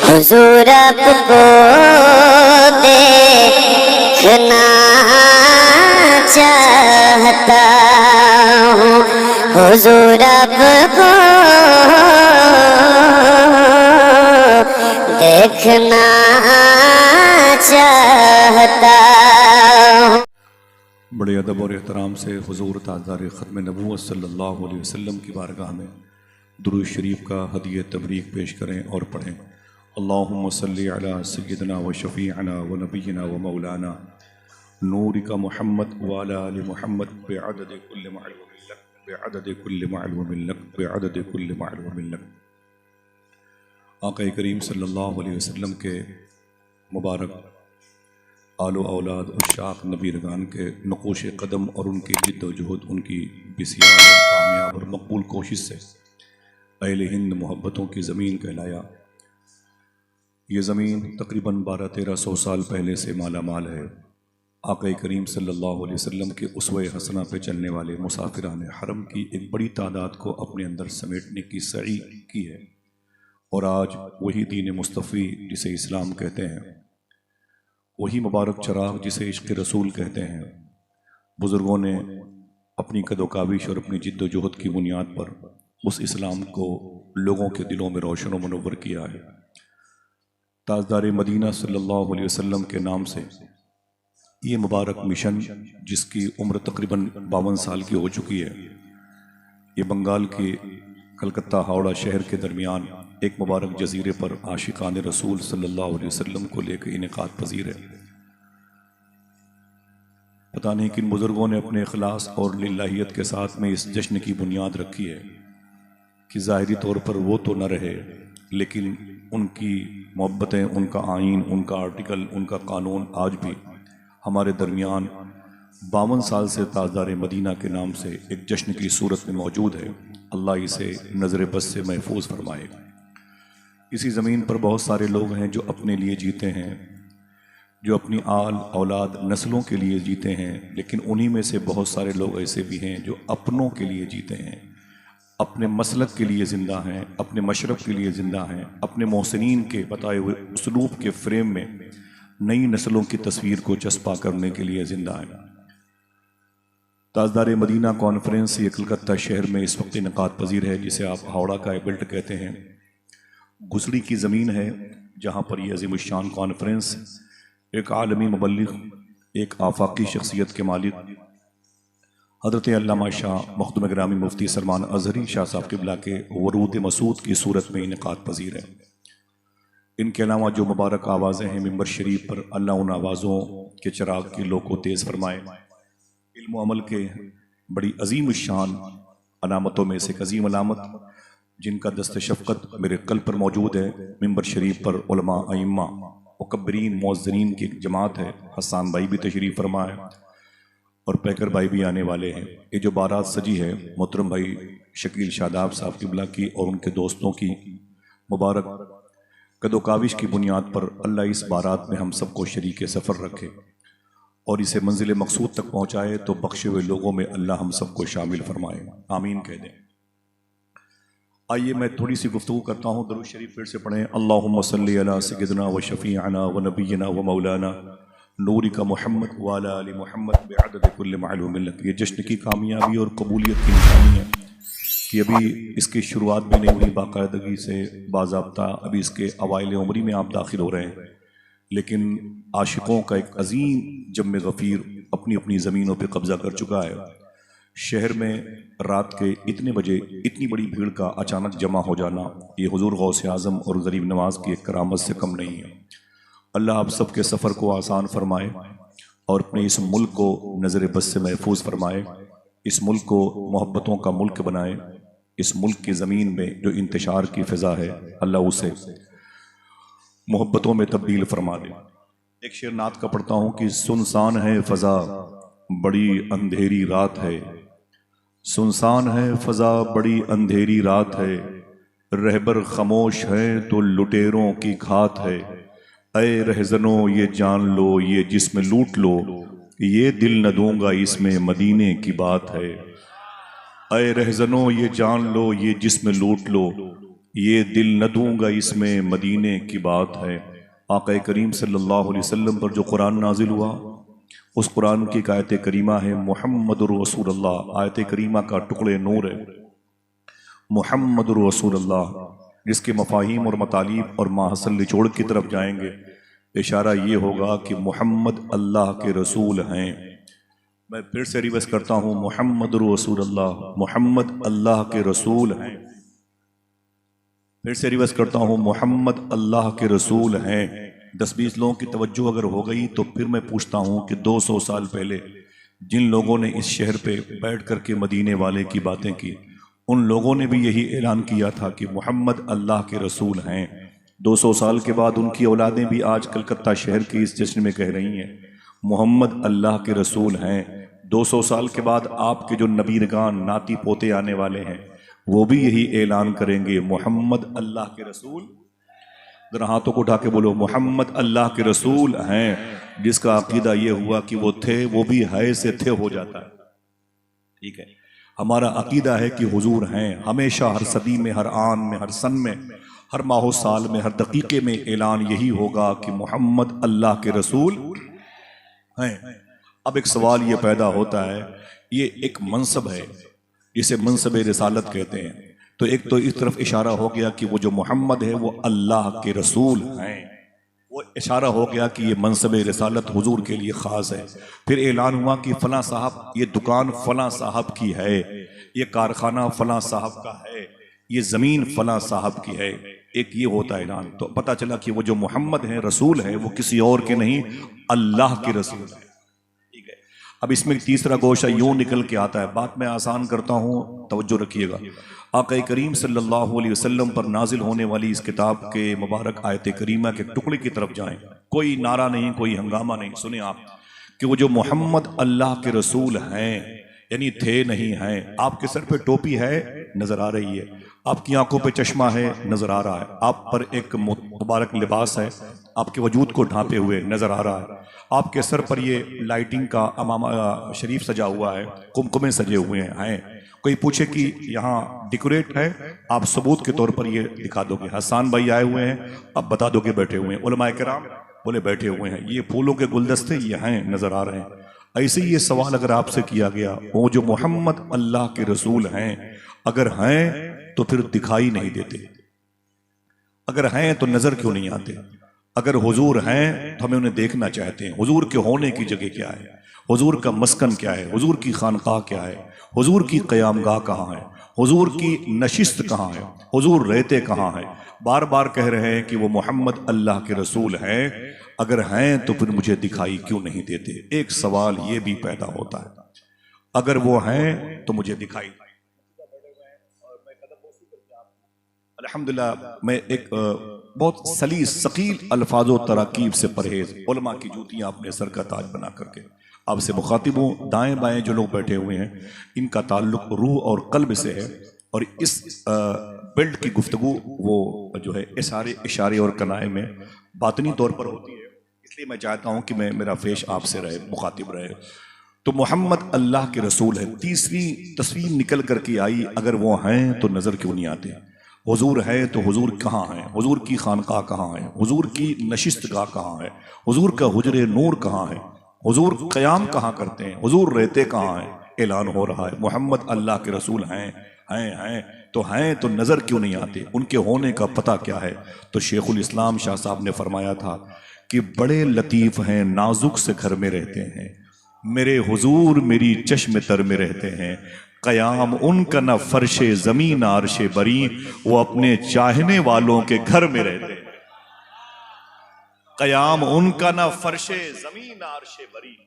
हुजूर आपको देखना चाहता हूँ, हुजूर आपको देखना चाहता हूँ। बड़े अदब और एहतराम से हुजूर ताज़दार ख़त्म नबूवत सल्लल्लाहु अलैहि वसल्लम की बारगाह में दुरूद शरीफ का हदिया तबरीक पेश करें और पढ़ें। अल्लाहुम्मा सल्ली अला सय्यिदना व शफ़ीअना व नबिय्यिना व मौलाना नूरिका मुहम्मद व अला आलि मुहम्मद बिअदद कुल्लि मअलूमिन लक बिअदद कुल्लि मअलूमिन लक बिअदद कुल्लि मअलूमिन लक। आक़ा करीम सल्लल्लाहु अलैहि वसल्लम के मुबारक आलो औलाद और शाख नबी रगान के नक़ूश कदम और उनकी जिद्दोजहद, उनकी बिस्यार और कामयाब और मकबूल कोशिश से अहले हिंद मोहब्बतों की ज़मीन कहलाया। ये ज़मीन तकरीबन 1200-1300 साल पहले से माला माल है। आक़ा करीम सल्लल्लाहु अलैहि वसल्लम के उसवे हसना पे चलने वाले मुसाफिरान हरम की एक बड़ी तादाद को अपने अंदर समेटने की सई की है। और आज वही दीन मुस्तफ़ी जिसे इस्लाम कहते हैं, वही मुबारक चराग जिसे इश्क़ रसूल कहते हैं, बुज़ुर्गों ने अपनी कदोकाविश और अपनी जिद्दोजहद की बुनियाद पर उस इस्लाम को लोगों के दिलों में रोशन व मुनव्वर किया है। ताज़दार मदीना सल्लल्लाहु अलैहि वसल्लम के नाम से ये मुबारक मिशन, जिसकी उम्र तकरीबन 52 साल की हो चुकी है, ये बंगाल के कलकत्ता हावड़ा शहर के दरमियान एक मुबारक जजीरे पर आशिकान रसूल सल्लल्लाहु अलैहि वसल्लम को लेकर इनेकाद पजीर है। पता नहीं किन बुज़ुर्गों ने अपने इखलास और लिल्लाहियत के साथ में इस जश्न की बुनियाद रखी है कि ज़ाहिरी तौर पर वो तो न रहे, लेकिन उनकी मोहब्बतें, उनका आइन, उनका आर्टिकल, उनका कानून आज भी हमारे दरमियान 52 साल से ताज़दार मदीना के नाम से एक जश्न की सूरत में मौजूद है। अल्लाह इसे नज़र बस से महफूज फरमाए। इसी ज़मीन पर बहुत सारे लोग हैं जो अपने लिए जीते हैं, जो अपनी आल औलाद नस्लों के लिए जीते हैं, लेकिन उन्हीं में से बहुत सारे लोग ऐसे भी हैं जो अपनों के लिए जीते हैं, अपने मसलक के लिए ज़िंदा हैं, अपने मशरब के लिए ज़िंदा हैं, अपने मोहसिनीन के बताए हुए उसलूब के फ्रेम में नई नस्लों की तस्वीर को चस्पा करने के लिए ज़िंदा हैं। ताज़दार मदीना कॉन्फ्रेंस ये कलकत्ता शहर में इस वक्त इनेकाद पजीर है, जिसे आप हावड़ा का बेल्ट कहते हैं। गुसड़ी की ज़मीन है जहाँ पर यह अज़ीमुश्शान कॉन्फ्रेंस एक आलमी मुबल्लिग़, एक आफाकी शख्सियत के मालिक हज़रत अल्लामा शाह मखदूम ग्रामी मुफ्ती सलमान अज़हरी शाह साहब क़िबला के वरूद मसूद की सूरत में इनेकाद पजीर है। इनके अलावा जो मुबारक आवाज़ें हैं मिंबर शरीफ पर, अल्लाह उन आवाज़ों के चराग की लो को तेज़ फरमाए। इल्म अमल के बड़ी अजीम शान अलामतों में से एक अजीम अलामत जिनका दस्त शफ़क़त मेरे कल्ब पर मौजूद है, मिंबर शरीफ पर उलमा अइम्मा मुकब्बरीन मुअज़्ज़िनीन की एक जमात है। हसन भाई भी तशरीफ़ फरमा है और पैकर भाई भी आने वाले हैं। ये जो बारात सजी है मोहतरम भाई शकील शादाब साहब क़िबला की और उनके दोस्तों की मुबारक कदोकाविश की बुनियाद पर अल्लाह इस बारात में हम सबको शरीक सफ़र रखे और इसे मंजिल मकसूद तक पहुँचाए, तो बख्शे हुए लोगों में अल्लाह हम सबको शामिल फरमाए, आमीन कह दें। आइए मैं थोड़ी सी गुफ्तगू करता हूँ। दरूद शरीफ फिर से पढ़ें। अल्लाहुम्मा सल्ली अला सय्यिदना व शफ़ीअना व नबिय्यिना व मौलाना नूरिका मुहम्मद व अला आलि मुहम्मद बिअदद कुल्लि मअलूमिन लक। ये जश्न की कामयाबी और कबूलियत की निशानी है कि अभी इसकी शुरुआत भी नहीं हुई बाकायदगी से, बाज़ाब्ता अभी इसके अवाइल उमरी में आप दाखिल हो रहे हैं, लेकिन आशिकों का एक अजीम जम्मे गफ़ीर अपनी अपनी ज़मीनों पर कब्ज़ा कर चुका है। शहर में रात के इतने बजे इतनी बड़ी भीड़ का अचानक जमा हो जाना, ये हुजूर गौसे आज़म और गरीब नवाज की एक करामत से कम नहीं है। अल्लाह आप सबके सफ़र को आसान फरमाए और अपने इस मुल्क को नज़र बस से महफूज फरमाए, इस मुल्क को मोहब्बतों का मुल्क बनाए। इस मुल्क की ज़मीन में जो इंतशार की फ़िज़ा है, अल्लाह उसे मोहब्बतों में तब्दील फरमा दे। एक शेर नात का पढ़ता हूँ कि सुनसान है फ़ज़ा बड़ी अंधेरी रात है, सुनसान है फ़ज़ा बड़ी अंधेरी रात है, रहबर खामोश है तो लुटेरों की घात है। ऐ रहज़नो ये जान लो ये जिस्म लूट लो, ये दिल न दूंगा इसमें मदीने की बात है। ऐ रहज़नो ये जान लो ये जिस्म लूट लो, ये दिल न दूंगा इसमें मदीने की बात है। आक़ा करीम सल्लल्लाहु अलैहि वसल्लम पर जो कुरान नाजिल हुआ, उस कुरान की एक आयत करीमा है मुहम्मदुर रसूलुल्लाह। आयत करीमा का टुकड़े नूर है, मुहम्मदुर रसूलुल्लाह, जिसके मफाहीम और मतालीब और माहसल निचोड़ की तरफ जाएंगे। इशारा ये होगा कि मोहम्मद अल्लाह के रसूल हैं। मैं फिर से रिवर्स करता हूँ, मुहम्मदुर रसूलुल्लाह, मोहम्मद अल्लाह के रसूल हैं। फिर से रिवर्स करता हूँ, मोहम्मद अल्लाह के रसूल हैं। 10-20 लोगों की तवज्जो अगर हो गई तो फिर मैं पूछता हूँ कि 200 साल पहले जिन लोगों ने इस शहर पे बैठ कर के मदीने वाले की बातें की, उन लोगों ने भी यही ऐलान किया था कि मोहम्मद अल्लाह के रसूल हैं। 200 साल के बाद उनकी औलादें भी आज कलकत्ता शहर के इस जश्न में कह रही हैं मोहम्मद अल्लाह के रसूल हैं। 200 साल के बाद आपके जो नबीरगान नाती पोते आने वाले हैं, वो भी यही ऐलान करेंगे मोहम्मद अल्लाह के रसूल। जरा हाथों को उठा के बोलो, मोहम्मद अल्लाह के रसूल हैं। जिसका अकीदा ये हुआ कि वो थे, वो भी है से थे हो जाता है। ठीक है, हमारा अकीदा है कि हुजूर हैं। हमेशा हर सदी में, हर आन में, हर सन में, हर माहो साल में, हर दकीके में ऐलान यही होगा कि मोहम्मद अल्लाह के रसूल हैं। अब एक सवाल ये पैदा होता है, ये एक मनसब है जिसे मनसब रिसालत कहते हैं। तो एक तो इस तरफ इशारा हो गया कि वो जो मोहम्मद है वो अल्लाह के रसूल हैं। वो इशारा हो गया कि ये मनसब रिसालत हुजूर के लिए ख़ास है। फिर ऐलान हुआ कि फ़लाँ साहब, ये दुकान फ़लाँ साहब की है, ये कारखाना फ़लाँ साहब का है, ये ज़मीन फ़लाँ साहब की है। एक ये होता है ऐलान। तो पता चला कि वो जो मोहम्मद हैं, रसूल हैं, वो किसी और के नहीं, अल्लाह के रसूल हैं। ठीक है, अब इसमें तीसरा गोशा यूँ निकल के आता है। बात मैं आसान करता हूँ, तवज्जो रखिएगा। आक़ा करीम सल्लल्लाहु अलैहि वसल्लम पर नाजिल होने वाली इस किताब के मुबारक आयत करीमा के टुकड़े की तरफ जाएं। कोई नारा नहीं, कोई हंगामा नहीं। सुने आप कि वो जो मोहम्मद अल्लाह के रसूल हैं, यानी थे नहीं हैं। आपके सर पे टोपी है, नजर आ रही है। आपकी आंखों पे चश्मा है, नजर आ रहा है। आप पर एक मुबारक लिबास है, आपके वजूद को ढांपे हुए नजर आ रहा है। आपके सर पर ये लाइटिंग का अमामा शरीफ सजा हुआ है, कुमकुमे सजे हुए हैं। कोई पूछे कि यहाँ डेकोरेट है, आप सबूत के तौर पर ये दिखा दोगे। हसन भाई आए हुए हैं, अब बता दोगे बैठे हुए हैं। उलमाए किराम बोले बैठे हुए हैं। ये फूलों के गुलदस्ते ये हैं, नजर आ रहे हैं। ऐसे ही ये सवाल अगर आपसे किया गया, वो जो मोहम्मद अल्लाह के रसूल हैं, अगर हैं तो फिर दिखाई नहीं देते, अगर हैं तो नजर क्यों नहीं आते? अगर हुजूर हैं तो हमें उन्हें देखना चाहते हैं। हुजूर के होने की जगह क्या है? हुजूर का मस्कन क्या है? हुजूर की खानकाह क्या है? हुजूर की क़यामगाह कहाँ है? हुजूर की नशिस्त कहाँ है? हुजूर रहते कहाँ हैं? बार बार कह रहे हैं कि वो मोहम्मद अल्लाह के रसूल हैं। अगर हैं तो फिर मुझे दिखाई क्यों नहीं देते? एक सवाल ये भी पैदा होता है, अगर वो हैं तो मुझे दिखाई। अल्हम्दुलिल्लाह, मैं एक बहुत सलीस सकील अल्फाजो तराकीब से परहेज, उलमा की जूतियाँ अपने सर का ताज बना करके आपसे मुखातिब हूँ। दाएं बाएं जो लोग बैठे हुए हैं, इनका ताल्लुक रूह और कल्ब से है। और इस बेल्ट की गुफ्तगू वो जो है इशारे और कनाए में बातनी तौर पर होती है। इसलिए मैं चाहता हूँ कि मेरा फेश आपसे रहे, मुखातिब रहे। तो मोहम्मद अल्लाह के रसूल है। तीसरी तस्वीर निकल करके आई, अगर वो हैं तो नज़र क्यों नहीं आते? हुजूर है तो हुजूर कहाँ है? हुजूर की खानकाह कहाँ है? हुजूर की नशिस्तगाह कहाँ है? हुजूर का हुजरे नूर कहाँ है? हुजूर क़याम कहाँ करते हैं? हुजूर रहते कहाँ हैं? ऐलान हो रहा है मोहम्मद अल्लाह के रसूल हैं तो नज़र क्यों नहीं आते? उनके होने का पता क्या है? तो शेखुल इस्लाम शाह साहब ने फरमाया था कि बड़े लतीफ़ हैं, नाजुक से घर में रहते हैं। मेरे हुजूर मेरी चश्म तर में रहते हैं। क़याम उनका न फर्शे ज़मीन आरशे बरी, वो अपने चाहने वालों के घर में रहते हैं। क़याम उनका न फर्शे ज़मीन आरशे बरी,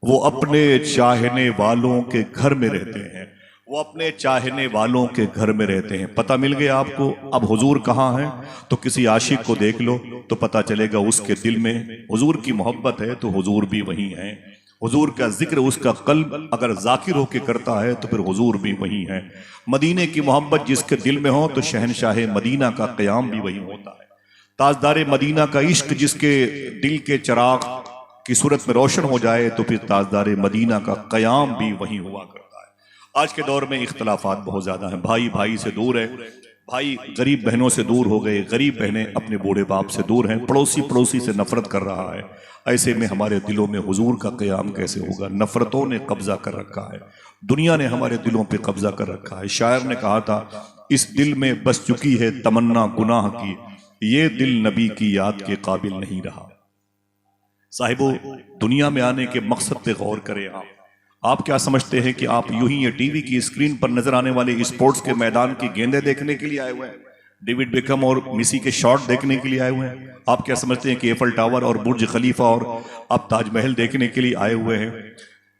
वो अपने चाहने वालों के घर में रहते हैं। वो अपने चाहने वालों के घर में रहते हैं। पता मिल गया आपको अब हुजूर कहाँ हैं? तो किसी आशिक को देख लो तो पता चलेगा उसके दिल में हुजूर की मोहब्बत है, तो हुजूर भी वहीं हैं। हुजूर का जिक्र उसका कल्ब अगर जाकिर होके करता है तो फिर हुजूर भी वहीं है। मदीने की मोहब्बत जिसके दिल में हो तो शहनशाह मदीना का क़याम भी वहीं होता है। ताजदार मदीना का इश्क जिसके दिल के चिराग की सूरत में रोशन हो जाए तो फिर ताजदार मदीना का क़याम भी वहीं हुआ करता है। आज के दौर में इख्तलाफात बहुत ज़्यादा हैं, भाई भाई से दूर है, भाई गरीब बहनों से दूर हो गए, गरीब बहनें अपने बूढ़े बाप से दूर हैं, पड़ोसी पड़ोसी से नफरत कर रहा है। ऐसे में हमारे दिलों में हुजूर का क़याम कैसे होगा? नफरतों ने कब्जा कर रखा है, दुनिया ने हमारे दिलों पे कब्जा कर रखा है। शायर ने कहा था, इस दिल में बस चुकी है तमन्ना गुनाह की, ये दिल नबी की याद के काबिल नहीं रहा। साहिबो, दुनिया में आने के मकसद पे गौर करें। आप क्या समझते हैं कि आप यूं ही ये टीवी की स्क्रीन पर नजर आने वाले स्पोर्ट्स के मैदान की गेंदें देखने के लिए आए हुए हैं? डेविड बेकम और मेसी के शॉट देखने के लिए आए हुए हैं? आप क्या समझते हैं कि एफल टावर और बुर्ज खलीफा और आप ताजमहल देखने के लिए आए हुए हैं?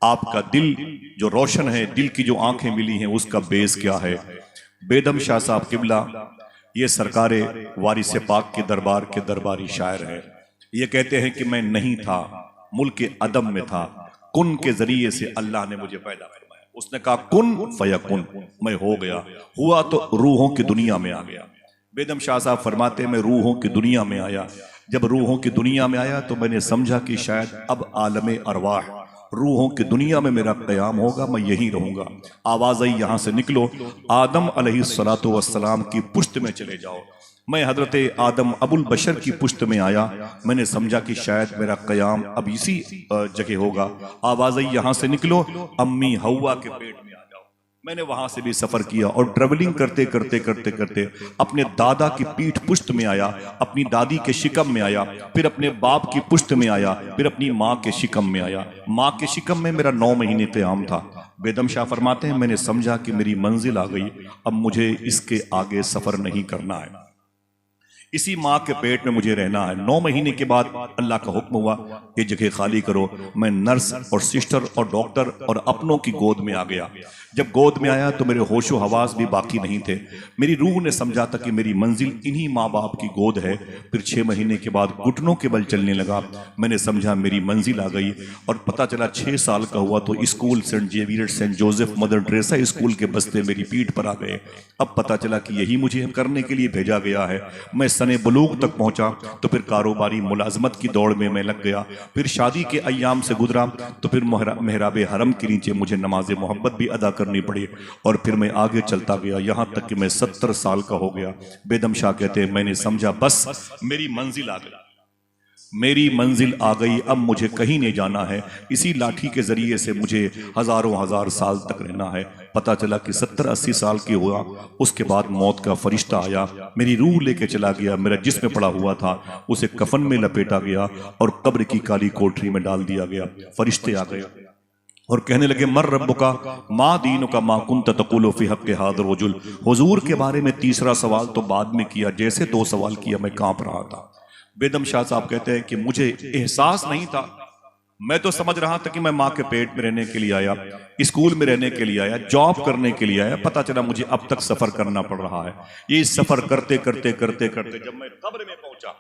आपका दिल जो रोशन है, दिल की जो आंखें मिली हैं, उसका बेस क्या है? बेदम शाह साहब किबला ये सरकारे वारिस पाक के दरबार के दरबारी शायर है। ये कहते हैं कि मैं नहीं था, मुल्क अदम में था, कुन के जरिए से अल्लाह ने मुझे पैदा फरमाया। उसने कहा कुन फयकुन, मैं हो गया, हुआ तो रूहों की दुनिया में आ गया। बेदम शाह साहब फरमाते, मैं रूहों की दुनिया में आया। जब रूहों की दुनिया में आया तो मैंने समझा कि शायद अब आलम अरवाह, रूहों की दुनिया में मेरा क़याम होगा, मैं यहीं रहूंगा। आवाज़ आई, यहाँ से निकलो, आदम अलैहिस्सलातु वस्सलाम की पुश्त में चले जाओ। मैं हजरत आदम अबुल बशर की पुश्त में आया। मैंने समझा कि शायद मेरा क़याम अब इसी जगह होगा। आवाज़ आई, यहाँ से निकलो, अम्मी हव्वा के पेट में आ जाओ। मैंने वहां से भी सफर किया और ट्रेवलिंग करते करते करते करते अपने दादा की पीठ पुश्त में आया, अपनी दादी के शिकम में आया, फिर अपने बाप की पुश्त में आया, फिर अपनी माँ के शिकम में आया। माँ के शिकम में मेरा 9 महीने क़याम था। बेदम शाह फरमाते हैं, मैंने समझा कि मेरी मंजिल आ गई, अब मुझे इसके आगे सफर नहीं करना है, इसी माँ के पेट में मुझे रहना है। 9 महीने के बाद अल्लाह का हुक्म हुआ, ये जगह खाली करो। मैं नर्स और सिस्टर और डॉक्टर और अपनों की गोद में आ गया। जब गोद में आया तो मेरे होशो हवास भी बाकी नहीं थे। मेरी रूह ने समझा था कि मेरी मंजिल इन्हीं माँ बाप की गोद है। फिर 6 महीने के बाद घुटनों के बल चलने लगा। मैंने समझा मेरी मंजिल आ गई और पता चला 6 साल का हुआ तो school Saint Xavier Saint Joseph Mother Teresa school के बस्ते मेरी पीठ पर आ गए। अब पता चला कि यही मुझे करने के लिए भेजा गया है। मैं सने बुलूग तक पहुंचा तो फिर कारोबारी मुलाजमत की दौड़ में मैं लग गया। फिर शादी के अय्याम से गुजरा तो फिर मेहराब हरम के नीचे मुझे नमाज मोहब्बत भी अदा करनी पड़ी और फिर मैं आगे चलता गया, यहां तक कि मैं 70 साल का हो गया। बेदम शाह कहते हैं, मैंने समझा बस मेरी मंजिल आ गई, मेरी मंजिल आ गई, अब मुझे कहीं नहीं जाना है। इसी लाठी के जरिए से मुझे हजारों हजार साल तक रहना है। पता चला कि 70-80 साल की हुआ, उसके बाद मौत का फरिश्ता आया, मेरी रूह लेके चला गया। मेरा जिस्म पड़ा हुआ था उसे कफन में लपेटा गया और कब्र की काली कोठरी में डाल दिया गया। फरिश्ते आ गए और कहने लगे, मर रब्बुका माँ दीनुका माँ कुंत तक़ूलु फ़ी हक़्क़ि हाज़ा रजुल। हुजूर के बारे में तीसरा सवाल तो बाद में किया, जैसे 2 सवाल किया मैं कांप रहा था। बेदम शाह साहब कहते हैं कि मुझे एहसास नहीं था, मैं तो समझ रहा था कि मैं माँ के पेट में रहने के लिए आया, स्कूल में रहने के लिए आया, जॉब करने के लिए आया। पता चला मुझे अब तक सफर करना पड़ रहा है। ये सफर करते करते करते करते जब मैं कब्र में पहुंचा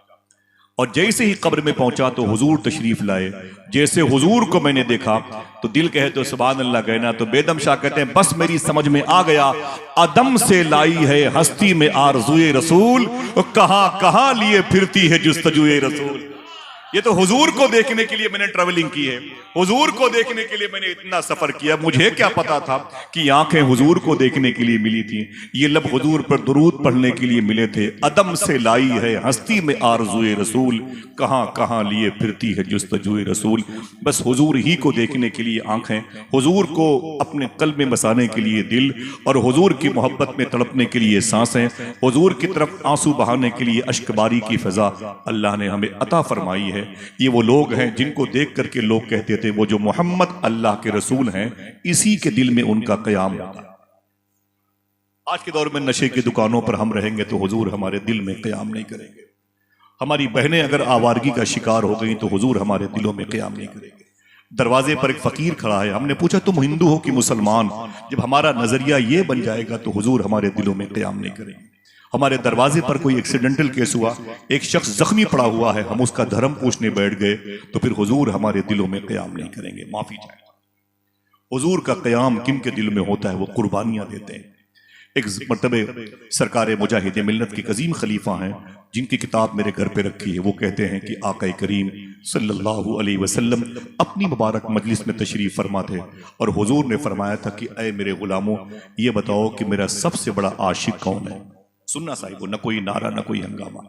और जैसे ही कब्र में पहुंचा तो हुजूर तशरीफ लाए। जैसे हुजूर को मैंने देखा तो दिल कहे तो सुभान अल्लाह कहना। तो बेदम शाह कहते हैं, बस मेरी समझ में आ गया, अदम से लाई है हस्ती में आरज़ुए रसूल, कहां कहां लिए फिरती है जुस्तजुए रसूल। ये तो हुजूर को देखने के लिए मैंने ट्रैवलिंग की है, हुजूर को देखने के लिए मैंने इतना सफर किया। मुझे क्या पता था कि आंखें हुजूर को देखने के लिए मिली थी, ये लब हुजूर पर दुरूद पढ़ने के लिए मिले थे। अदम से लाई है हस्ती में आरज़ुए रसूल, कहां कहां लिए फिरती है जुस्तजुए रसूल। बस हुजूर ही को देखने के लिए आंखें, हुजूर को अपने कल्ब में बसाने के लिए दिल और हुजूर की मोहब्बत में तड़पने के लिए सांसें, हुजूर की तरफ आंसू बहाने के लिए अश्कबारी की फिजा अल्लाह ने हमें अता फरमाई है। ये वो लोग हैं जिनको देख करके लोग कहते थे वो जो मोहम्मद अल्लाह के रसूल हैं, इसी के दिल में उनका क़याम होगा। आज के दौर में नशे की दुकानों पर हम रहेंगे तो हुजूर हमारे दिल में क़याम नहीं करेंगे। हमारी बहनें अगर आवारगी का शिकार हो गई तो हुजूर हमारे दिलों में क़याम नहीं करेंगे। दरवाजे पर एक फकीर खड़ा है, हमने पूछा तुम हिंदू हो कि मुसलमान? जब हमारा नजरिया ये बन जाएगा तो हुजूर हमारे दिलों में क़याम नहीं करेंगे। हमारे दरवाजे पर कोई एक्सीडेंटल केस हुआ, एक शख्स जख्मी पड़ा हुआ है, हम उसका धर्म पूछने बैठ गए तो फिर हुजूर हमारे दिलों में क़याम नहीं करेंगे। माफी चाहे हुजूर का क़याम किन के दिल में होता है? वो कुर्बानियां देते हैं। एक मरतबे सरकार मुजाहिद मिल्लत के अजीम खलीफा हैं जिनकी किताब मेरे घर पे रखी है, वो कहते हैं कि आका करीम सल्लल्लाहु अलैहि वसल्लम अपनी मुबारक मजलिस में तशरीफ फरमा थे और हुजूर ने फरमाया था कि ऐ मेरे गुलामों, ये बताओ कि मेरा सबसे बड़ा आशिक कौन है? सुनना साहिब, न कोई नारा न कोई हंगामा।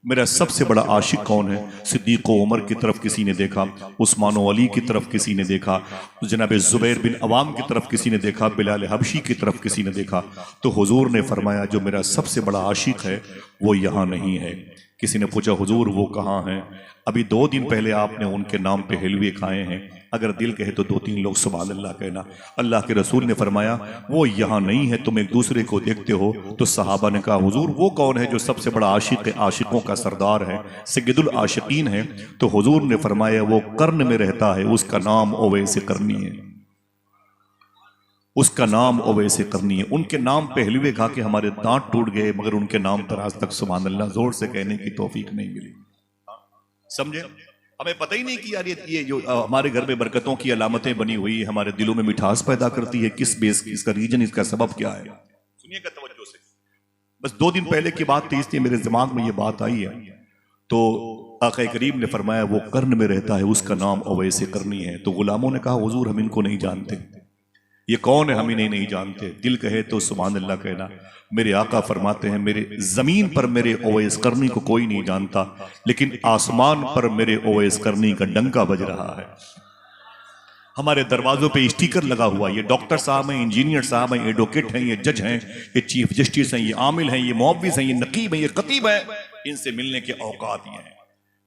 मेरा सबसे बड़ा आशिक कौन है? सिद्दीक उमर की तरफ किसी ने देखा, उस्मान अली की तरफ किसी ने देखा, जनाब जुबैर बिन अवाम की तरफ किसी ने देखा, बिलाल हबशी की तरफ किसी ने देखा। तो हुजूर ने फरमाया जो मेरा सबसे बड़ा आशिक है वो यहाँ नहीं है। किसी ने पूछा हुजूर वो कहाँ हैं? अभी 2 दिन पहले आपने उनके नाम पे हलवे खाए हैं, अगर दिल कहे तो 2-3 लोग सुभान अल्लाह कहना। अल्लाह के रसूल ने फरमाया वो यहाँ नहीं है, तुम एक दूसरे को देखते हो। तो सहाबा ने कहा हुजूर वो कौन है जो सबसे बड़ा आशिक है, आशिकों का सरदार है, सैयदुल आशिकीन है? तो हुजूर ने फरमाया वो कर्न में रहता है, उसका नाम ओवैस करनी है, उसका नाम ओवैस करनी है। उनके नाम पे हलवे खा के हमारे दांत टूट गए, मगर उनके नाम पर आज तक सुभान अल्लाह जोर से कहने की तौफीक नहीं मिली। समझे? हमें पता ही नहीं कि यार ये जो हमारे घर में बरकतों की अलामतें बनी हुई है, हमारे दिलों में मिठास पैदा करती है, किस बेस, इसका रीजन, इसका सबब क्या है? सुनिएगा तवज्जो से। बस 2 दिन पहले की बात थी, इसलिए मेरे दिमाग में ये बात आई है। तो आक़ा करीम ने फरमाया वो कर्न में रहता है, उसका नाम ओवैस करनी है। तो गुलामों ने कहा हुजूर हम इनको नहीं जानते, ये कौन है, हम इन्हें नहीं जानते। दिल कहे तो सुभान अल्लाह कहना। मेरे आका फरमाते हैं मेरे जमीन पर मेरे ओवैस करनी को कोई नहीं जानता, लेकिन आसमान पर मेरे ओवैस करनी का डंका बज रहा है। हमारे दरवाजों पे स्टिकर लगा हुआ, ये डॉक्टर साहब हैं, इंजीनियर साहब हैं, एडवोकेट हैं, ये जज हैं, ये चीफ जस्टिस हैं, ये आमिल हैं, ये मुअव्विज़ हैं, ये नकीब हैं, ये खतीब हैं, इनसे मिलने के औकात ये हैं।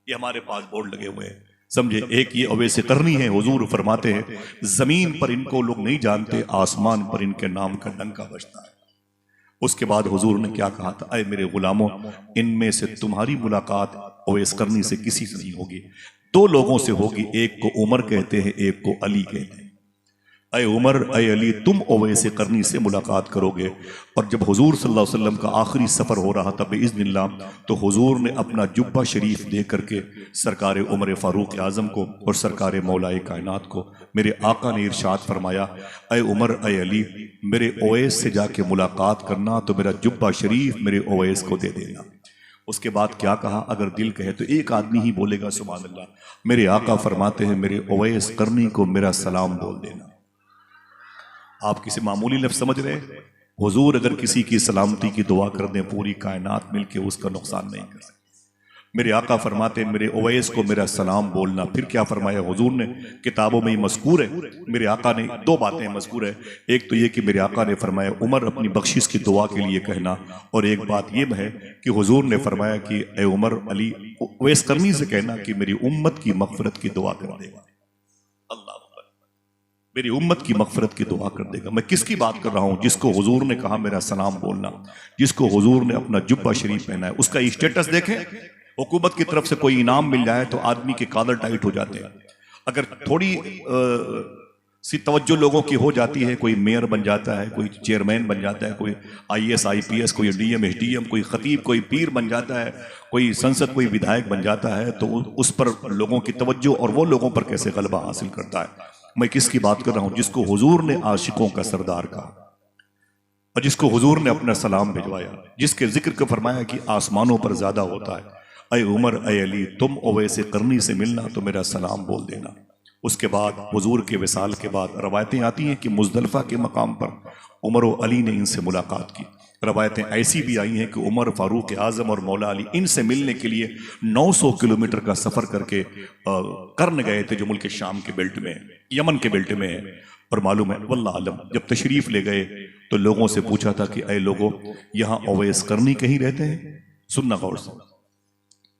ये हमारे पास बोर्ड लगे हुए हैं, समझे? एक ये ओवैस करनी है। हुजूर फरमाते हैं जमीन पर इनको लोग नहीं जानते, आसमान पर इनके नाम का डंका बजता है। उसके बाद हुजूर ने क्या कहा था? अय मेरे गुलामों, इनमें से तुम्हारी मुलाकात ओवैस करनी से किसी से नहीं होगी, 2 लोगों से होगी। एक को उमर कहते हैं, एक को अली कहते हैं। अय उमर अय अली, तुम ओवैस करनी से मुलाकात करोगे। और जब हुजूर सल्लल्लाहु अलैहि वसल्लम का आखिरी सफ़र हो रहा था बिइज़्निल्लाह, तो हुजूर ने अपना जुब्बा शरीफ दे करके सरकार उमर फ़ारूक आज़म को और सरकार मौलाए कायनात को मेरे आका ने इरशाद फरमाया, अय उमर अय अली, मेरे ओवैस से जाके मुलाकात करना, तो मेरा जुब्बा शरीफ मेरे ओवैस को दे देना। उसके बाद क्या कहा? अगर दिल कहे तो एक आदमी ही बोलेगा सुभान अल्लाह। मेरे आका फरमाते हैं मेरे ओवैस करनी को मेरा सलाम बोल देना। आप किसी मामूली लफ्ज़ समझ रहे? हुजूर अगर किसी की सलामती की दुआ कर दें, पूरी कायनात मिलके उसका नुकसान नहीं कर सकती। मेरे आका फरमाते हैं मेरे ओवैस को मेरा सलाम बोलना। फिर क्या फरमाया हुजूर ने? किताबों में ये मज़कूर है, मेरे आका ने 2 बातें मज़कूर है। एक तो ये कि मेरे आका ने फरमाया उमर अपनी बख्शिश की दुआ के लिए कहना, और एक बात ये है कि हुजूर ने फरमाया कि ए उमर अली, ओवैस करनी से कहना कि मेरी उम्मत की मग़फ़िरत की दुआ कर देगा। अल्लाह मेरी उम्मत की मग़फ़िरत की दुआ कर देगा। मैं किसकी बात कर रहा हूँ? जिसको हुजूर ने कहा मेरा सलाम बोलना, जिसको हुजूर ने अपना जुब्बा शरीफ पहना है। उसका स्टेटस देखें, हुकूमत की तरफ से कोई इनाम मिल जाए तो आदमी के कादर टाइट हो जाते हैं। अगर थोड़ी सी तवज्जो लोगों की हो जाती है, कोई मेयर बन जाता है, कोई चेयरमैन बन जाता है, कोई IAS IPS, कोई DM SDM, कोई खतीब, कोई पीर बन जाता है, कोई संसद, कोई विधायक बन जाता है, तो उस पर लोगों की तवज्जो और वो लोगों पर कैसे गलबा हासिल करता है। मैं किसकी बात कर रहा हूँ? जिसको हुजूर ने आशिकों का सरदार कहा और जिसको हुजूर ने अपना सलाम भिजवाया, जिसके जिक्र को फरमाया कि आसमानों पर ज्यादा होता है। अय उमर अय अली, तुम ओवैस करनी से मिलना तो मेरा सलाम बोल देना। उसके बाद हुजूर के विसाल के बाद रवायतें आती हैं कि मुज़दलिफ़ा के मकाम पर उमर और अली ने इनसे मुलाकात की। रवायतें ऐसी भी आई हैं कि उमर फारूक आज़म और मौला अली इनसे मिलने के लिए 900 किलोमीटर का सफ़र करके कर्न गए थे, जो मुल्क शाम के बेल्ट में, यमन के बेल्ट में है। और मालूम है वल्लाह आलम, जब तशरीफ़ ले गए तो लोगों से पूछा था कि अय लोगों, यहाँ ओवैस करनी कहीं रहते हैं? सुनना गौर से,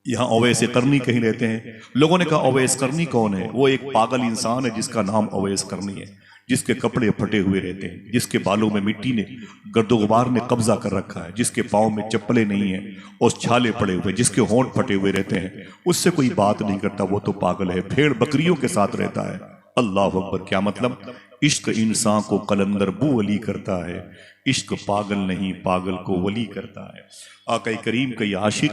यहाँ ओवैस करनी कहीं रहते हैं? लोगों ने कहा ओवैस करनी कौन है? वो एक पागल इंसान है जिसका नाम ओवैस करनी है, जिसके कपड़े फटे हुए रहते हैं, जिसके बालों में मिट्टी ने, गर्दोगुबार ने कब्जा कर रखा है, जिसके पाँव में चप्पलें नहीं हैं और छाले पड़े हुए, जिसके होंठ फटे हुए रहते हैं, उससे कोई बात नहीं करता, वो तो पागल है, भेड़ बकरियों के साथ रहता है। अल्लाह अकबर। क्या मतलब? इश्क इंसान को कलंदर बू वली करता है, इश्क पागल नहीं, पागल को वली करता है। आका करीम का ये आशिक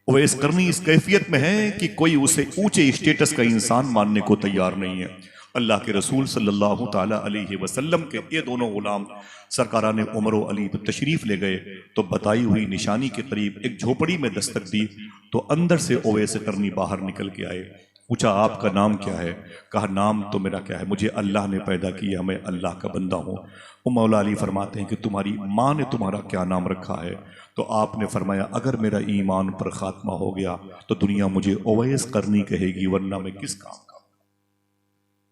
ओवैस करनी इस कैफियत में है कि कोई उसे ऊंचे स्टेटस का इंसान मानने को तैयार नहीं है। अल्लाह के रसूल सल्लल्लाहु ताला अलैहि वसल्लम के ये दोनों गुलाम सरकारा ने उमर व अली जब तशरीफ ले गए तो बताई हुई निशानी के करीब एक झोपड़ी में दस्तक दी, तो अंदर से ओवैस करनी बाहर निकल के आए। पूछा आपका नाम क्या है? कहा नाम तो मेरा क्या है, मुझे अल्लाह ने पैदा किया, मैं अल्लाह का बंदा हूँ। वो मौला अली फरमाते हैं कि तुम्हारी माँ ने तुम्हारा क्या नाम रखा है? तो आपने फरमाया अगर मेरा ईमान पर खात्मा हो गया तो दुनिया मुझे ओवैस करनी कहेगी, वरना मैं किस काम का।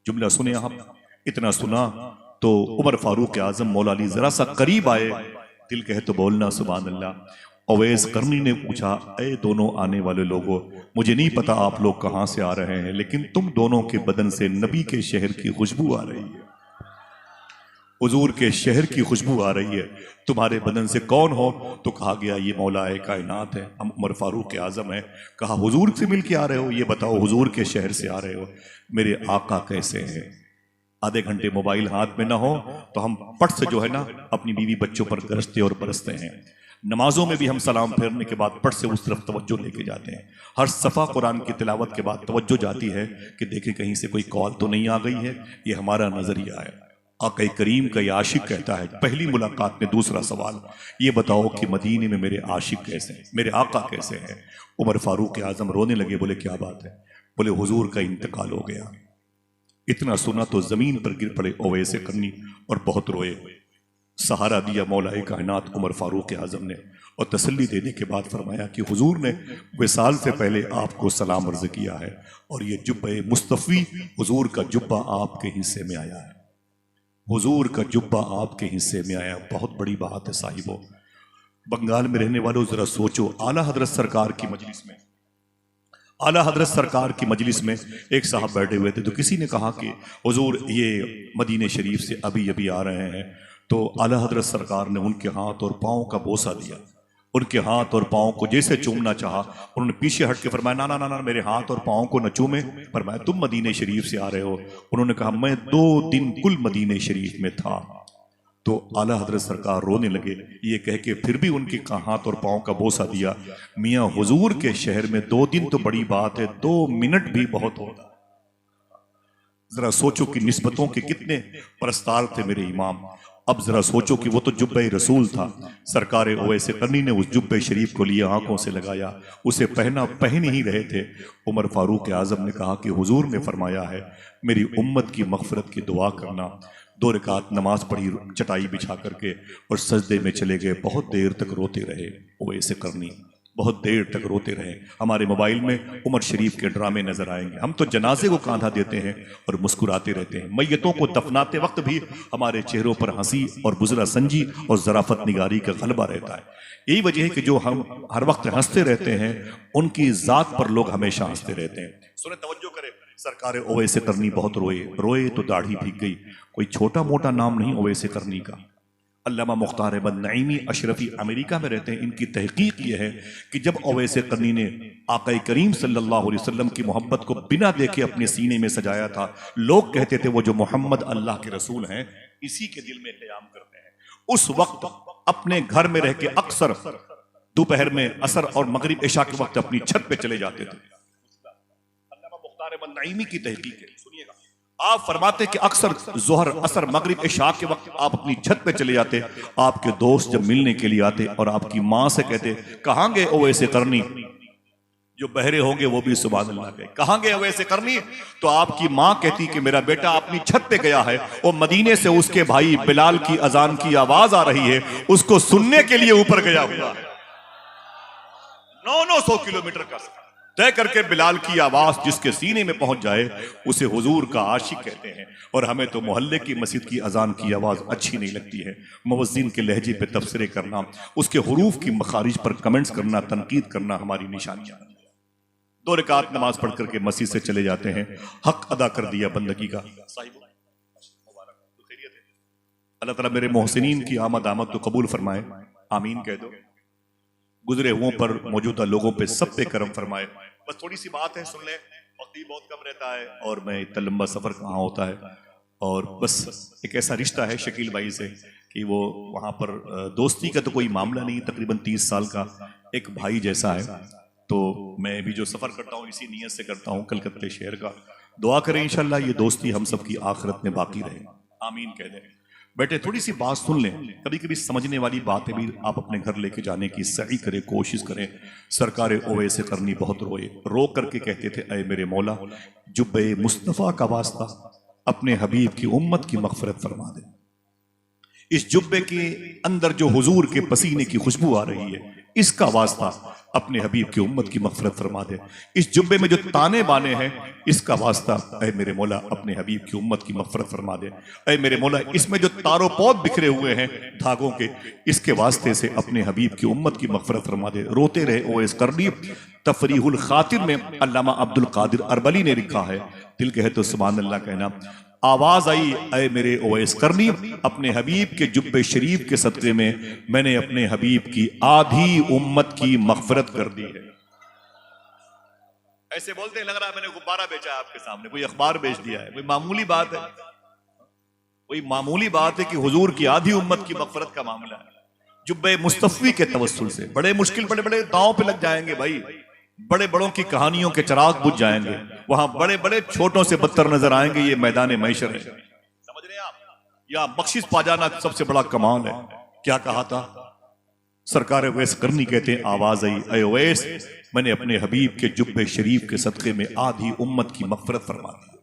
जुमला सुने आप। इतना सुना तो उमर फारूक आजम मौला अली जरा सा करीब आए, दिल कहे तो बोलना सुभान अल्लाह। अवैस करनी ने पूछा, ए दोनों आने वाले लोगों, मुझे नहीं पता आप लोग कहां से आ रहे हैं, लेकिन तुम दोनों के बदन से नबी के शहर की खुशबू आ रही है, हुजूर के शहर की खुशबू आ रही है, तुम्हारे बदन से कौन हो? तो कहा गया ये मौलाए कायनात है, हम उमर फारूक आजम है। कहा हुजूर से मिल के आ रहे हो, ये बताओ हुजूर के शहर से आ रहे हो, मेरे आका कैसे हैं? आधे घंटे मोबाइल हाथ में ना हो तो हम पट से जो है ना अपनी बीवी बच्चों पर गरजते और बरसते हैं। नमाजों में भी हम सलाम फेरने के बाद पट से उस तरफ तवज्जो लेके जाते हैं। हर सफ़ा कुरान की तिलावत के बाद तवज्जो जाती है कि देखें कहीं से कोई कॉल तो नहीं आ गई है। ये हमारा नजरिया है। आका करीम का ये आशिक कहता है, पहली मुलाकात में दूसरा सवाल, ये बताओ कि मदीने में मेरे आशिक कैसे हैं, मेरे आका कैसे हैं? उमर फारूक आजम रोने लगे, बोले क्या बात है? बोले हुजूर का इंतकाल हो गया। इतना सुना तो जमीन पर गिर पड़े ओवैसे करनी और बहुत रोए। सहारा दिया मौलाए कायनात उमर फारूक आजम ने और तसल्ली देने के बाद फरमाया कि हुजूर ने विसाल से पहले आपको सलाम अर्ज किया है और ये जुब्बे मुस्तफ़ी हुजूर का जुब्बा आपके हिस्से में आया है, हुजूर का जुब्बा आपके हिस्से में आया। बहुत बड़ी बात है साहिबो। बंगाल में रहने वालों जरा सोचो, आला हजरत सरकार की मजलिस में, आला हजरत सरकार की मजलिस में एक साहब बैठे हुए थे, तो किसी ने कहा कि हुजूर ये मदीने शरीफ से अभी अभी आ रहे हैं। तो आला हजरत सरकार ने उनके हाथ और पाँव का बोसा दिया, उनके हाथ और पाँव को जैसे चूमना चाहा, उन्होंने पीछे हट के फरमाया ना ना ना ना, मेरे हाथ और पाँव को न चूमे। फरमाया तुम मदीने शरीफ से आ रहे हो? उन्होंने कहा मैं 2 दिन कुल मदीने शरीफ में था। तो आला हजरत सरकार रोने लगे, ये कह के फिर भी उनके हाथ और पाँव का बोसा दिया। मियाँ हुजूर के शहर में 2 दिन तो बड़ी बात है, 2 मिनट भी बहुत होता। जरा सोचो कि निस्बतों के कितने परस्तार थे मेरे इमाम। अब जरा सोचो कि वो तो जुब्बे रसूल था, सरकार ओवैसे करनी ने उस जुब्बे शरीफ को लिए आंखों से लगाया, उसे पहन ही रहे थे। उमर फारूक आजम ने कहा कि हुजूर ने फरमाया है मेरी उम्मत की मगफरत की दुआ करना। 2 रकात नमाज पढ़ी चटाई बिछा करके और सजदे में चले गए। बहुत देर तक रोते रहे ओवैसे करनी, बहुत देर तक रोते रहे। हमारे मोबाइल में उमर शरीफ के ड्रामे नजर आएंगे। हम तो जनाजे को कांधा देते हैं और मुस्कुराते रहते हैं। मैयतों को दफनाते वक्त भी हमारे चेहरों पर हंसी और बुजरा संजी और जराफत निगारी का गलबा रहता है। यही वजह है कि जो हम हर वक्त हंसते रहते हैं उनकी जात पर लोग हमेशा हंसते रहते हैं। सुने, तवज्जो करें, सरकार ओवैसे करनी बहुत रोए तो दाढ़ी भीग गई। कोई छोटा मोटा नाम नहीं ओवैसे करनी का। अल्लामा मुख्तार अहमद नईमी अशरफी अमेरिका में रहते हैं। इनकी तहकीक ये है कि जब ओवैसे करनी ने आका करीम सल्लल्लाहु अलैहि वसल्लम की मोहब्बत को बिना देखे अपने सीने में सजाया था, लोग कहते थे वो जो मोहम्मद अल्लाह के रसूल हैं इसी के दिल में क़याम करते हैं। उस वक्त अपने घर में रह के अक्सर दोपहर में असर और मगरिब इशा के वक्त अपनी छत पे चले जाते थे। अल्लामा मुख्तार अहमद नईमी की तहकीक है, सुनिएगा। आप फरमाते कि अक्सर जोहर असर मगरिब इशा के वक्त आप अपनी छत पे चले जाते। आपके दोस्त जब मिलने के लिए आते और आपकी माँ से कहते कहां गए ओवैसे करनी, जो बहरे होंगे वो भी सुभान अल्लाह कहे, कहां गए ओवैसे करनी? तो आपकी माँ कहती कि मेरा बेटा अपनी छत पे गया है और मदीने से उसके भाई बिलाल की अजान की आवाज आ रही है, उसको सुनने के लिए ऊपर गया हुआ है। 900 किलोमीटर का तय करके बिलाल की आवाज जिसके सीने में पहुंच जाए उसे हुजूर का आशिक कहते हैं। और हमें तो मोहल्ले की मस्जिद की अजान की आवाज अच्छी नहीं लगती है। मुअज्जिन के लहजे पे तबसरे करना, उसके हुरूफ की मखारिज पर कमेंट्स करना, तनकीद करना हमारी निशानियां। 2 रकात नमाज पढ़ करके मस्जिद से चले जाते हैं, हक अदा कर दिया बंदगी का। अल्लाह ताला मेरे मोहसिनीन की आमद तो कबूल फरमाए, आमीन कह दो। गुजरे हुओं पर मौजूदा लोगों पे सब पे करम फरमाए। बस थोड़ी सी बात है, सुन ले, वक्त भी बहुत कम रहता है और मैं इतना लंबा सफर कहाँ होता है। और बस एक ऐसा रिश्ता है शकील भाई से कि वो वहाँ पर दोस्ती का तो कोई मामला नहीं, तकरीबन 30 साल का एक भाई जैसा है। तो मैं भी जो सफर करता हूँ इसी नीयत से करता हूँ कलकत्ते शहर का। दुआ करें इंशाल्लाह ये दोस्ती हम सब की आखिरत में बाकी रहे, आमीन कह दें। बेटे थोड़ी सी बात सुन लें, कभी कभी समझने वाली बातें भी आप अपने घर लेके जाने की सही करें, कोशिश करें। सरकार ओवैस करनी बहुत रोए, रो करके कहते थे, अय मेरे मौला, जुब्बे मुस्तफ़ा का वास्ता अपने हबीब की उम्मत की मग़फ़िरत फरमा दे। इस जुब्बे के अंदर जो हुजूर के पसीने की खुशबू आ रही है, इसका वास्ता अपने हबीब की उम्मत की मग़फ़िरत फरमा दे। इस जुब्बे में जो ताने बाने हैं, इसका वास्ता ऐ मेरे मौला अपने हबीब की उम्मत की मग़फ़िरत फरमा दे। ऐ मेरे मौला इसमें जो तारों पौध बिखरे हुए हैं धागों के, इसके वास्ते से अपने हबीब की उम्मत की मग़फ़िरत फरमा दे। रोते रहे ओवैस करनी। तफरीहुल खातिर में अल्लामा अब्दुल कादिर अरबली ने लिखा है, दिल कहे तो सुभान अल्लाह कहना। आवाज आई, ऐ मेरे ओवैस करनी, अपने हबीब के जुब्बे शरीफ के सदक़े में मैंने अपने हबीब की आधी उम्मत की मग़फ़िरत कर दी है। ऐसे बोलते हैं लग रहा है मैंने गुब्बारा बेचा है आपके सामने, कोई अखबार बेच दिया है, कोई मामूली बात है। कोई मामूली बात है कि हुजूर की आधी उम्मत की मग़फ़िरत का मामला है। जुब्बे मुस्तफ़ी के तवस्सुल से बड़े मुश्किल, बड़े बड़े दांव पे लग जाएंगे भाई, बड़े बड़ों की कहानियों के चिराग बुझ जाएंगे, वहां बड़े बड़े छोटों से बदतर नजर आएंगे। ये मैदान महशर है, समझ रहे हैं आप? या बख्शिश पा जाना सबसे बड़ा कमाल है। क्या कहा था सरकार ओवैस करनी? कहते हैं आवाज आई, ऐ ओवैस, मैंने अपने हबीब के जुब्बे शरीफ के सदक़े में आधी उम्मत की मग़फ़िरत फरमा दी।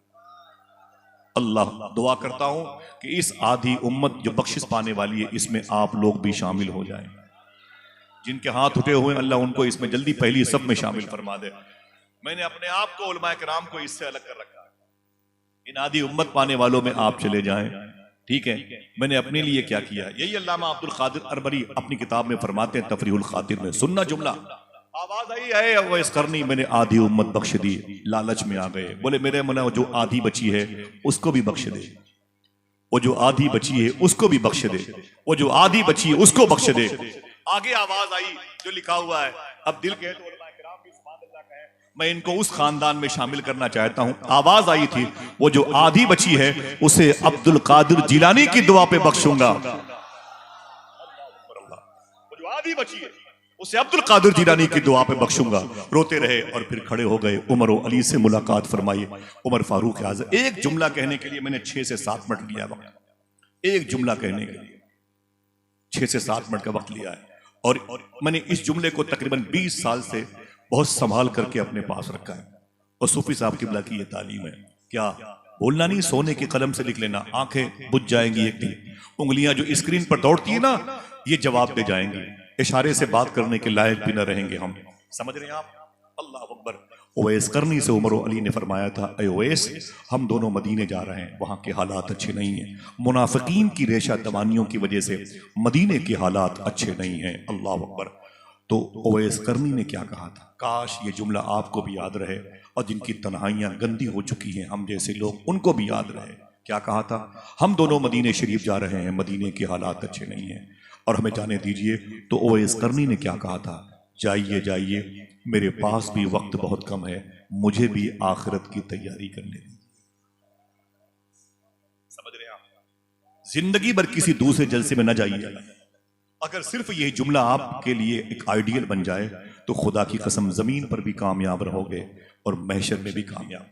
अल्लाह दुआ करता हूं कि इस आधी उम्मत जो बख्शिश पाने वाली है, इसमें आप लोग भी शामिल हो जाएं। जिनके हाथ उठे हुए अल्लाह उनको इसमें जल्दी पहली सब में शामिल फरमा दे। मैंने अपने आप को उलमाए किराम को इससे अलग कर रखा है। इन आधी उम्मत पाने वालों में आप चले जाएं, ठीक है? मैंने अपने लिए क्या किया, यही अल्लामा अब्दुल कादिर अरबरी अपनी किताब में फरमाते हैं तफरीहुल खातिर में, सुनना जुमला। आवाज आई है ओवैस करनी, मैंने आधी उम्मत बख्श दी। लालच में आ गए, बोले मेरे मना जो आधी बची है उसको भी बख्श दे, वो जो आधी बची है उसको भी बख्श दे, वो जो आधी बची है उसको बख्श दे। आगे आवाज आई जो लिखा हुआ है, अब दिल कहे तो उलमा किराम भी सुभान अल्लाह कहे, मैं इनको उस खानदान में शामिल करना चाहता हूं। आवाज आई थी, वो जो आधी बची है उसे अब्दुल कादिर जिलानी की दुआ पे बख्शूंगा। वो जो आधी बची है उसे अब्दुल कादिर जिलानी की दुआ पे बख्शूंगा। रोते रहे और फिर खड़े हो गए, उमर और अली से मुलाकात फरमाई। उमर फारूक आज़म, एक जुमला कहने के लिए मैंने 6 से 7 मिनट लिया वक्त, एक जुमला कहने के लिए 6 से 7 मिनट का वक्त लिया है। और मैंने इस जुमले को तकरीबन 20 साल से बहुत संभाल करके अपने पास रखा है। और सूफी साहब किबला की ये तालीम है, क्या बोलना नहीं, सोने की कलम से लिख लेना, आंखें बुझ जाएंगी एक दिन, उंगलियां जो स्क्रीन पर दौड़ती है ना, ये जवाब दे जाएंगी, इशारे से बात करने के लायक भी न रहेंगे हम। समझ रहे हैं आप? अल्लाह अकबर। ओवैस करनी से उमर अली ने फरमाया था, ऐ ओवैस, हम दोनों मदीने जा रहे हैं, वहाँ के हालात अच्छे नहीं हैं, मुनाफिकीन की रेशा दवानियों की वजह से मदीने के हालात अच्छे नहीं हैं। अल्लाह अकबर। तो ओवैस करनी ने क्या कहा था, काश ये जुमला आपको भी याद रहे, और जिनकी तन्हाइयाँ गंदी हो चुकी हैं हम जैसे लोग, उनको भी याद रहे। क्या कहा था, हम दोनों मदीने शरीफ जा रहे हैं, मदीने के हालात अच्छे नहीं हैं और हमें जाने दीजिए। तो ओवैस करनी ने क्या कहा था, जाइए जाइए, मेरे पास भी वक्त बहुत कम है, मुझे भी आखिरत की तैयारी करने दी। समझ रहे आप? जिंदगी भर किसी दूसरे जलसे में न जाइए। अगर सिर्फ यही जुमला आपके लिए एक आइडियल बन जाए तो खुदा की कसम जमीन पर भी कामयाब रहोगे और महशर में भी कामयाब।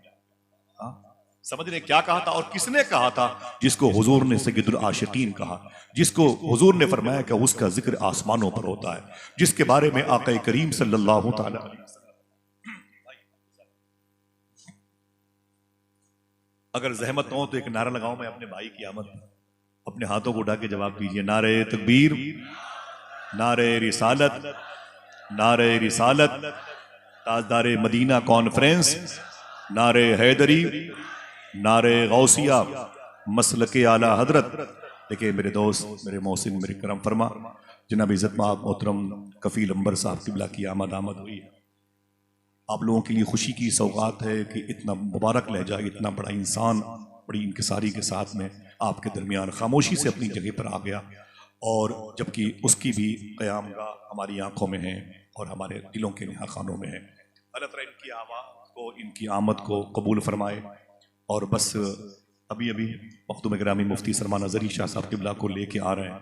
हाँ? समझ रहे क्या कहा था और किसने कहा था? जिसको हुजूर ने सय्यदुल आशिकीन कहा, जिसको हुजूर ने फरमाया कि उसका जिक्र आसमानों पर होता है, जिसके बारे में आका करीम सल्लल्लाहु तआला अलैहि वसल्लम। अगर जहमत हो तो एक नारा लगाऊं मैं अपने भाई की आमद, अपने हाथों को उठा के जवाब दीजिए, नारे तकबीर, नारे रिसालत, नारे रिसालत, ताजदारे मदीना कॉन्फ्रेंस, नारे हैदरी, नारे गौसिया, मसलके आला हजरत। देखिए मेरे दोस्त, मेरे मोहसिन, मेरे करम फरमा जनाब इज़्ज़त माब मोहतरम कफ़ील अंबर साहब किबला की आमद हुई है। आप लोगों के लिए खुशी की सौगात है कि इतना मुबारक लहजा, इतना बड़ा इंसान बड़ी इंकिसारी के साथ में आपके दरमियान खामोशी से अपनी जगह पर आ गया, और जबकि उसकी भी क़यामगाह हमारी आंखों में है और हमारे दिलों के नहा खानों में है। अल्लाह ताला इनकी आवाज़ को, इनकी आमद को कबूल फरमाए। और बस अभी अभी मखदूम गिरामी मुफ्ती सलमान अज़हरी शाह साहब किबला को लेके आ रहे हैं।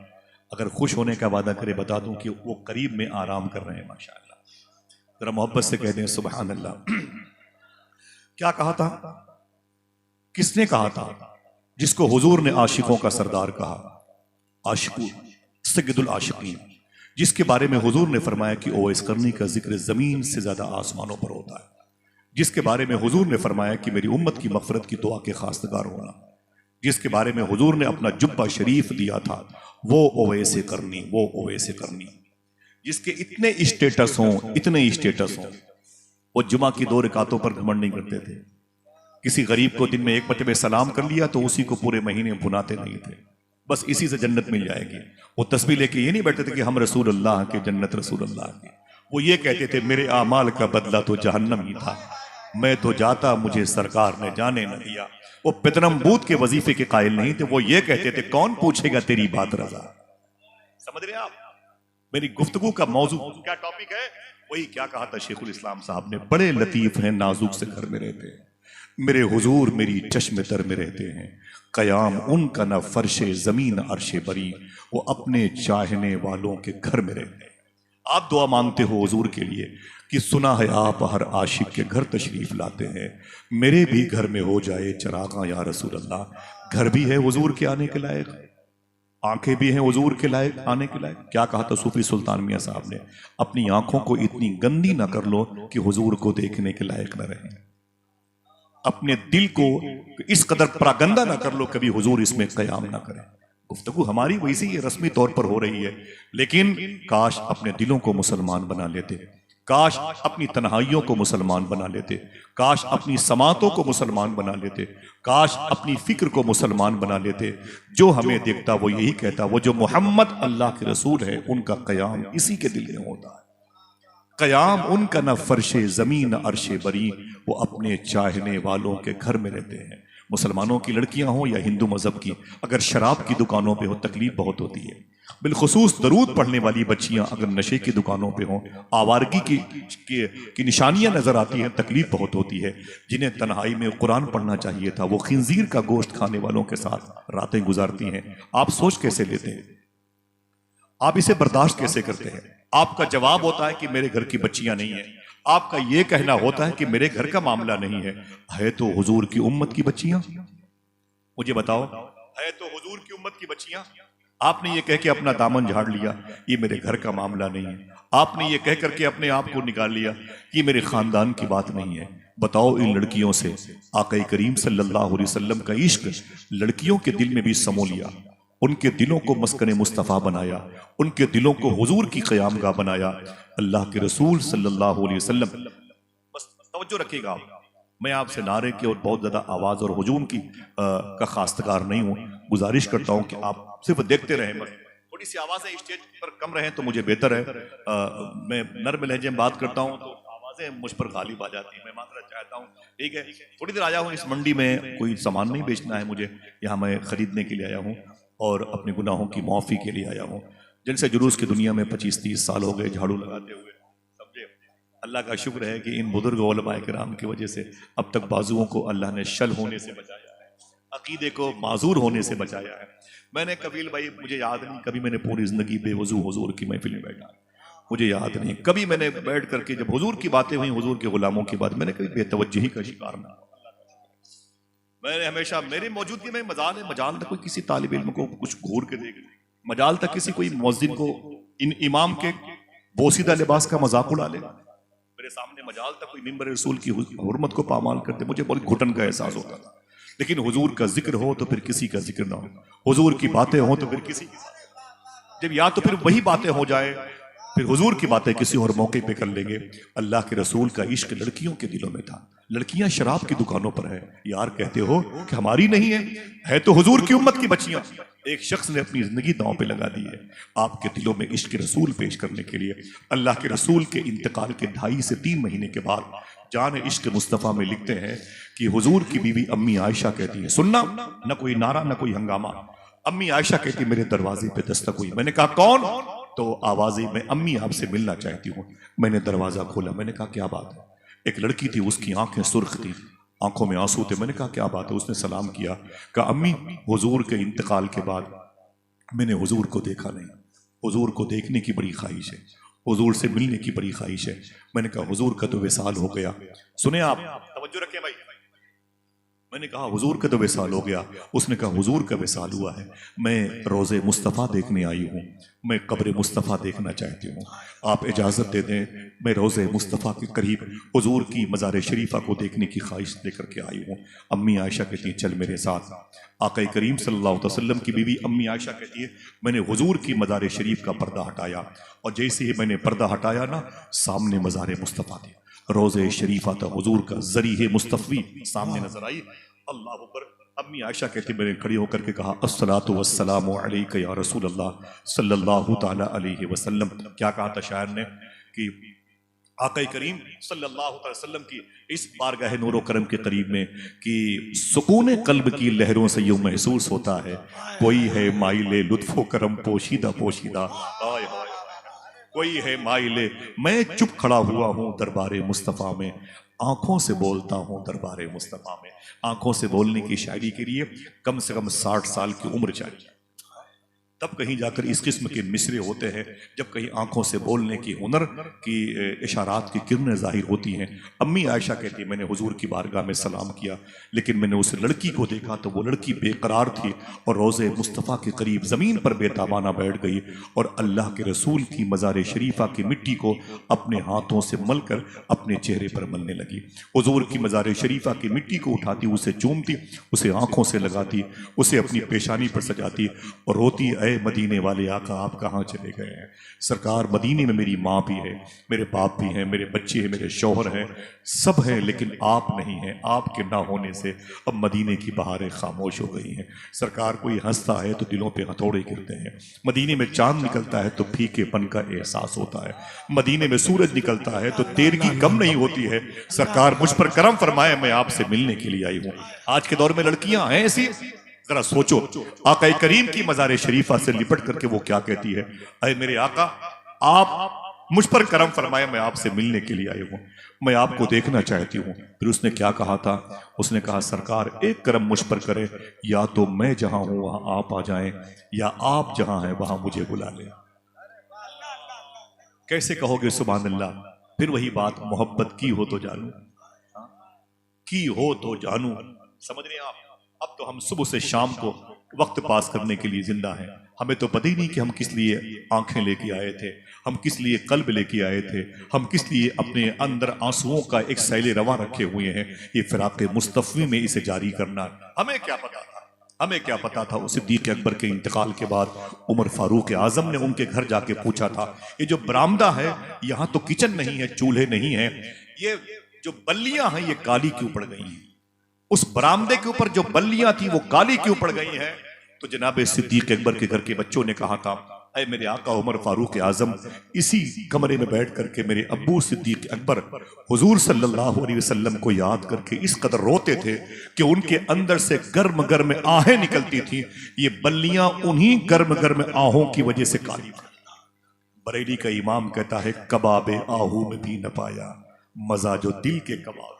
अगर खुश होने का वादा करे बता दूं कि वो करीब में आराम कर रहे हैं माशाअल्लाह। जरा मोहब्बत से कह दें सुभान अल्लाह। क्या कहा था, किसने कहा था? जिसको हुजूर ने आशिकों का सरदार कहा, आशिकू सैयदुल आशिकीन, जिसके बारे में हुजूर ने फरमाया कि ओवैस करनी का जिक्र जमीन से ज्यादा आसमानों पर होता है, जिसके बारे में हुजूर ने फरमाया कि मेरी उम्मत की मगफरत की दुआ के खासगार होना, जिसके बारे में हुजूर ने अपना जुब्बा शरीफ दिया था, वो ओवैसे करनी, वो ओवैसे करनी, जिसके इतने स्टेटस हों, इतने स्टेटस हों। वो जुमा की 2 रकातों पर घमंड नहीं करते थे। किसी गरीब को दिन में 1 मरतबा सलाम कर लिया तो उसी को पूरे महीने भुनाते नहीं थे, बस इसी से जन्नत मिल जाएगी। वो तस्बीह लेके ये नहीं बैठते थे कि हम रसूल अल्लाह के, जन्नत रसूल अल्लाह की। वो ये कहते थे मेरे आमाल का बदला तो जहन्नम ही था, मैं तो जाता मुझे सरकार ने जाने न दिया। वो पितरमबूत के वजीफे के कायल नहीं थे, वो ये कहते थे कौन पूछेगा तेरी बात रजा। समझ रहे आप मेरी गुफ्तगू का मौजू क्या टॉपिक है? वही क्या कहा था शेखुल इस्लाम साहब ने, बड़े लतीफ हैं नाजुक से घर में रहते हैं, मेरे हुजूर मेरी चश्मे तर में रहते हैं, कयाम उनका न फर्शे जमीन अर्शे बरी, वो अपने चाहने वालों के घर में रहते हैं। आप दुआ मांगते हो हुजूर के लिए कि सुना है आप हर आशिक के घर तशरीफ लाते हैं, मेरे भी घर में हो जाए चरागा या रसूल अल्लाह। घर भी है हुजूर के आने के लायक, आंखें भी हैं हुजूर के लायक आने के लायक। क्या कहा था सूफी सुल्तान मियां साहब ने, अपनी आंखों को इतनी गंदी ना कर लो कि हुजूर को देखने के लायक न रहे, अपने दिल को इस कदर प्रागंदा ना कर लो कभी हुजूर इसमें कयाम ना करें। गुफ्तगू हमारी वैसी ही रस्मी तौर पर हो रही है, लेकिन काश अपने दिलों को मुसलमान बना लेते, काश अपनी तन्हाइयों को मुसलमान बना लेते, काश अपनी समातों को मुसलमान बना लेते, काश अपनी फिक्र को मुसलमान बना लेते। जो हमें देखता वो यही कहता, वो जो मोहम्मद अल्लाह के रसूल है उनका कयाम इसी के दिल में होता है। कयाम उनका न फर्शे जमीन अर्शे बरी, वो अपने चाहने वालों के घर में रहते हैं। मुसलमानों की लड़कियां हो या हिंदू मजहब की, अगर शराब की दुकानों पे हो तकलीफ बहुत होती है। बिलखुसूस दरूद पढ़ने वाली बच्चियां अगर नशे की दुकानों पे हों, आवारगी की निशानियां नजर आती हैं, तकलीफ बहुत होती है। जिन्हें तन्हाई में कुरान पढ़ना चाहिए था वो खिंजीर का गोश्त खाने वालों के साथ रातें गुजारती हैं। आप सोच कैसे लेते हैं? आप इसे बर्दाश्त कैसे करते हैं? आपका जवाब होता है कि मेरे घर की बच्चियां नहीं है, आपका यह कहना होता है कि मेरे घर का मामला नहीं है तो हुजूर की उम्मत की बच्चियां। मुझे बताओ, है तो हुजूर की उम्मत की बच्चियां। आपने ये कह के अपना दामन झाड़ लिया, ये मेरे घर का मामला नहीं है। आपने ये कह करके अपने आप को निकाल लिया कि मेरे खानदान की बात नहीं है। बताओ, इन लड़कियों से आका करीम सल्लल्लाहु अलैहि वसल्लम का इश्क लड़कियों के दिल में भी समो लिया, उनके दिलों को मस्कने मुस्तफ़ा बनाया, उनके दिलों को हुजूर की क़यामगाह बनाया। अल्लाह के रसूल सल्लल्लाहु अलैहि वसल्लम, बस तवज्जो रखिएगा आप, मैं आपसे नारे की और बहुत ज़्यादा आवाज़ और हुजूम की का खास्तगार नहीं हूँ। गुजारिश करता हूँ कि आप सिर्फ देखते रहें, बस थोड़ी सी आवाज़ें स्टेज पर कम रहें तो मुझे बेहतर है। मैं नर्म लहजे में बात करता हूँ तो आवाज़ें मुझ पर गालिब आ जाती हैं। मैं मात्रा चाहता हूँ, ठीक है, थोड़ी देर आया हूँ इस मंडी में, कोई सामान नहीं बेचना है मुझे, यहाँ मैं ख़रीदने के लिए आया हूँ और अपने गुनाहों की माफ़ी के लिए आया हूँ। जलसे जुलूस की दुनिया में 25-30 साल हो गए झाड़ू लगाते हुए, समझे। अल्लाह का शुक्र है कि इन बुजुर्ग उलमाए किराम की वजह से अब तक बाजुओं को अल्लाह ने शल होने से बचाया है, अकीदे को माजूर होने से बचाया है। मैंने कबील भाई, मुझे याद नहीं कभी मैंने पूरी जिंदगी बेवजू हुजूर की महफिल में बैठा, मुझे याद नहीं कभी मैंने बैठ करके जब हुजूर की बातें हुई, हुजूर के गुलामों की बात, मैंने कभी बेतवज्जही का शिकार ना। मैंने हमेशा मेरी मौजूदगी में मजाल तक कोई किसी तालिब इल्म को कुछ घूर के देख, मजाल तक किसी कोई मुअज्जिन को इन इमाम के बोसीदा लिबास का मजाक उड़ा ले मेरे सामने, मजाल तक कोई मिंबर रसूल की हुर्मत को पामाल करते, मुझे बहुत घुटन का एहसास होता था। लेकिन हुजूर का जिक्र हो तो फिर किसी का जिक्र ना हो, हुजूर की बातें हो तो फिर किसी की, जब या तो फिर वही बातें हो जाए फिर हुजूर की बातें किसी और मौके पे कर लेंगे। अल्लाह के रसूल का इश्क लड़कियों के दिलों में था। लड़कियां शराब की दुकानों पर है, यार कहते हो कि हमारी नहीं है तो हुजूर की उम्मत की बच्चियां। एक शख्स ने अपनी जिंदगी दांव पे लगा दी है आपके दिलों में इश्क रसूल पेश करने के लिए। अल्लाह के रसूल के इंतकाल के 2.5 से 3 महीने के बाद जान इश्क मुस्तफ़ा में लिखते हैं कि हुजूर की बीवी अम्मी आयशा कहती है, सुनना, न कोई नारा न कोई हंगामा। अम्मी आयशा कहती मेरे दरवाजे पे दस्तक हुई, मैंने कहा कौन? तो आवाज़ में अम्मी आपसे मिलना चाहती हूँ। मैंने दरवाज़ा खोला, मैंने कहा क्या बात है? एक लड़की थी, उसकी आंखें सुर्ख थी, आंखों में आंसू थे। मैंने कहा क्या बात है? उसने सलाम किया, कहा अम्मी हुजूर के इंतकाल के बाद मैंने हुजूर को देखा नहीं, हुजूर को देखने की बड़ी ख्वाहिश है, हुजूर से मिलने की बड़ी ख्वाहिश है। मैंने कहा हुजूर का तो विसाल हो गया। सुने आप, तवज्जो रखें भाई, मैंने कहा हुजूर का तो विसाल हो गया। उसने कहा हुजूर का विसाल हुआ है, मैं रोज़े मुस्तफ़ा देखने आई हूँ, मैं कब्र मुस्तफ़ा देखना चाहती हूँ, आप इजाज़त दे दें, मैं रोज़े मुस्तफ़ा के करीब हुजूर की मज़ार शरीफा को देखने की ख्वाहिश लेकर के आई हूँ। अम्मी आयशा कहती है चल मेरे साथ। आका करीम सल्लल्लाहु अलैहि वसल्लम की बीवी अम्मी आयशा कहती है मैंने हुजूर की मज़ार शरीफ का पर्दा हटाया, और जैसे ही मैंने पर्दा हटाया ना, सामने मज़ार मुस्तफ़ा थी, रोज़े शरीफा था हुजूर का, ज़रीहे मुस्तफ़ी सामने नजर आई। अल्लाह अकबर। अम्मी आयशा कहती मैंने खड़ी होकर के कहा अस्सलातु वस्सलामु अलैका या रसूल अल्लाह सल्लल्लाहु ताला अलैहि वसल्लम। क्या कहा था शायर ने कि आका करीम सल्लल्लाहु अलैहि वसल्लम की इस बारगाह नूर करम के करीब में कि सुकून कल्ब की लहरों से यूं महसूस होता है कोई है माइले लुत्फो करम पोशीदा पोशीदा, हाय हाय कोई है माइले, मैं चुप खड़ा हुआ हूँ दरबारे मुस्तफ़ा में, आंखों से बोलता हूँ दरबारे मुस्तफ़ा में। आंखों से बोलने की शायरी के लिए कम से कम 60 साल की उम्र चाहिए, तब कहीं जाकर इस किस्म के मिसरे होते हैं, जब कहीं आंखों से बोलने की हुनर की इशारात की किरणें जाहिर होती हैं। अम्मी आयशा कहती है मैंने हुजूर की बारगाह में सलाम किया, लेकिन मैंने उस लड़की को देखा तो वो लड़की बेकरार थी और रोज़े मुस्तफ़ा के करीब ज़मीन पर बेताबाना बैठ गई और अल्लाह के रसूल की मज़ार शरीफा की मिट्टी को अपने हाथों से मलकर अपने चेहरे पर मलने लगी। हुजूर की मज़ार शरीफा की मिट्टी को उठाती, उसे चूमती, उसे आंखों से लगाती, उसे अपनी पेशानी पर सजाती और रोती, मदीने वाले आका आप कहाँ चले गए हैं सरकार, मदीने में मेरी माँ भी है, मेरे बाप भी हैं, मेरे बच्चे हैं, मेरे शौहर हैं, सब हैं, लेकिन आप नहीं हैं। आपके ना होने से अब मदीने की बहारें खामोश हो गई हैं सरकार। कोई हंसता है तो दिलों पे हथौड़े गिरते हैं, मदीने में चांद निकलता है तो फीकेपन का एहसास होता है, मदीने में सूरज निकलता है तो तेरगी कम नहीं होती है सरकार। मुझ पर करम फरमाए, मैं आपसे मिलने के लिए आई हूँ। आज के दौर में लड़कियां हैं ऐसी, जरा सोचो आका करीम की मज़ार शरीफा से लिपट करके वो क्या कहती है, अरे मेरे आका आप मुझ पर करम फरमाए, मैं आपसे मिलने के लिए आई हूँ, मैं आपको देखना चाहती हूँ। फिर उसने क्या कहा था, उसने कहा सरकार एक करम मुझ पर करे, या तो मैं जहां हूं वहां आप आ जाएं, या आप जहां हैं वहां मुझे बुला लें। कैसे कहोगे सुभान अल्लाह? फिर वही बात, मोहब्बत की हो तो जानू, की हो तो जानू। समझ रहे हैं आप? अब तो हम सुबह से शाम को वक्त पास करने के लिए जिंदा हैं, हमें तो पता ही नहीं कि हम किस लिए आंखें लेके आए थे, हम किस लिए कल्ब लेके आए थे, हम किस लिए अपने अंदर आंसुओं का एक सैले रवा रखे हुए हैं। ये फिराक़े मुस्तफ़ी में इसे जारी करना, हमें क्या पता था, हमें क्या पता था। सिद्दीक़ अकबर के इंतकाल के बाद उमर फारूक आज़म ने उनके घर जाके पूछा था, ये जो बरामदा है यहाँ तो किचन नहीं है, चूल्हे नहीं है, ये जो बल्लियां हैं ये काली क्यों पड़ गई हैं? उस बरामदे के ऊपर जो बल्लियां थी वो काली क्यों पड़ गई हैं? तो जनाब सिद्दीक़ अकबर के घर के बच्चों ने कहा था, अरे मेरे आका उमर फारूक आज़म इसी कमरे में बैठ करके मेरे अब्बू सिद्दीक़ अकबर हुजूर सल्लल्लाहु अलैहि वसल्लम को याद करके इस कदर रोते थे कि उनके अंदर से गर्म गर्म आहें निकलती थी। ये बल्लियां उन्हीं गर्म गर्म आहों की वजह से काली थी। बरेली का इमाम कहता है, कबाबे आहू में भी न पाया मजा जो दिल के कबाब।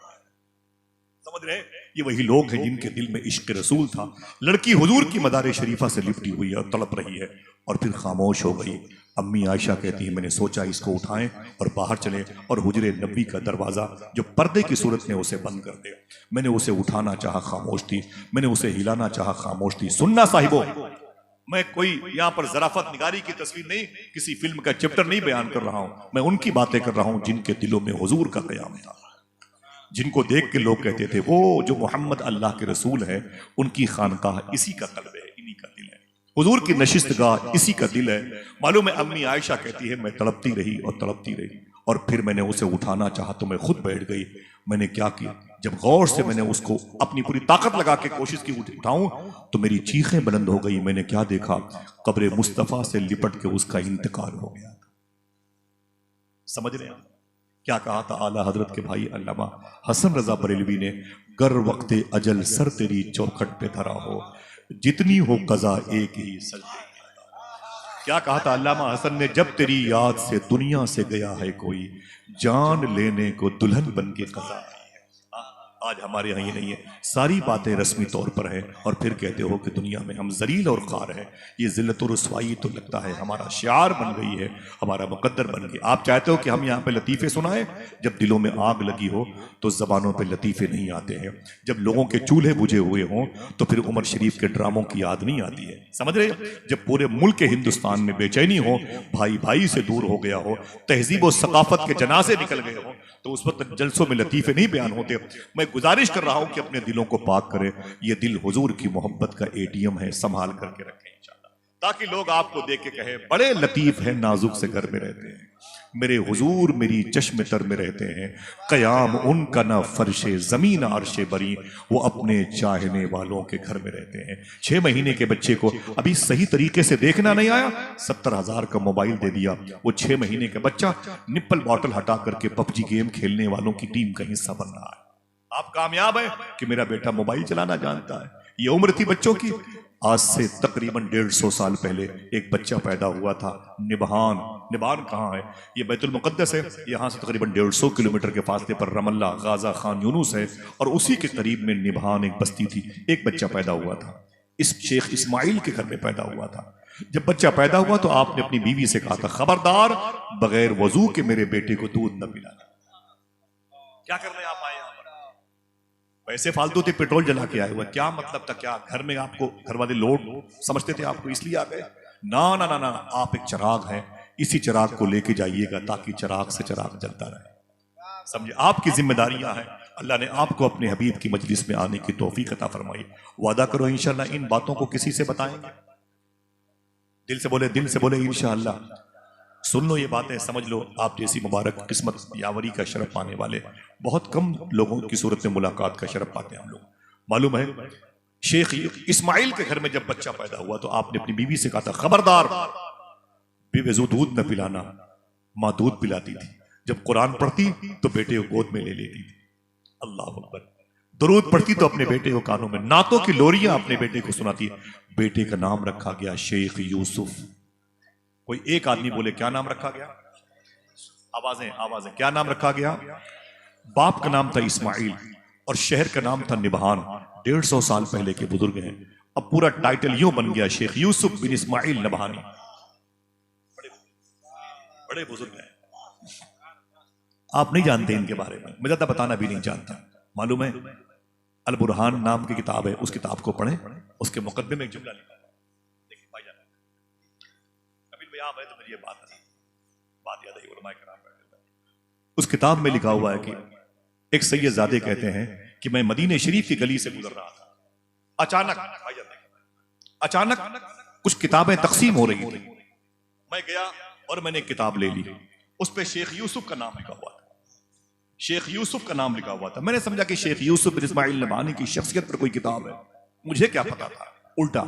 समझ रहे? ये वही लोग हैं जिनके दिल में इश्क रसूल था। लड़की हुजूर की मज़ार शरीफा से लिपटी हुई है और तड़प रही है और फिर खामोश हो गई। अम्मी आयशा कहती है मैंने सोचा इसको उठाएं और बाहर चले और हुजरे नबी का दरवाज़ा जो पर्दे की सूरत में उसे बंद कर दे। मैंने उसे उठाना चाहा, खामोश थी, मैंने उसे हिलाना चाहा, खामोश थी। सुनना साहिबो, मैं कोई यहाँ पर जराफत निगारी की तस्वीर नहीं, किसी फिल्म का चैप्टर नहीं बयान कर रहा हूँ, मैं उनकी बातें कर रहा हूँ जिनके दिलों में हुजूर का क़याम था, जिनको देख के लोग कहते थे वो जो मोहम्मद अल्लाह के रसूल है, उनकी खानकाह इसी का कल्ब है, इन्हीं का दिल है, हुजूर की नशिस्तगाह इसी का दिल है। मालूम है अम्मी आयशा कहती है मैं तड़पती रही और तड़पती रही और फिर मैंने उसे उठाना चाहा तो मैं खुद बैठ गई। मैंने क्या किया, जब गौर से मैंने उसको अपनी पूरी ताकत लगा के कोशिश की उठाऊं तो मेरी चीखें बुलंद हो गई। मैंने क्या देखा, कब्र मुस्तफ़ा से लिपट के उसका इंतकाल हो गया। समझ रहे हैं क्या कहा था आला हजरत के भाई अल्लामा हसन रजा बरेलवी ने, गर वक्त अजल सर तेरी चौखट पे धरा हो, जितनी हो कजा एक ही सजदे। क्या कहा था अल्लामा हसन ने, जब तेरी याद से दुनिया से गया है कोई, जान लेने को दुल्हन बन के कजा आई है। आज हमारे यहाँ ये नहीं है, सारी बातें रस्मी तौर पर है और फिर कहते हो कि दुनिया में हम जलील और ख़ार हैं। ये ज़िल्लत और रुसवाई तो लगता है हमारा शियार बन गई है, हमारा मुकद्दर बन गई। आप चाहते हो कि हम यहाँ पे लतीफ़े सुनाएं? जब दिलों में आग लगी हो तो ज़बानों पे लतीफ़े नहीं आते हैं। जब लोगों के चूल्हे बुझे हुए हों तो फिर उमर शरीफ के ड्रामों की याद नहीं आती है, समझ रहे? जब पूरे मुल्क हिंदुस्तान में बेचैनी हो, भाई भाई से दूर हो गया हो, तहजीब और सकाफत के जनाजे निकल गए हो, तो उस वक्त जलसों में लतीफ़े नहीं बयान होते। मैं गुजारिश कर रहा हूं कि अपने दिलों को पाक करें। ये दिल हुजूर की मोहब्बत का एटीएम है, संभाल करके रखें इंशाअल्लाह, ताकि लोग आपको देख के कहें बड़े लतीफ हैं, नाजुक से घर में रहते हैं। मेरे हुजूर मेरी चश्मे तर में रहते हैं, कयाम उनका ना फर्शे जमीन आरशे बरी, वो अपने चाहने वालों के घर में रहते हैं। 6 महीने के बच्चे को अभी सही तरीके से देखना नहीं आया, 70,000 का मोबाइल दे दिया। वो 6 महीने का बच्चा निप्पल बॉटल हटा करके पबजी गेम खेलने वालों की टीम का हिस्सा बन रहा है। आप कामयाब हैं कि मेरा बेटा मोबाइल चलाना जानता है। ये उम्र थी बच्चों की। आज से तकरीबन 150 साल पहले एक बच्चा पैदा हुआ था, निबहान। निबहान कहाँ है? ये बैतुल मुक़द्दस है। यहाँ से तकरीबन 150 किलोमीटर के फासले पर रमल्ला, गाजा, खान यूनुस है, और उसी के करीब में निबहान एक बस्ती थी। एक बच्चा पैदा हुआ था, इस शेख इस्माइल के घर में पैदा हुआ था। जब बच्चा पैदा हुआ तो आपने अपनी बीवी से कहा था, खबरदार बगैर वजू के मेरे बेटे को दूध न पिलाना। क्या करने आप आए? पैसे फालतू थे, पेट्रोल जला के आए हुए, क्या मतलब था? क्या घर में आपको घर वाले लोड समझते थे आपको, इसलिए आ गए? ना ना ना ना, आप एक चिराग हैं, इसी चिराग को लेके जाइएगा ताकि चिराग से चिराग जलता रहे। समझे? आपकी जिम्मेदारियां हैं। अल्लाह ने आपको अपने हबीब की मजलिस में आने की तौफीक अता फरमाई। वादा करो इंशाअल्लाह इन बातों को किसी से बताएंगे। दिल से बोले इंशाअल्लाह। सुन लो ये बातें, समझ लो। आप जैसी मुबारक किस्मत यावरी का शरफ पाने वाले बहुत कम लोगों की सूरत में मुलाकात का शरफ पाते हैं हम लोग। मालूम है, शेख इस्माइल के घर में जब बच्चा पैदा हुआ तो आपने अपनी बीवी से कहा था, खबरदार बेवजू दूध न पिलाना। माँ दूध पिलाती थी, जब कुरान पढ़ती तो बेटे को गोद में ले लेती थी। अल्लाह अकबर। दुरूद पढ़ती तो अपने बेटे को कानों में, नातों की लोरियां अपने बेटे को सुनाती। बेटे का नाम रखा गया शेख यूसुफ। कोई एक आदमी बोले क्या नाम रखा गया? आवाजें क्या नाम रखा गया? बाप का नाम था इस्माइल और शहर का नाम था निबहान। 150 साल पहले के बुजुर्ग हैं। अब पूरा टाइटल यूं बन गया, शेख यूसुफ बिन इस्माइल नबहानी। बड़े बुजुर्ग हैं, आप नहीं जानते इनके बारे में, मैं ज्यादा बताना भी नहीं जानता। मालूम है, अल बुरहान नाम की किताब है, उस किताब को पढ़ें। उसके मुकदमे में एक जुमला लिखा है, देखिए भाईजान, कबीर भाई आप है तो मुझे ये बात याद आई, उलमाए कराम बैठे। उस किताब में लिखा हुआ है कि एक सैयदजादे कहते हैं कि मैं मदीने शरीफ की गली से गुजर रहा था, अचानक कुछ किताबें तकसीम हो रही थी। मैं गया और मैंने एक किताब ले ली, उस पे शेख यूसुफ का नाम लिखा हुआ था। शेख यूसुफ का नाम लिखा हुआ था। मैंने समझा कि शेख यूसुफ बिन इस्माइल नबहानी की शख्सियत पर कोई किताब है। मुझे क्या पता था, उल्टा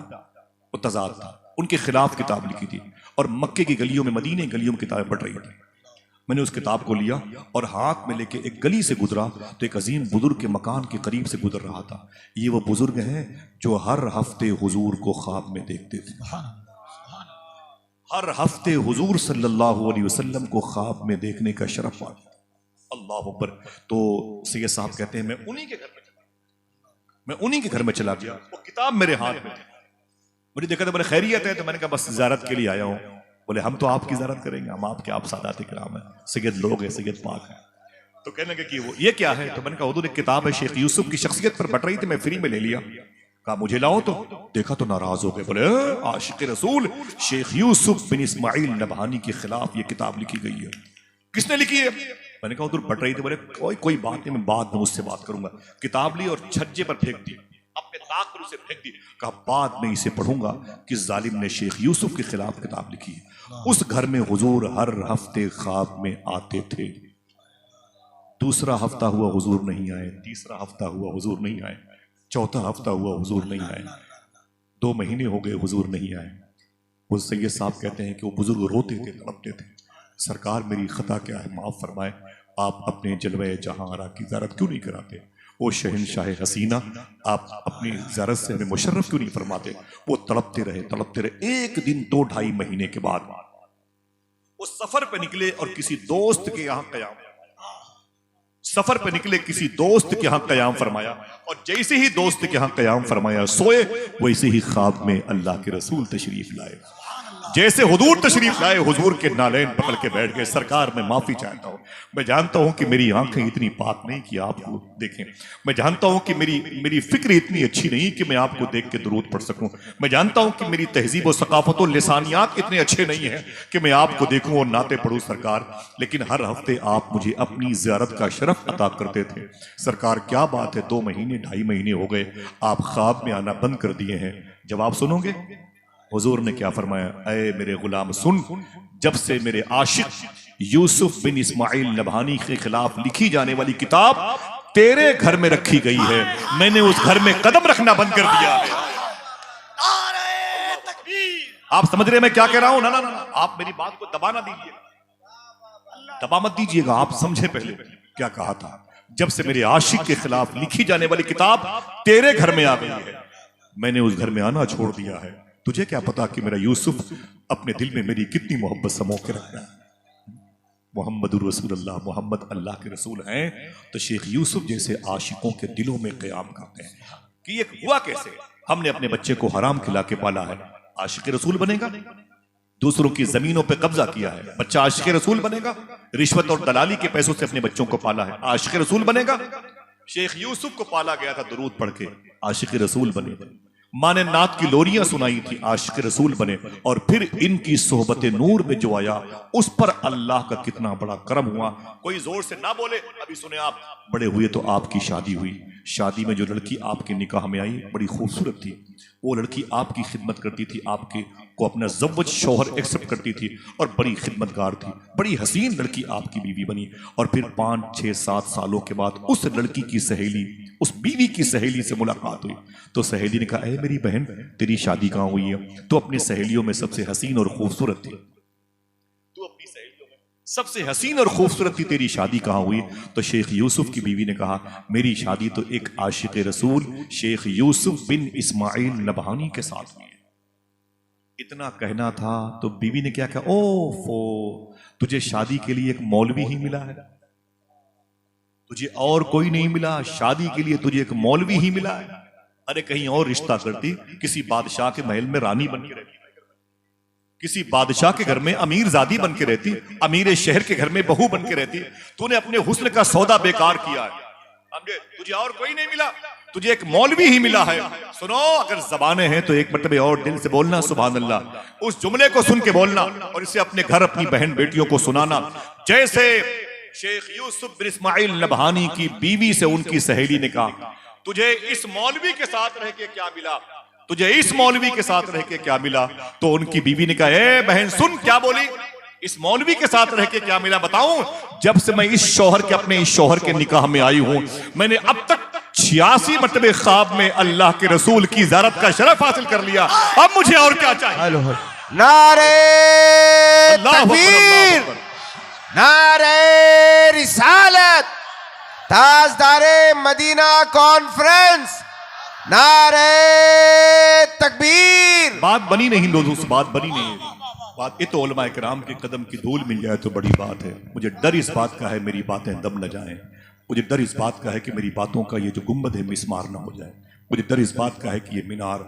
वो तजाद था। उनके खिलाफ किताब लिखी थी और मक्के की गलियों में, मदीने गलियों में किताबें पढ़ रही थी। मैंने उस किताब को लिया और हाथ में लेके एक गली से गुजरा तो एक अजीम बुजुर्ग के मकान के करीब से गुजर रहा था। ये वो बुजुर्ग हैं जो हर हफ्ते हुजूर को ख्वाब में देखते थे। हर हफ्ते हुजूर सल्लल्लाहु अलैहि वसल्लम को ख्वाब में देखने का शरफ पाया। अल्लाह अकबर। तो सैयद साहब कहते हैं मैं उन्हीं के घर में चला गया, वो किताब मेरे हाथ में थी। मुझे देखा तो बोले खैरियत है? तो मैंने कहा बस ज़ियारत के लिए आया हूँ। बोले हम तो आपकी ज़ियारत करेंगे, हम आपके आप सादात किराम हैं, सैयद लोग हैं, सैयद पाक हैं। तो कहने लगे कि वो ये क्या है? तो मैंने कहा हुजूर एक किताब है शेख यूसुफ की शख्सियत पर बट रही थी, मैं फ्री में ले लिया। कहा मुझे लाओ, तो देखा तो नाराज हो गए। बोले आशिक रसूल शेख यूसुफ बिन इस्माइल नबहानी के खिलाफ ये किताब लिखी गई है। किसने लिखी है? मैंने कहा उधर बट रही थी। बोले कोई बात नहीं, मैं बाद में उससे बात करूंगा। किताब ली और छज्जे पर फेंक दी, अपने ताक पर उसे फेंक दी। कहा बाद में इसे पढ़ूंगा कि जालिम ने शेख यूसुफ के खिलाफ किताब लिखी है। उस घर में हुजूर हर हफ्ते ख्वाब में आते थे। दूसरा हफ्ता हुआ हुजूर नहीं आए, तीसरा हफ्ता हुआ हुजूर नहीं आए, चौथा हफ्ता हुआ हुजूर नहीं आए, 2 महीने हो गए हुजूर नहीं आए। वो सैयद साहब कहते हैं कि वो बुजुर्ग रोते थे, तड़पते थे, सरकार मेरी खता क्या है, माफ फरमाए, आप अपने जलवे जहां आरा की ज़ियारत क्यों नहीं कराते? वो शहनशाह हसीना आप अपनी ज़ियारत से हमें मुशर्रफ क्यों नहीं फरमाते? वो तड़पते रहे। एक दिन 2-2.5 महीने के बाद वो सफर पे निकले और किसी दोस्त के यहाँ कयाम। सफर पे निकले, किसी दोस्त के यहाँ कयाम फरमाया, और जैसे ही दोस्त के यहाँ कयाम फरमाया सोए, वैसे ही ख्वाब में अल्लाह के रसूल तशरीफ लाए। जैसे हुजूर तशरीफ लाए, हुजूर के नालैन पकड़ के बैठ गए। सरकार, मैं माफी चाहता हूँ, मैं जानता हूँ कि मेरी आंखें इतनी पाक नहीं कि आपको देखें, मैं जानता हूँ कि मेरी फिक्र इतनी अच्छी नहीं कि मैं आपको देख के दुरूद पढ़ सकूं, मैं जानता हूँ कि मेरी तहजीब और सकाफत और लिसानियात इतने अच्छे नहीं हैं कि मैं आपको देखूं और नाते पढ़ूं सरकार, लेकिन हर हफ्ते आप मुझे अपनी ज़ियारत का शरफ अता करते थे। सरकार, क्या बात है, 2 महीने 2.5 महीने हो गए, आप ख्वाब में आना बंद कर दिए हैं, जवाब सुनोगे? हुजूर ने क्या फरमाया? ऐ मेरे गुलाम सुन, जब से मेरे आशिक यूसुफ बिन इस्माइल नबहानी के खिलाफ लिखी जाने वाली किताब तेरे घर में रखी गई है, मैंने उस घर में कदम रखना बंद कर दिया है। आप समझ रहे मैं क्या कह रहा हूं? ना ना ना, आप मेरी बात को दबा ना दीजिए, दबा मत दीजिएगा, आप समझे पहले क्या कहा था। जब से मेरे आशिक के खिलाफ लिखी जाने वाली किताब तेरे घर में आ गई है, मैंने उस घर में आना छोड़ दिया है। तुझे क्या पता कि मेरा यूसुफ अपने दिल में मेरी कितनी मोहब्बत समो के रखता है। मोहम्मदुर रसूलुल्लाह, मोहम्मद अल्लाह के रसूल हैं, तो शेख यूसुफ जैसे आशिकों के दिलों में क़याम करते हैं कि ये हुआ कैसे। हमने अपने बच्चे को हराम खिला के पाला है, आशिक रसूल बनेगा? दूसरों की जमीनों पे कब्जा किया है, बच्चा आशिक रसूल बनेगा? रिश्वत और दलाली के पैसों से अपने बच्चों को पाला है, आशिक रसूल बनेगा? शेख यूसुफ को पाला गया था दुरूद पढ़ के, आशिक रसूल बने। माँ ने नात की लोरियां सुनाई थी, आशिक रसूल बने। और फिर इनकी सोहबत नूर में जो आया, उस पर अल्लाह का कितना बड़ा करम हुआ। कोई जोर से ना बोले, अभी सुने आप, बड़े हुए तो आपकी शादी हुई, शादी में जो लड़की आपके निकाह में आई बड़ी खूबसूरत थी, वो लड़की आपकी खिदमत करती थी, आपके को अपना ज़व्वज शौहर एक्सेप्ट करती थी और बड़ी खिदमतगार थी, बड़ी हसीन लड़की आपकी बीवी बनी। और फिर 5, 6, 7 सालों के बाद उस लड़की की सहेली, उस बीवी की सहेली से मुलाकात हुई, तो सहेली ने कहा, ऐ मेरी बहन, तेरी शादी कहाँ हुई है? तो अपनी सहेलियों में सबसे हसीन और खूबसूरत थी, तू अपनी सहेलियों में सबसे हसीन और खूबसूरत थी, तेरी शादी कहाँ हुई? तो शेख यूसुफ की बीवी ने कहा, मेरी शादी तो एक आशिक रसूल शेख यूसुफ बिन इस्माइल नबहानी के साथ हुई है। इतना कहना था तो बीवी ने क्या कहा, ओफो, तुझे शादी के लिए एक मौलवी ही मिला है, तुझे और कोई नहीं मिला, शादी के लिए तुझे एक मौलवी ही मिला है। अरे कहीं और रिश्ता करती, किसी बादशाह के महल में रानी बन के रहती, किसी बादशाह के घर में अमीर जादी बन के रहती, अमीर शहर के घर में बहू बन के रहती। तूने अपने हुस्न का सौदा बेकार किया है, तुझे और कोई नहीं मिला, तुझे एक मौलवी ही मिला है। सुनो, अगर जबाने हैं तो एक मरतबे और दिल से बोलना सुभान अल्लाह, उस जुमले को सुन के बोलना और इसे अपने घर अपनी बहन बेटियों को सुनाना। जैसे शेख यूसुफ बिन इस्माइल नबहानी की बीवी से उनकी सहेली ने कहा, तुझे इस मौलवी के साथ रह के क्या मिला, तुझे इस मौलवी के साथ रह के क्या मिला? तो उनकी बीवी ने कहा, ए बहन सुन, क्या बोली? इस मौलवी के साथ रह के क्या मिला बताऊं? जब से मैं इस शौहर के, अपने इस शौहर के निकाह में आई हूं, मैंने अब तक 86 मरतबे ख्वाब में अल्लाह के रसूल की ज़ियारत का शरफ हासिल कर लिया, अब मुझे और क्या चाहिए? नारे तकबीर, नारे रिसालत, ताजदारे मदीना कॉन्फ्रेंस, नारे तकबीर। बात बनी नहीं लोगों से, बात बनी नहीं बात। ये तो उलमा इकराम के कदम की धूल मिल जाए तो बड़ी बात है। मुझे डर इस बात का है मेरी बातें दम न जाएं, मुझे डर इस बात का है कि मेरी बातों का ये जो गुंबद है मिसमार ना हो जाए, मुझे डर इस बात का है कि ये मीनार,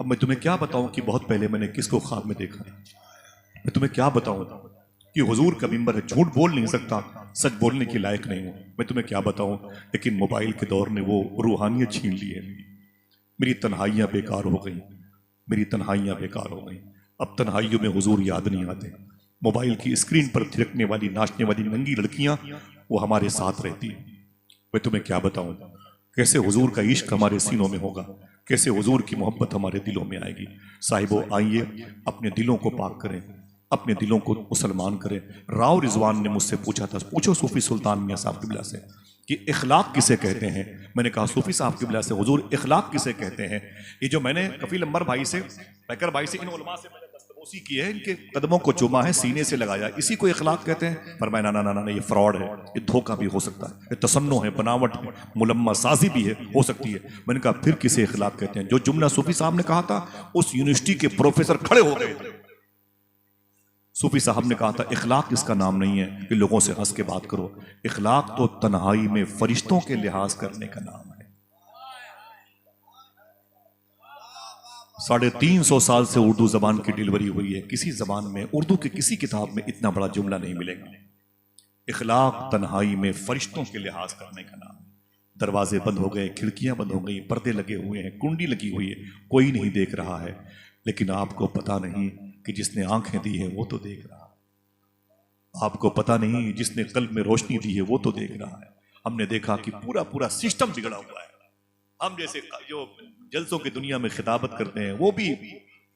अब मैं तुम्हें क्या बताऊं कि बहुत पहले मैंने किसको ख्वाब में देखा, मैं तुम्हें क्या बताऊं कि हुजूर का मिंबर है, झूठ बोल नहीं सकता, सच बोलने के लायक नहीं हूं, मैं तुम्हें क्या बताऊं। लेकिन मोबाइल के दौर ने वो रूहानियत छीन ली है, मेरी तन्हाइयाँ बेकार हो गई, मेरी तन्हाइयाँ बेकार हो गई। अब तन्हाइयों में हुजूर याद नहीं आते, मोबाइल की स्क्रीन पर थिरकने वाली, नाचने वाली नंगी लड़कियां वो हमारे साथ रहती हैं। मैं तुम्हें क्या बताऊं कैसे हुजूर का इश्क हमारे सीनों में होगा, कैसे हुजूर की मोहब्बत हमारे दिलों में आएगी। साहिबो आइए अपने दिलों को पाक करें, अपने दिलों को मुसलमान करें। राव रिजवान ने मुझसे पूछा था, पूछो सूफी सुल्तान मियां साहब किबला से कि इखलाक किसे कहते हैं। मैंने कहा सूफी साहब किबला से, हुजूर इखलाक किसे कहते हैं? ये जो मैंने कफील अंबर भाई से, बैकर भाई से, इन उलमा से मैंने दस्तबोसी की है, इनके कदमों को चूमा है, सीने से लगाया, इसी को इखलाक कहते हैं। फरमाया ना ना ना, ये फ्रॉड है, ये धोखा भी हो सकता है, ये तसन्नो है, बनावट है, मुलम्मा साजी भी है, हो सकती है। मैंने कहा फिर किसे इखलाक कहते हैं? जो जुमला सूफी साहब ने कहा था, उस यूनिवर्सिटी के प्रोफेसर खड़े हो गए थे, सूफी साहब ने कहा था इखलाक इसका नाम नहीं है कि लोगों से हंस के बात करो, इखलाक तो तन्हाई में फरिश्तों के लिहाज करने का नाम है। 350 साल से उर्दू जबान की डिलीवरी हुई है, किसी जबान में उर्दू की किसी किताब में इतना बड़ा जुमला नहीं मिलेगा। इखलाक तन्हाई में फरिश्तों के लिहाज करने का नाम है। दरवाजे बंद हो गए, खिड़कियां बंद हो गई, पर्दे लगे हुए हैं, कुंडी लगी हुई है, कोई नहीं देख रहा है, लेकिन आपको पता नहीं कि जिसने आंखें दी है वो तो देख रहा है। आपको पता नहीं जिसने कल्ब में रोशनी दी है वो तो देख रहा है। हमने देखा कि पूरा पूरा सिस्टम बिगड़ा हुआ है। हम जैसे जो जलसों की दुनिया में खिताबत करते हैं वो भी,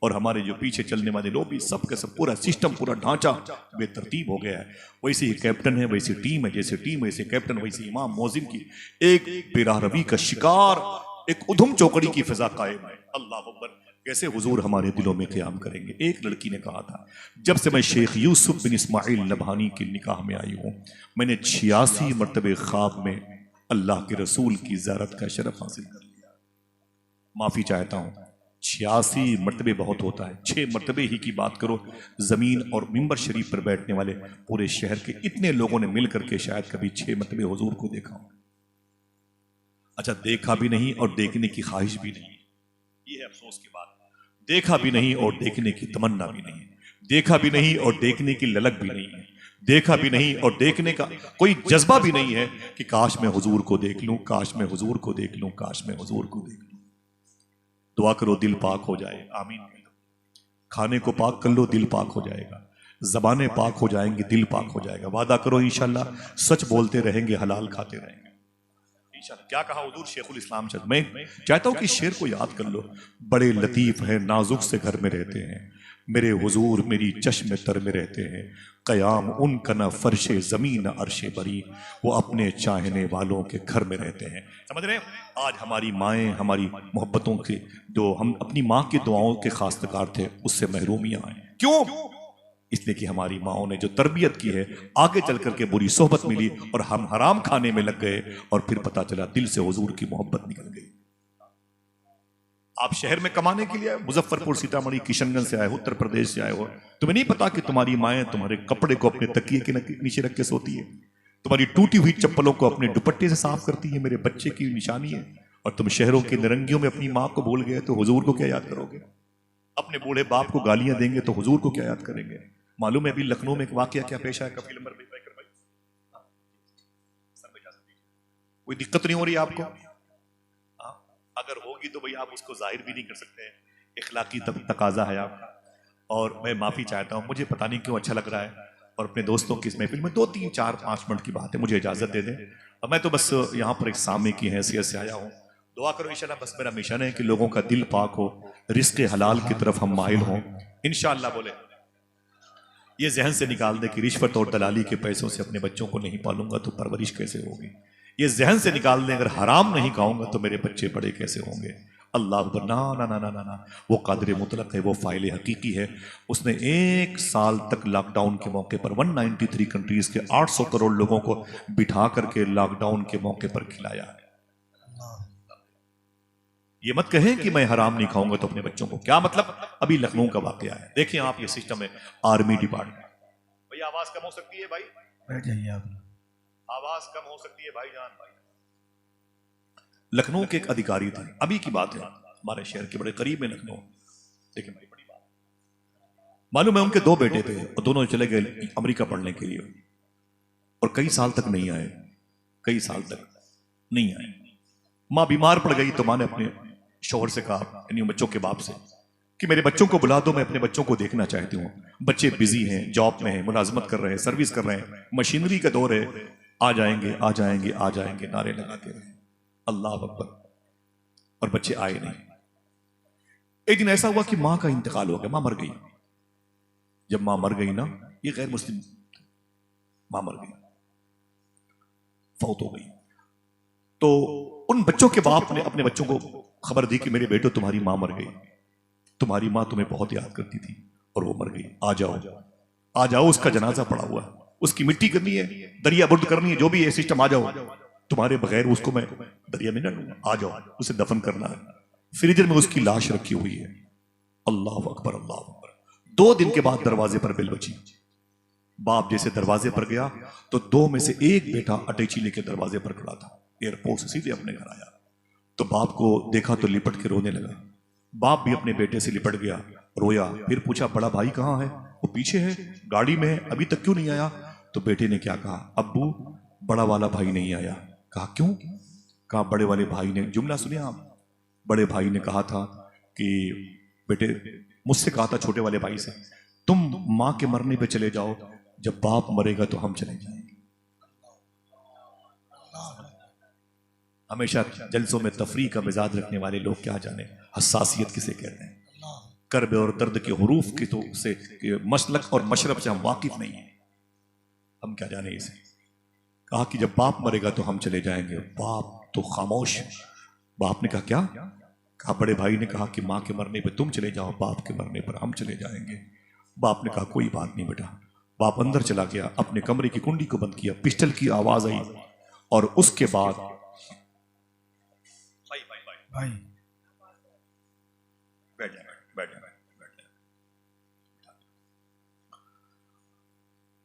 और हमारे जो पीछे चलने वाले लोग भी, सब का सब पूरा सिस्टम, पूरा ढांचा बेतरतीब हो गया है। वैसे ही कैप्टन है, वैसी टीम है, जैसे टीम वैसे कैप्टन, वैसे इमाम मौजिन की एक बेराहरवी का शिकार, एक उधम चौकड़ी की फिजा कायम है। अल्लाह अकबर, कैसे हुजूर हमारे दिलों में क़याम करेंगे। एक लड़की ने कहा था, जब से मैं शेख यूसुफ बिन इस्माइल नबहानी की निकाह में आई हूँ, मैंने 86 मरतबे ख्वाब में अल्लाह के रसूल की ज़ियारत का शरफ हासिल कर लिया। माफ़ी चाहता हूँ, 86 मरतबे बहुत होता है, 6 मरतबे ही की बात करो। ज़मीन और मिंबर शरीफ पर बैठने वाले पूरे शहर के इतने लोगों ने मिल करके शायद कभी 6 मरतबे हुजूर को देखा हो। अच्छा, देखा भी नहीं और देखने की ख्वाहिश भी नहीं, ये है अफसोस की बात। देखा भी नहीं और देखने की तमन्ना भी नहीं, देखा भी नहीं और देखने की ललक भी नहीं है, देखा भी नहीं और देखने का कोई जज्बा भी नहीं है कि काश मैं हुजूर को देख लूं, काश मैं हुजूर को देख लूं, काश मैं हुजूर को देख लूं। दुआ करो दिल पाक हो जाए, आमीन कह लो। खाने को पाक कर लो, दिल पाक हो जाएगा। ज़बानें पाक हो जाएंगी, दिल पाक हो जाएगा। वादा करो इंशाल्लाह सच बोलते रहेंगे, हलाल खाते रहेंगे इंशाल्लाह। क्या कहा हुजूर शेखुल इस्लाम शद, मैं चाहता हूं कि शेर को याद कर लो। बड़े लतीफ हैं, नाजुक से घर में रहते हैं, मेरे हुजूर मेरी चश्मे तर में रहते हैं। कयाम उनका न फर्शे ज़मीन न अर्शे बरी, वो अपने चाहने वालों के घर में रहते हैं। समझ रहे हैं? आज हमारी माएँ, हमारी मोहब्बतों के, जो हम अपनी माँ की दुआओं के खास्तकार थे, उससे महरूमियाँ आए। क्यों? इसलिए कि हमारी माओं ने जो तरबियत की है, आगे चल करके बुरी सोहबत मिली और हम हराम खाने में लग गए, और फिर पता चला दिल से हुजूर की मोहब्बत निकल गई। आप शहर में कमाने के लिए आए, मुजफ्फरपुर, सीतामढ़ी, किशनगंज से आए हो, उत्तर प्रदेश से आए हो, तुम्हें नहीं पता कि तुम्हारी माएँ तुम्हारे कपड़े को अपने तकिए के नीचे रख के सोती है, तुम्हारी टूटी हुई चप्पलों को अपने दुपट्टे से साफ करती है, मेरे बच्चे की निशानी है। और तुम शहरों के निरंगियों में अपनी माँ को भूल गए तो हुजूर को क्या याद करोगे? अपने बूढ़े बाप को गालियां देंगे तो हुजूर को क्या याद करेंगे? मालूम है अभी लखनऊ में एक वाकया क्या पेश आया? कफील नंबर कोई दिक्कत नहीं हो रही आपको? अगर होगी तो भाई आप उसको जाहिर भी नहीं कर सकते हैं, इखलाकी तकाजा है आपका। और मैं माफ़ी चाहता हूँ, मुझे पता नहीं क्यों अच्छा लग रहा है, और अपने दोस्तों की इस महफिल में 2, 3, 4, 5 मिनट की बात है, मुझे इजाज़त दे दें। और मैं तो बस यहाँ पर एक सामे की हैसियत से आया हूँ। दुआ करो इंशाल्लाह, बस मेरा मिशन है कि लोगों का दिल पाक हो, रिज़्क़ हलाल की तरफ हम माइल हों इंशाअल्लाह। बोले ये जहन से निकाल दे कि रिश्वत और दलाली के पैसों से अपने बच्चों को नहीं पालूंगा तो परवरिश कैसे होगी। ये जहन से निकाल दें अगर हराम नहीं खाऊंगा तो मेरे बच्चे बड़े कैसे होंगे। अल्लाह अकबर। ना ना ना ना ना ना, वो कादिर मुतलक है, वो फ़ाइल हकीकी है। उसने 1 साल तक लॉकडाउन के मौके पर 193 कंट्रीज़ के 800 करोड़ लोगों को बिठा करके लॉकडाउन के मौके पर खिलाया है। ये मत कहें कि मैं हराम नहीं खाऊंगा तो अपने बच्चों को, क्या मतलब? अभी लखनऊ का वाकया है, देखिए आप, ये सिस्टम है आर्मी डिपार्टमेंट। भाई आवाज कम हो सकती है, भाई बैठ जाइए आप। आवाज कम हो सकती है भाईजान। भाई लखनऊ के एक अधिकारी थे, अभी की बात है, हमारे शहर के बड़े करीब में लखनऊ। लेकिन भाई बड़ी बात, मालूम है उनके 2 बेटे थे और दोनों चले गए अमेरिका पढ़ने के लिए, और कई साल तक नहीं आए, कई साल तक नहीं आए। माँ बीमार पड़ गई तो माँ ने अपने शौहर से कहा, यानी बच्चों के बाप से, कि मेरे बच्चों को बुला दो, मैं अपने बच्चों को देखना चाहती हूँ। बच्चे बिजी हैं, जॉब में हैं, मुलाजमत कर रहे हैं, सर्विस कर रहे हैं, मशीनरी का दौर है, आ जाएंगे आ जाएंगे आ जाएंगे नारे लगाते रहे, अल्लाह अकबर, और बच्चे आए नहीं। एक दिन ऐसा हुआ कि माँ का इंतकाल हो गया, माँ मर गई। जब माँ मर गई ना, ये गैर मुस्लिम माँ मर गई, फौत हो गई, तो उन बच्चों के बाप ने अपने बच्चों को खबर दी कि मेरे बेटो तुम्हारी माँ मर गई, तुम्हारी माँ तुम्हें बहुत याद करती थी और वो मर गई, आ जाओ आ जाओ, उसका जनाजा पड़ा हुआ है, उसकी मिट्टी करनी है, दरिया बुर्द करनी है, जो भी है सिस्टम, आ जाओ, तुम्हारे बगैर उसको मैं दरिया में न लूंगा, आ जाओ, उसे दफन करना है। फ्रीजर में उसकी लाश रखी हुई है। अल्लाह अकबर अल्लाह अकबर। 2 दिन के बाद दरवाजे पर बेल बजी। बाप जैसे दरवाजे पर गया तो 2 में से एक बेटा अटैची लेके दरवाजे पर खड़ा था। एयरपोर्ट से सीधे अपने घर आया तो बाप को देखा तो लिपट के रोने लगा। बाप भी अपने बेटे से लिपट गया, रोया। फिर पूछा बड़ा भाई कहाँ है? वो पीछे है, गाड़ी में है, अभी तक क्यों नहीं आया? तो बेटे ने क्या कहा? अब्बू बड़ा वाला भाई नहीं आया। कहा क्यों? कहा बड़े वाले भाई ने, जुमला सुनिए आप, बड़े भाई ने कहा था कि बेटे मुझसे कहा था छोटे वाले भाई से, तुम मां के मरने पे चले जाओ, जब बाप मरेगा तो हम चले जाएंगे। हमेशा जलसों में तफरी का मिजाज रखने वाले लोग क्या जाने हसासियत किसे कहते हैं। कर्ब और दर्द के हुरूफ की तो से मसलक और मशरब से हम वाकिफ नहीं है, हम क्या जाने इसे। कहा कि जब बाप मरेगा तो हम चले जाएंगे। बाप तो खामोश। बाप ने कहा क्या? कहा बड़े भाई ने कहा कि मां के मरने पे तुम चले जाओ, बाप के मरने पर हम चले जाएंगे। बाप ने कहा कोई बात नहीं बेटा। बाप अंदर चला गया, अपने कमरे की कुंडी को बंद किया, पिस्टल की आवाज आई और उसके बाद भाई बैठ जा।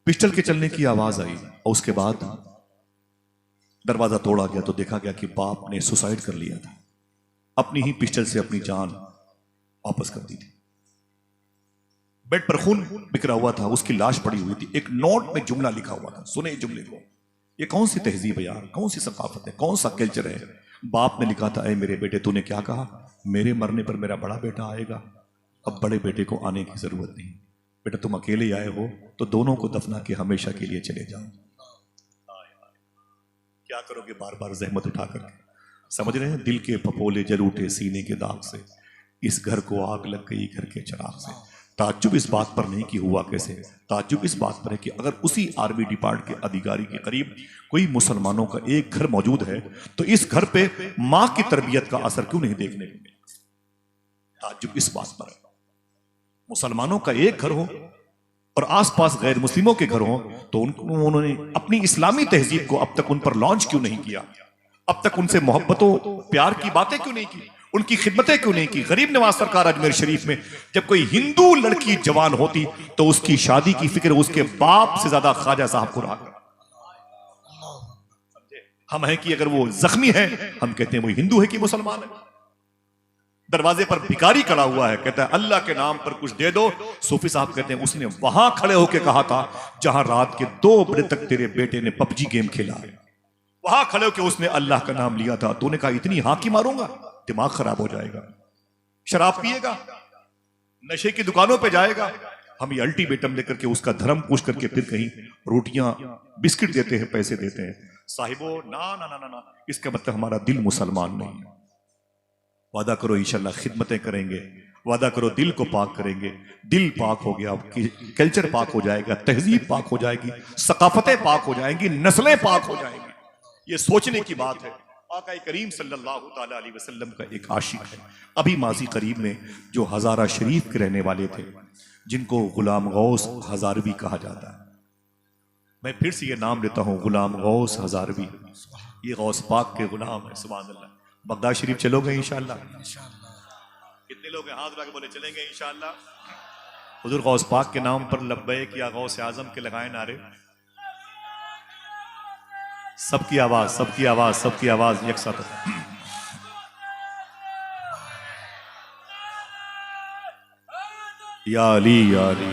पिस्टल के चलने की आवाज आई और उसके बाद दरवाजा तोड़ा गया तो देखा गया कि बाप ने सुसाइड कर लिया था, अपनी ही पिस्टल से अपनी जान वापस कर दी थी। बेड पर खून बिखरा हुआ था, उसकी लाश पड़ी हुई थी। एक नोट में जुमला लिखा हुआ था, सुने जुमले को। ये कौन सी तहजीब है यार, कौन सी सकाफत है, कौन सा कल्चर है? बाप ने लिखा था, ऐ मेरे बेटे तूने क्या कहा? मेरे मरने पर मेरा बड़ा बेटा आएगा, अब बड़े बेटे को आने की जरूरत नहीं। बेटा तुम अकेले आए हो तो दोनों को दफना के हमेशा के लिए चले जाओ। क्या करोगे बार बार जहमत उठा करके? समझ रहे हैं? दिल के फपोले जल उठे सीने के दाग से, इस घर को आग लग गई घर के चिराग से। ताज्जुब इस बात पर नहीं कि हुआ कैसे, ताज्जुब इस बात पर है कि अगर उसी आर्मी डिपार्ट के अधिकारी के करीब कोई मुसलमानों का एक घर मौजूद है तो इस घर पे मां की तरबियत का असर क्यों नहीं देखने को मिला। ताज्जुब इस बात पर है, मुसलमानों का एक घर हो और आसपास गैर मुस्लिमों के घर हो तो उन्होंने अपनी इस्लामी तहजीब को अब तक उन पर लॉन्च क्यों नहीं किया, अब तक उनसे मोहब्बतों प्यार की बातें क्यों नहीं की, उनकी खिदमतें क्यों नहीं की। गरीब नवाज सरकार अजमेर शरीफ में जब कोई हिंदू लड़की जवान होती तो उसकी शादी की फिक्र उसके बाप से ज्यादा ख्वाजा साहब को रहा। हम हैं कि अगर वो जख्मी है हम कहते हैं वो हिंदू है कि मुसलमान है। दरवाजे पर भिखारी खड़ा हुआ है, कहता है अल्लाह के नाम पर कुछ दे दो। सूफी साहब कहते हैं उसने वहां खड़े होकर कहा था जहां रात के 2 बजे तक तेरे बेटे ने पबजी गेम खेला है, वहां खड़े होकर उसने अल्लाह का नाम लिया था। तूने कहा इतनी हाकी मारूंगा, दिमाग खराब हो जाएगा। शराब पिएगा, नशे की दुकानों पे जाएगा, हम ये अल्टीमेटम लेकर के उसका धर्म पूछ करके फिर कहीं रोटियां बिस्किट देते हैं, पैसे देते हैं। साहिबो ना ना ना ना ना, इसका मतलब हमारा दिल मुसलमान नहीं है। वादा करो इंशाल्लाह खिदमतें करेंगे, वादा करो दिल को पाक करेंगे। दिल पाक हो गया, कल्चर पाक हो जाएगा, तहजीब पाक हो जाएगी, सकाफतें पाक हो जाएंगी, नस्लें पाक हो जाएंगी। ये सोचने की बात है। आका करीम सल्लल्लाहु ताला अलैहि वसल्लम का एक आशिक है, अभी माजी करीब में, जो हजारा शरीफ के रहने वाले थे, जिनको गुलाम गौस हजारवी कहा जाता है। मैं फिर से ये नाम लेता हूँ, गुलाम गौस हजारवी। ये गौस पाक के गुलाम है। सुभान अल्लाह। बगदाद शरीफ चलोगे इंशाअल्लाह? कितने लोग हैं? हाथ उठा के बोले चलेंगे इंशाअल्लाह। हुजूर गौस पाक के नाम पर लब्बैक या गौस आजम के लगाए नारे। सबकी आवाज, सबकी आवाज, सबकी आवाज यकसा तो। या अली या अली,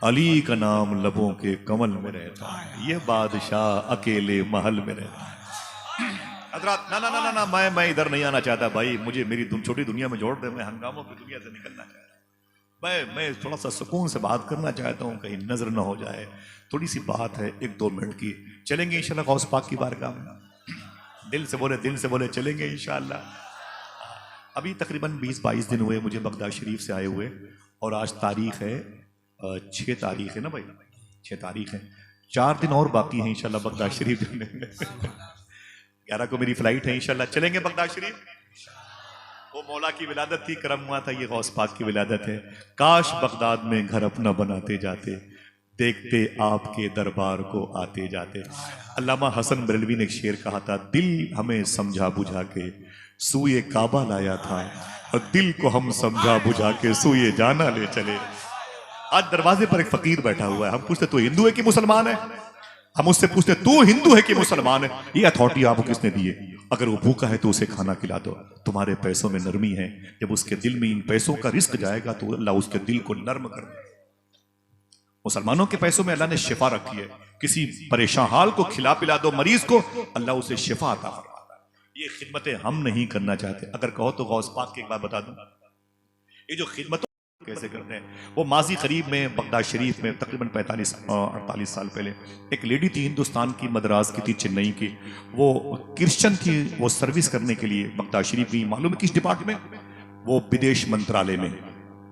अली का नाम लबों के कमल में रहता है, ये बादशाह अकेले महल में रहता है। हजरात ना ना ना ना, मैं इधर नहीं आना चाहता भाई, मुझे मेरी छोटी दुनिया में जोड़ दे, मैं हंगामों की दुनिया से निकलना चाहता हूँ। मैं थोड़ा सा सुकून से बात करना चाहता हूँ, कहीं नजर ना हो जाए। थोड़ी सी बात है 1-2 मिनट की, चलेंगे इंशाल्लाह गौस पाक की बारगाह में। दिल से बोले चलेंगे इंशाल्लाह। अभी तकरीबन 20-22 दिन हुए मुझे बगदाद शरीफ से आए हुए, और आज तारीख है 6 तारीख है ना भाई, 6 तारीख है। 4 दिन और बाकी है इंशाल्लाह बगदाद शरीफ जाने में। 11 को मेरी फ्लाइट है इंशाल्लाह, चलेंगे बगदाद शरीफ। वो मौला की विलादत थी, करम हुआ था, ये गौस पाक की विलादत है। काश बगदाद में घर अपना बनाते जाते, देखते आपके दरबार को आते जाते। अल्लामा हसन बरेलवी ने एक शेर कहा था, दिल हमें समझा बुझा के सूए काबा लाया था, और दिल को हम समझा बुझा के सूए जाना ले चले। आज दरवाजे पर एक फकीर बैठा हुआ है, हम पूछते तू हिंदू है कि मुसलमान है? हम उससे पूछते तू हिंदू है कि मुसलमान है? ये अथॉरिटी आपको किसने दी है? अगर वो भूखा है तो उसे खाना खिला दो। तुम्हारे पैसों में नरमी है, जब उसके दिल में इन पैसों का रिस्क जाएगा तो अल्लाह उसके दिल को नर्म कर दे। मुसलमानों के पैसों में अल्लाह ने शिफा रखी है, किसी परेशान हाल को खिला पिला दो मरीज को, अल्लाह उसे शिफा अता फरमाता है। ये खिदमतें हम नहीं करना चाहते। अगर कहो तो गौस पाक की एक बात बता दूं, ये जो खिदमत कैसे करते हैं, वो माजी करीब में बगदाद शरीफ में तकरीबन 45-48 साल पहले एक लेडी थी, हिंदुस्तान की, मद्रास की थी, चेन्नई की। वो क्रिश्चियन थी, वो सर्विस करने के लिए बगदाद शरीफ गई। मालूम है किस डिपार्टमेंट? वो विदेश मंत्रालय में,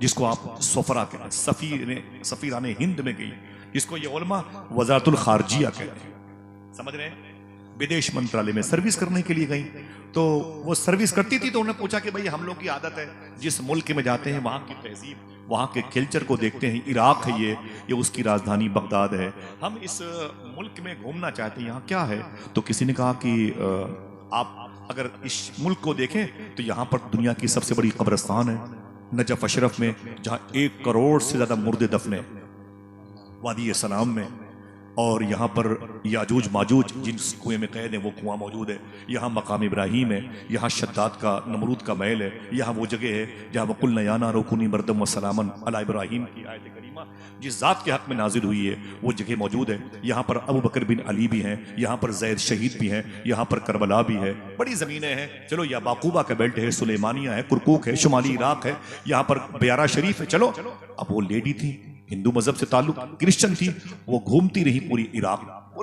जिसको आप सफरा कहते हैं, सफीराने हिंद में गई, जिसको ये उलमा वजारतुल खारजिया कहते हैं। समझ रहे हैं? विदेश मंत्रालय में सर्विस करने के लिए गई। तो वो सर्विस करती थी तो उन्होंने पूछा कि भाई हम लोग की आदत है जिस मुल्क में जाते हैं वहाँ की तहजीब, वहाँ के कल्चर को देखते हैं। इराक है ये उसकी राजधानी बगदाद है, हम इस मुल्क में घूमना चाहते हैं, यहाँ क्या है? तो किसी ने कहा कि आप अगर इस मुल्क को देखें तो यहाँ पर दुनिया की सबसे बड़ी कब्रिस्तान है नजफ अशरफ में, जहाँ 1 करोड़ से ज्यादा मुर्दे दफने वादी सलाम में। और यहाँ पर याजूज माजूज जिस कुएं में कैद है वो कुआं मौजूद है। यहाँ मकाम इब्राहिम है, यहाँ शद्दाद का नमरूद का महल है, यहाँ वो जगह है जहाँ वकुल नयाना रोकुनी मरदम व सलामन अला इब्राहिम की आयत करीमा जिस जात के हक में नाजिल हुई है वो जगह मौजूद है। यहाँ पर अबू बकर बिन अली भी हैं, यहाँ पर जैद शहीद भी हैं, यहाँ पर करबला भी है। बड़ी ज़मीनें हैं। चलो या बाकूबा का बेल्ट है, सुलेमानिया है, कुरकुक है, शुमाली इराक है, यहाँ पर बयारा शरीफ है। चलो, अब वो लेडी थी, हिंदू मजहब से ताल्लुक, क्रिश्चियन थी, वो घूमती रही पूरे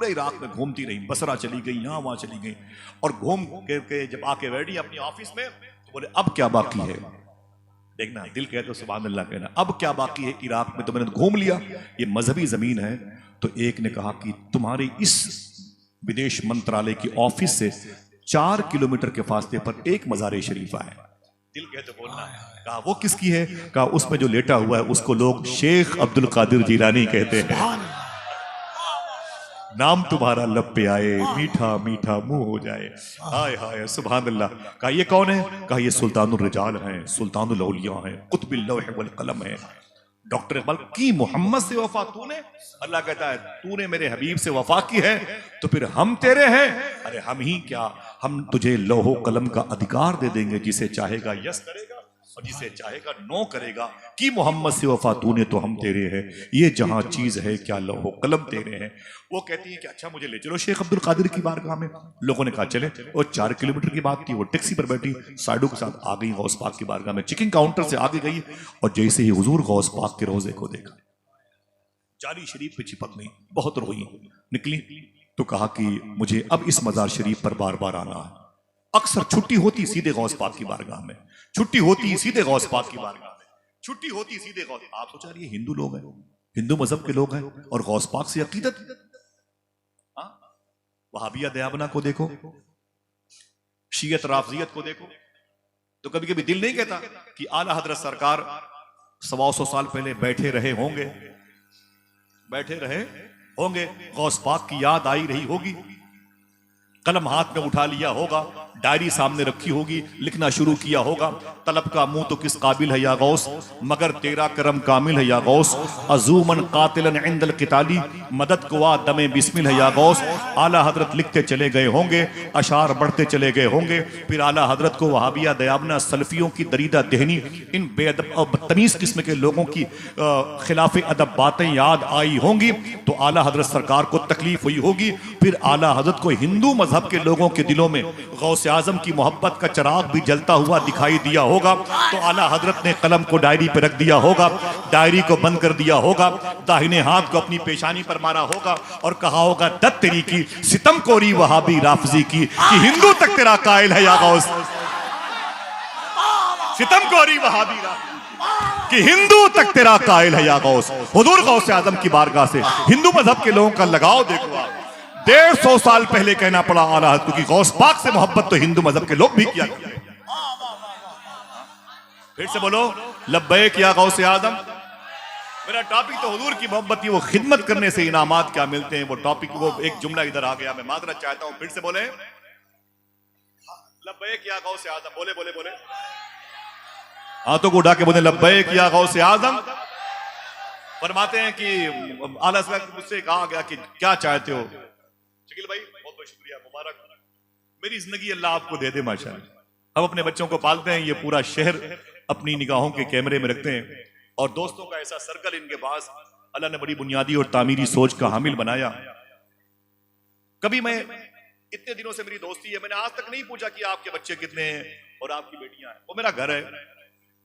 इराक में घूमती रही, बसरा चली गई, यहाँ वहां चली गई, और घूम के जब आके बैठी अपनी ऑफिस में तो बोले अब क्या बाकी है? देखना, दिल कहे तो सुभान अल्लाह कहना, अब क्या बाकी है इराक में? तो मैंने घूम लिया, ये मजहबी जमीन है। तो एक ने कहा कि तुम्हारे इस विदेश मंत्रालय की ऑफिस से 4 किलोमीटर के फासले पर एक मज़ार शरीफ है। दिल कहे तो बोलना है। कहा वो किसकी है? कहा उसमें जो लेटा हुआ है उसको लोग शेख अब्दुल कादिर जीलानी कहते हैं। नाम तुम्हारा लब पे आए, मीठा मीठा मुंह हो जाए, हाय हाय सुभान अल्लाह। कहा ये कौन है? कहा ये सुल्तानुर रिजाल हैं, सुल्तानुल औलिया हैं, कुतुबुल लौह वल कलम है। डॉक्टर इकबाल की मोहम्मद से वफा तूने? अल्लाह कहता है तूने मेरे हबीब से वफा की है तो फिर हम तेरे हैं। अरे हम ही क्या, हम तुझे लौहो कलम का अधिकार दे देंगे, जिसे चाहेगा यस करेगा और जिसे चाहेगा नो करेगा। कि मोहम्मद से वफा तूने तो हम तेरे हैं, ये जहां चीज है क्या लौहो कलम तेरे हैं। वो कहती है कि अच्छा मुझे ले चलो शेख अब्दुल कादिर की बारगाह में। लोगों ने कहा चले। और 4 किलोमीटर की बात थी, वो टैक्सी पर बैठी साइडों के साथ आ गई गौस पाक की बारगाह में। चेकिंग काउंटर से आगे गई और जैसे ही हुजूर गौस पाक के रोजे को देखा, जाली शरीफ पे चिपक गई, बहुत रोई, निकली तो कहा कि मुझे अब इस मजार शरीफ पर बार बार आना है। अक्सर छुट्टी होती सीधे गौस पाक की बारगाह में, छुट्टी होती सीधे गौस पाक की बारगाह में, छुट्टी होती सीधे गौस। आप सोचा रही हिंदू लोग हैं, हिंदू मजहब के लोग हैं और गौस पाक से अकीदत। वहाबिया दयाबना को देखो, शियत राफजियत को देखो, तो कभी कभी दिल नहीं कहता कि आला हजरत सरकार 100 साल पहले बैठे रहे होंगे, गौस पाक की याद आई रही होगी, कलम हाथ में उठा लिया होगा, डायरी सामने रखी होगी, लिखना शुरू किया होगा, तलब का मुंह तो किस काबिल है या गौस, मगर तेरा करम कामिल है या गौस, अजूमन कातिलन इंदल किताली, मदद को आ दमे बिस्मिल है या गौस। आला हजरत लिखते चले गए होंगे, अशार बढ़ते चले गए होंगे, फिर आला हजरत को वहाबिया दयाबना सल्फियों की दरीदा दहनी, इन बेअदब और बदतमीज किस्म के लोगों की खिलाफ अदब बातें याद आई होंगी, तो आला हजरत सरकार को तकलीफ हुई होगी। फिर आला हजरत को हिंदू मजहब के लोगों के दिलों में गौसे आजम की मोहब्बत का चिराग भी जलता हुआ दिखाई दिया होगा, तो आला हजरत ने कलम को डायरी पर रख दिया होगा, डायरी को बंद कर दिया होगा, दाहिने हाथ को अपनी पेशानी पर मारा होगा और कहा होगा दत तेरी की सितम कोरी वहाबी राफजी की, कि हिंदू तक तेरा कायल है या गौस, सितम कोरी वहाबी राफजी कि हिंदू तक तेरा कायल है या गौस। हुजूर गौसे आजम की बारगाह से हिंदू मजहब के लोगों का लगाव देखो आप। 150 साल पहले कहना पड़ा आला हजरत, क्योंकि गौस पाक से मोहब्बत तो हिंदू मजहब के लोग भी किया करते हैं। फिर से बोलो लब्बैक या गौसे आजम। मेरा टॉपिक तो हुजूर की मोहब्बत की, वो खिदमत करने से इनामात क्या मिलते हैं, वो टॉपिक, वो एक जुमला इधर आ गया, मैं माजरत चाहता हूं। फिर से बोले लब्बैक या गौसे आजम। बोले बोले बोले हाथों को उठा के बोले लब्बैक या गौसे आजम। फरमाते हैं कि आला हज़रत मुझसे कहा गया कि क्या चाहते हो। शकील भाई बहुत बहुत शुक्रिया, मुबारक, मेरी जिंदगी अल्लाह आपको दे दे माशाअल्लाह। हम अपने बच्चों को पालते हैं, ये पूरा शहर अपनी निगाहों के कैमरे में रखते हैं और दोस्तों का ऐसा सर्कल इनके पास अल्लाह ने बड़ी बुनियादी और तामीरी सोच का हामिल बनाया। कभी मैं इतने दिनों से मेरी दोस्ती है, मैंने आज तक नहीं पूछा कि आपके बच्चे कितने हैं और आपकी बेटियां हैं, वो मेरा घर है।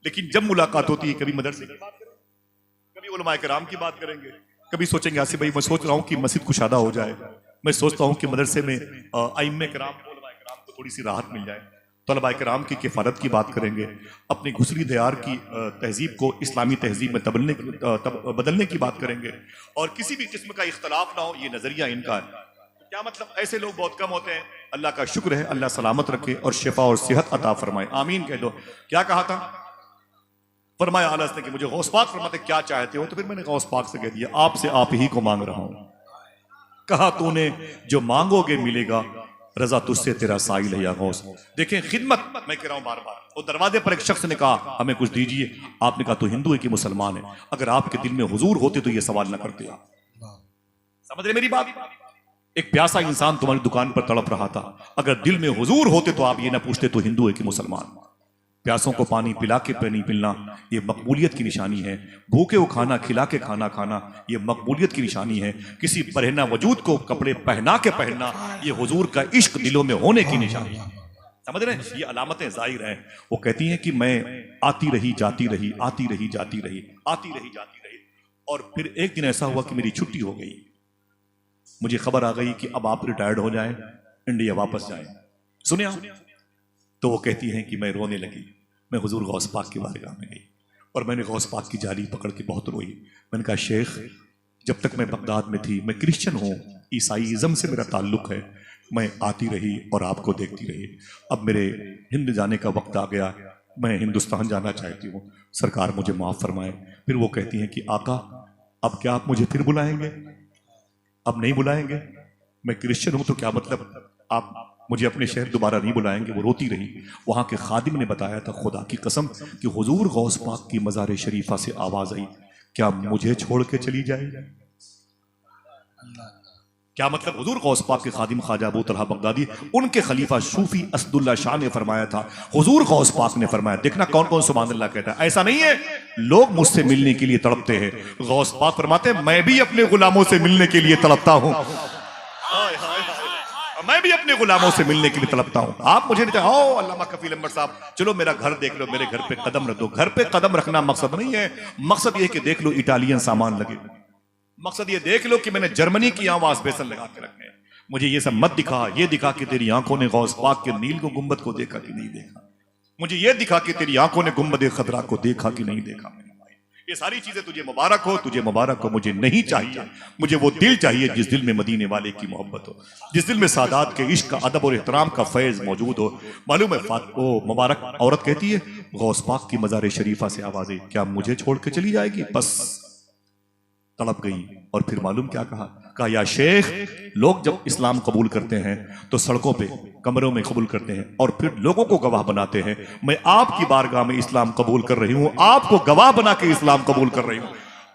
लेकिन जब मुलाकात होती है कभी मदरसे की बात करेंगे, कभी उलमाए किराम की बात करेंगे, कभी सोचेंगे आसिफ भाई मैं सोच रहा हूँ कि मस्जिद कुशादा हो जाए, मैं सोचता हूँ कि मदरसे में आइम्मे किराम उलमाए किराम को थोड़ी सी राहत मिल जाए, तलबा किराम की किफ़ालत की बात करेंगे, अपनी घुसरी दयार की तहजीब को इस्लामी तहजीब में बदलने की बात करेंगे और किसी भी किस्म का इख्तलाफ ना हो, ये नजरिया इनका है। क्या मतलब, ऐसे लोग बहुत कम होते हैं। अल्लाह का शुक्र है, अल्लाह सलामत रखे और शिफा और सेहत अता फरमाए, आमीन कह दो। क्या कहा था, फरमाया आला ने कि मुझे गौस पाक फरमाते क्या चाहते हो, तो फिर मैंने गौस पाक से कह दिया आपसे आप ही को मांग रहा हूं। कहा तूने जो मांगोगे मिलेगा, रजा तुझसे तेरा साइल है या गौस। देखें खिदमत, मैं कह रहा हूं बार बार, वो दरवाजे पर एक शख्स ने कहा हमें कुछ दीजिए, आपने कहा तो हिंदू है कि मुसलमान है, अगर आपके दिल में हुजूर होते तो ये सवाल ना करते आप। समझ रहे मेरी बात? एक प्यासा इंसान तुम्हारी दुकान पर तड़प रहा था, अगर दिल में हुजूर होते तो आप ये ना पूछते तो हिंदू है कि मुसलमान। प्यासों को पानी पिला के पानी पिलना ये मकबूलियत की निशानी है, भूखे को खाना खिला के खाना खाना ये मकबूलियत की निशानी है, किसी बरहना वजूद को कपड़े पहना के पहनना ये हुजूर का इश्क दिलों में होने की निशानी है। समझ रहे हैं? ये अलामतें जाहिर हैं। वो कहती हैं कि मैं आती रही जाती रही, आती रही जाती रही, आती रही जाती रही, और फिर एक दिन ऐसा हुआ कि मेरी छुट्टी हो गई, मुझे खबर आ गई कि अब आप रिटायर्ड हो जाएं, इंडिया वापस जाएं। सुने आप? तो वो कहती हैं कि मैं रोने लगी, मैं हुजूर गौस पाक की बारगाह में गई और मैंने गौस पाक की जाली पकड़ के बहुत रोई। मैंने कहा शेख, जब तक मैं बगदाद में थी, मैं क्रिश्चियन हूँ, ईसाईज़म से मेरा ताल्लुक है, मैं आती रही और आपको देखती रही, अब मेरे हिंद जाने का वक्त आ गया, मैं हिंदुस्तान जाना चाहती हूँ, सरकार मुझे माफ़ फरमाए। फिर वो कहती हैं कि आका अब क्या आप मुझे फिर बुलाएंगे? अब नहीं बुलाएंगे, मैं क्रिश्चियन हूं तो क्या मतलब आप मुझे अपने शहर दोबारा नहीं बुलाएंगे? वो रोती रही। वहां के खादिम ने बताया था खुदा की कसम कि हुजूर गौस पाक की मज़ार शरीफा से आवाज आई, क्या मुझे छोड़ के चली जाएगी? क्या मतलब? हुजूर गौस पाक के खादिम ख्वाजा अबू तलहा बगदादी, उनके खलीफा सूफी असदुल्ला शाह ने फरमाया था, हुजूर गौस पाक ने फरमाया, देखना कौन कौन सुभान अल्लाह कहता है, ऐसा नहीं है लोग मुझसे मिलने के लिए तड़पते हैं, गौस पाक फरमाते मैं भी अपने गुलामों से मिलने के लिए तड़पता हूं, मैं भी अपने गुलामों से मिलने के लिए तड़पता हूं। आप मुझे नहीं चाहो अल्लामा कफील अहमद साहब, चलो मेरा घर देख लो, मेरे घर पे कदम रख दो। घर पे कदम रखना मकसद नहीं है, मकसद ये कि देख लो इटालियन सामान लगे, मकसद ये देख लो कि मैंने जर्मनी की आवाज बेसन लगा के रखे हैं। मुझे ये सब मत दिखा, ये दिखा कि तेरी आंखों ने गौस पाक के नील को गुंबद को देखा कि नहीं देखा, मुझे ये दिखा कि तेरी आंखों ने गुंबद खतरा को देखा कि नहीं देखा। मेरे भाई ये सारी चीजें तुझे मुबारक हो, तुझे मुबारक हो, मुझे नहीं चाहिए। मुझे वो दिल चाहिए जिस दिल में मदीने वाले की मोहब्बत हो, जिस दिल में सादात के इश्क का अदब और एहतराम का फैज मौजूद हो। मालूम है वो मुबारक औरत कहती है गौस पाक की मज़ार शरीफा से आवाज आई, क्या मुझे छोड़ के चली जाएगी? बस तड़प गई। और फिर मालूम क्या कहा या शेख, लोग जब इस्लाम कबूल करते हैं तो सड़कों पे कमरों में कबूल करते हैं और फिर लोगों को गवाह बनाते हैं, मैं आपकी बारगाह में इस्लाम कबूल कर रही हूं, आपको गवाह बना के इस्लाम कबूल कर रही हूं।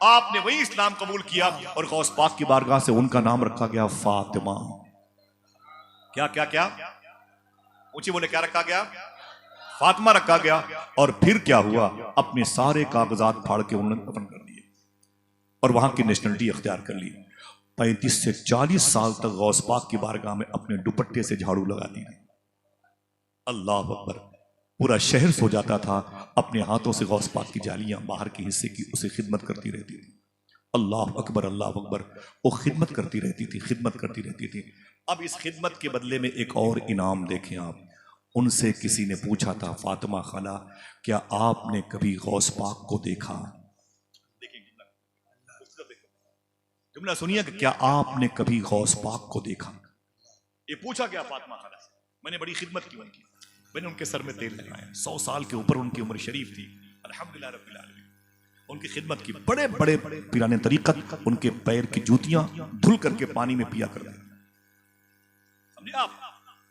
आपने वही इस्लाम कबूल किया और गौस पाक की बारगाह से उनका नाम रखा गया फातिमा। क्या क्या क्या ऊंची बोले, क्या रखा गया? फातिमा रखा गया। और फिर क्या हुआ, अपने सारे कागजात फाड़ के उन्होंने दफन कर दिए और वहां की नेशनलिटी अख्तियार कर ली। 35 से 40 साल तक गौस पाक की बारगाह में अपने दुपट्टे से झाड़ू लगाती थी। अल्लाह अकबर। पूरा शहर सो जाता था, अपने हाथों से गौस पाक की जालियां बाहर के हिस्से की उसे खिदमत करती रहती थी। अल्लाह अकबर, अल्लाह अकबर। वो खिदमत करती रहती थी, खिदमत करती रहती थी। अब इस खिदमत के बदले में एक और इनाम देखें आप। उनसे किसी ने पूछा था, फातिमा खाला क्या आपने कभी गौस पाक को देखा? जुमला सुनिए कि क्या आपने कभी गौस पाक को देखा? ये पूछा गया फातिमा खाला से। मैंने बड़ी खिदमत की उनकी, मैंने उनके सर में तेल लगाया, 100 साल के ऊपर उनकी उम्र शरीफ थी, अल्हम्दुलिल्लाह रब्बिल आलमीन। उनकी खिदमत की, बड़े बड़े पीराने तरीकत उनके पैर की जूतियां धुल करके पानी में पिया करते, समझे आप?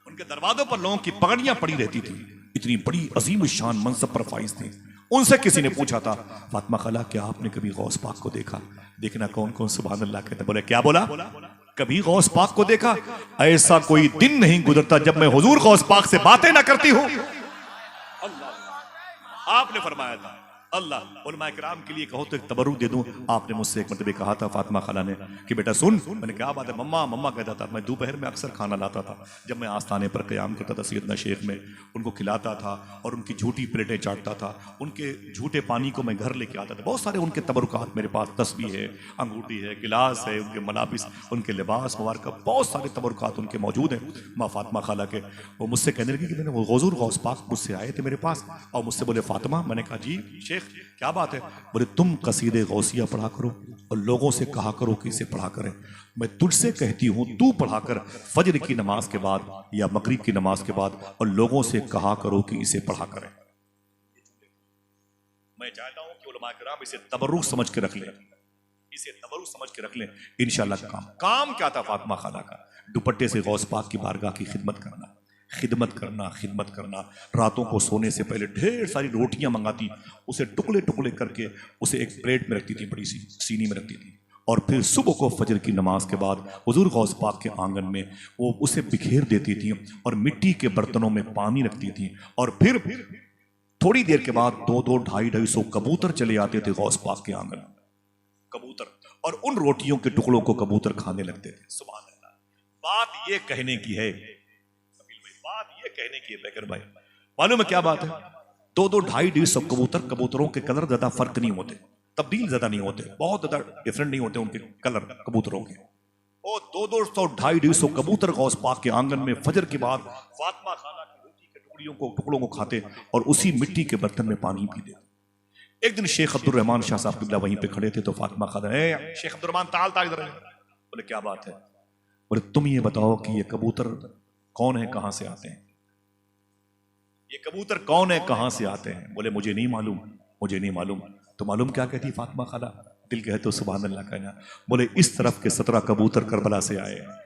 उनके दरवाजों पर लोगों की पगड़ियां पड़ी रहती थी, इतनी बड़ी अजीम शान मनसब पर फाइज थे। उनसे किसी ने पूछा था, फातिमा खाला क्या आपने कभी गौस पाक को देखा? देखना कौन कौन सुभान अल्लाह कहते। बोले क्या बोला? कभी गौस पाक को देखा? ऐसा कोई दिन नहीं गुजरता जब मैं हुजूर गौस पाक से बातें ना करती हूं। आपने फरमाया था अल्लाह उलमा किराम के लिए कहो तो एक तबरुक दे दूं। आपने मुझसे एक मरतबे कहा था फातिमा खाला ने कि बेटा सुन। मैंने क्या बात है? मम्मा मम्मा कहता था। मैं दोपहर में अक्सर खाना लाता था, जब मैं आस्थाने पर क़याम करता था सैयदना शेख में, उनको खिलाता था और उनकी झूठी प्लेटें चाटता था। उनके झूठे पानी को मैं घर लेके आता था। बहुत सारे उनके तबरुकात मेरे पास, तस्बीह है, अंगूठी है, गिलास है, उनके मलाबिस, उनके लिबास मुबारक, बहुत सारे तबरुकात उनके मौजूद हैं माँ फातिमा खाला के। वो मुझसे कहने लगी कि मैंने वो हुजूर गौस पाक मुझसे आए थे मेरे पास और मुझसे बोले फातिमा। मैंने कहा जी शेख क्या बात है? बोले तुम कसीदे गौसिया पढ़ा करो और लोगों से कहा करो कि इसे पढ़ा करें। मैं तुझसे कहती हूं तू पढ़ा कर फजर की नमाज के बाद या मगरिब की नमाज के बाद, और लोगों से कहा करो कि इसे पढ़ा करें। मैं चाहता हूं कि उलमा किराम इसे तबर्रुक समझ के रख लें, इसे तबर्रुक समझ के रख लें। इंशाअल्लाह काम क्या था फातिमा खाला का? दुपट्टे से गौस पाक की बारगाह की खिदमत करना, खिदमत करना, खिदमत करना। रातों को सोने से पहले ढेर सारी रोटियां मंगाती, उसे टुकड़े टुकड़े करके उसे एक प्लेट में रखती थी, बड़ी सी सीनी में रखती थी, और फिर सुबह को फजर की नमाज के बाद हुजूर गौस पाक के आंगन में वो उसे बिखेर देती थी और मिट्टी के बर्तनों में पानी रखती थी। और फिर थोड़ी देर के बाद 2-2, 250-250 कबूतर चले आते थे गौस पाक के आंगन में, कबूतर, और उन रोटियों के टुकड़ों को कबूतर खाने लगते थे। सुभान अल्लाह। बात ये कहने की है, बात ये कहने की है बैकर भाई, मालूम है क्या बात है? 2-2, 250 कबूतर, कबूतरों के कलर ज्यादा फर्क नहीं होते, तब्दील ज्यादा नहीं होते, बहुत ज्यादा डिफरेंट नहीं होते उनके कलर कबूतरों के। और 200, 250 कबूतर गौस पाक के आंगन में फजर के बाद फातिमा खाला की रोटी के टुकड़ों को खाते और उसी मिट्टी के बर्तन में पानी पीते। एक दिन शेख अब्दुल रहमान शाह साहब किबला वहीं पे खड़े थे, तो फातिमा खाला, शेख अब्दुल रहमान ताल इधर। बोले क्या बात है? बोले तुम ये बताओ कि ये कबूतर कौन है, कहां से आते हैं? ये कबूतर कौन है, कहां से आते हैं? बोले मुझे नहीं मालूम, मुझे नहीं मालूम। तो मालूम क्या कहती फातिमा खाला? दिल कहे तो सुभान अल्लाह कहना। बोले इस तरफ के 17 कबूतर करबला से आए हैं,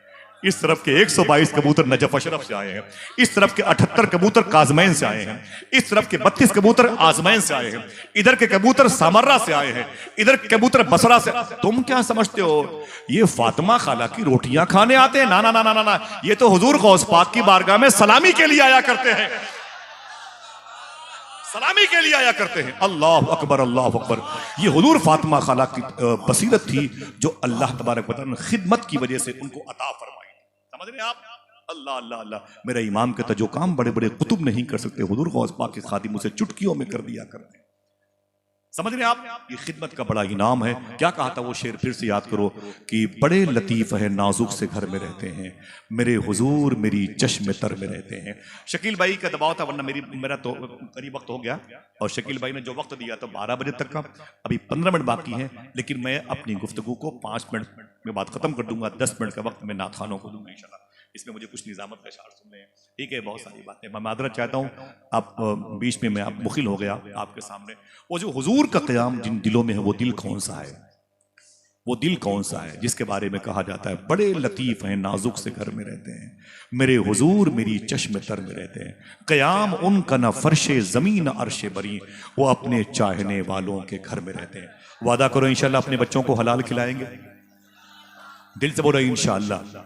इस तरफ के 122 कबूतर नजफ अशरफ से आए हैं, इस तरफ के 78 कबूतर काजमैन से आए हैं, इस तरफ के 32 कबूतर आजमैन से आए हैं, इधर के कबूतर सामर्रा से आए हैं, इधर के कबूतर बसरा से। तुम क्या समझते हो ये फातिमा खाला की रोटियां खाने आते हैं? ना ना ना ना ना, ये तो हुजूर गौस पाक की बारगाह में सलामी के लिए आया करते हैं, सलामी के लिए आया करते हैं। अल्लाह अकबर, अल्लाह अकबर। ये हुजूर फातिमा खाला की बसीरत थी जो अल्लाह तबारक व तआला ने खिदमत की वजह से उनको अता फरमाई। समझ रहे हैं आप? अल्लाह अल्लाह अल्लाह। मेरा इमाम कहता जो काम बड़े बड़े कुतुब नहीं कर सकते, हुजूर गौस पाक के खादिम उसे चुटकियों में कर दिया करते। समझ रहे हैं आप? ये खिदमत का बड़ा इनाम है। क्या कहा था वो शेर, फिर से याद करो कि बड़े लतीफ है नाजुक से घर में रहते हैं, मेरे हुजूर मेरी चश्मे तर में रहते हैं। शकील भाई का दबाव था, वरना मेरा तो करीब वक्त हो गया, और शकील भाई ने जो वक्त दिया तो 12 बजे तक का, अभी 15 मिनट बाकी है, लेकिन मैं अपनी गुफ्तगू को 5 मिनट में बात खत्म कर दूंगा। 10 मिनट का वक्त मैं नात खानों को दूंगा इंशाल्लाह। इसमें मुझे कुछ निजामत का इशार सुनने हैं, ठीक है, बहुत सारी बातें। मैं मादरत चाहता हूँ, आप बीच में मैं आप मुखिल हो गया आपके सामने। वो जो हुजूर का क़याम जिन दिलों में है, वो दिल कौन सा है? वो दिल कौन सा है जिसके बारे में कहा जाता है बड़े लतीफ हैं नाजुक से घर में रहते हैं, मेरे हुजूर मेरी चश्मे तर में रहते हैं। क़याम उनका न फर्शे ज़मीन अर्शे बरी, वो अपने चाहने वालों के घर में रहते हैं। वादा करो इंशाल्लाह अपने बच्चों को हलाल खिलाएंगे, दिल से बोलो इंशाल्लाह।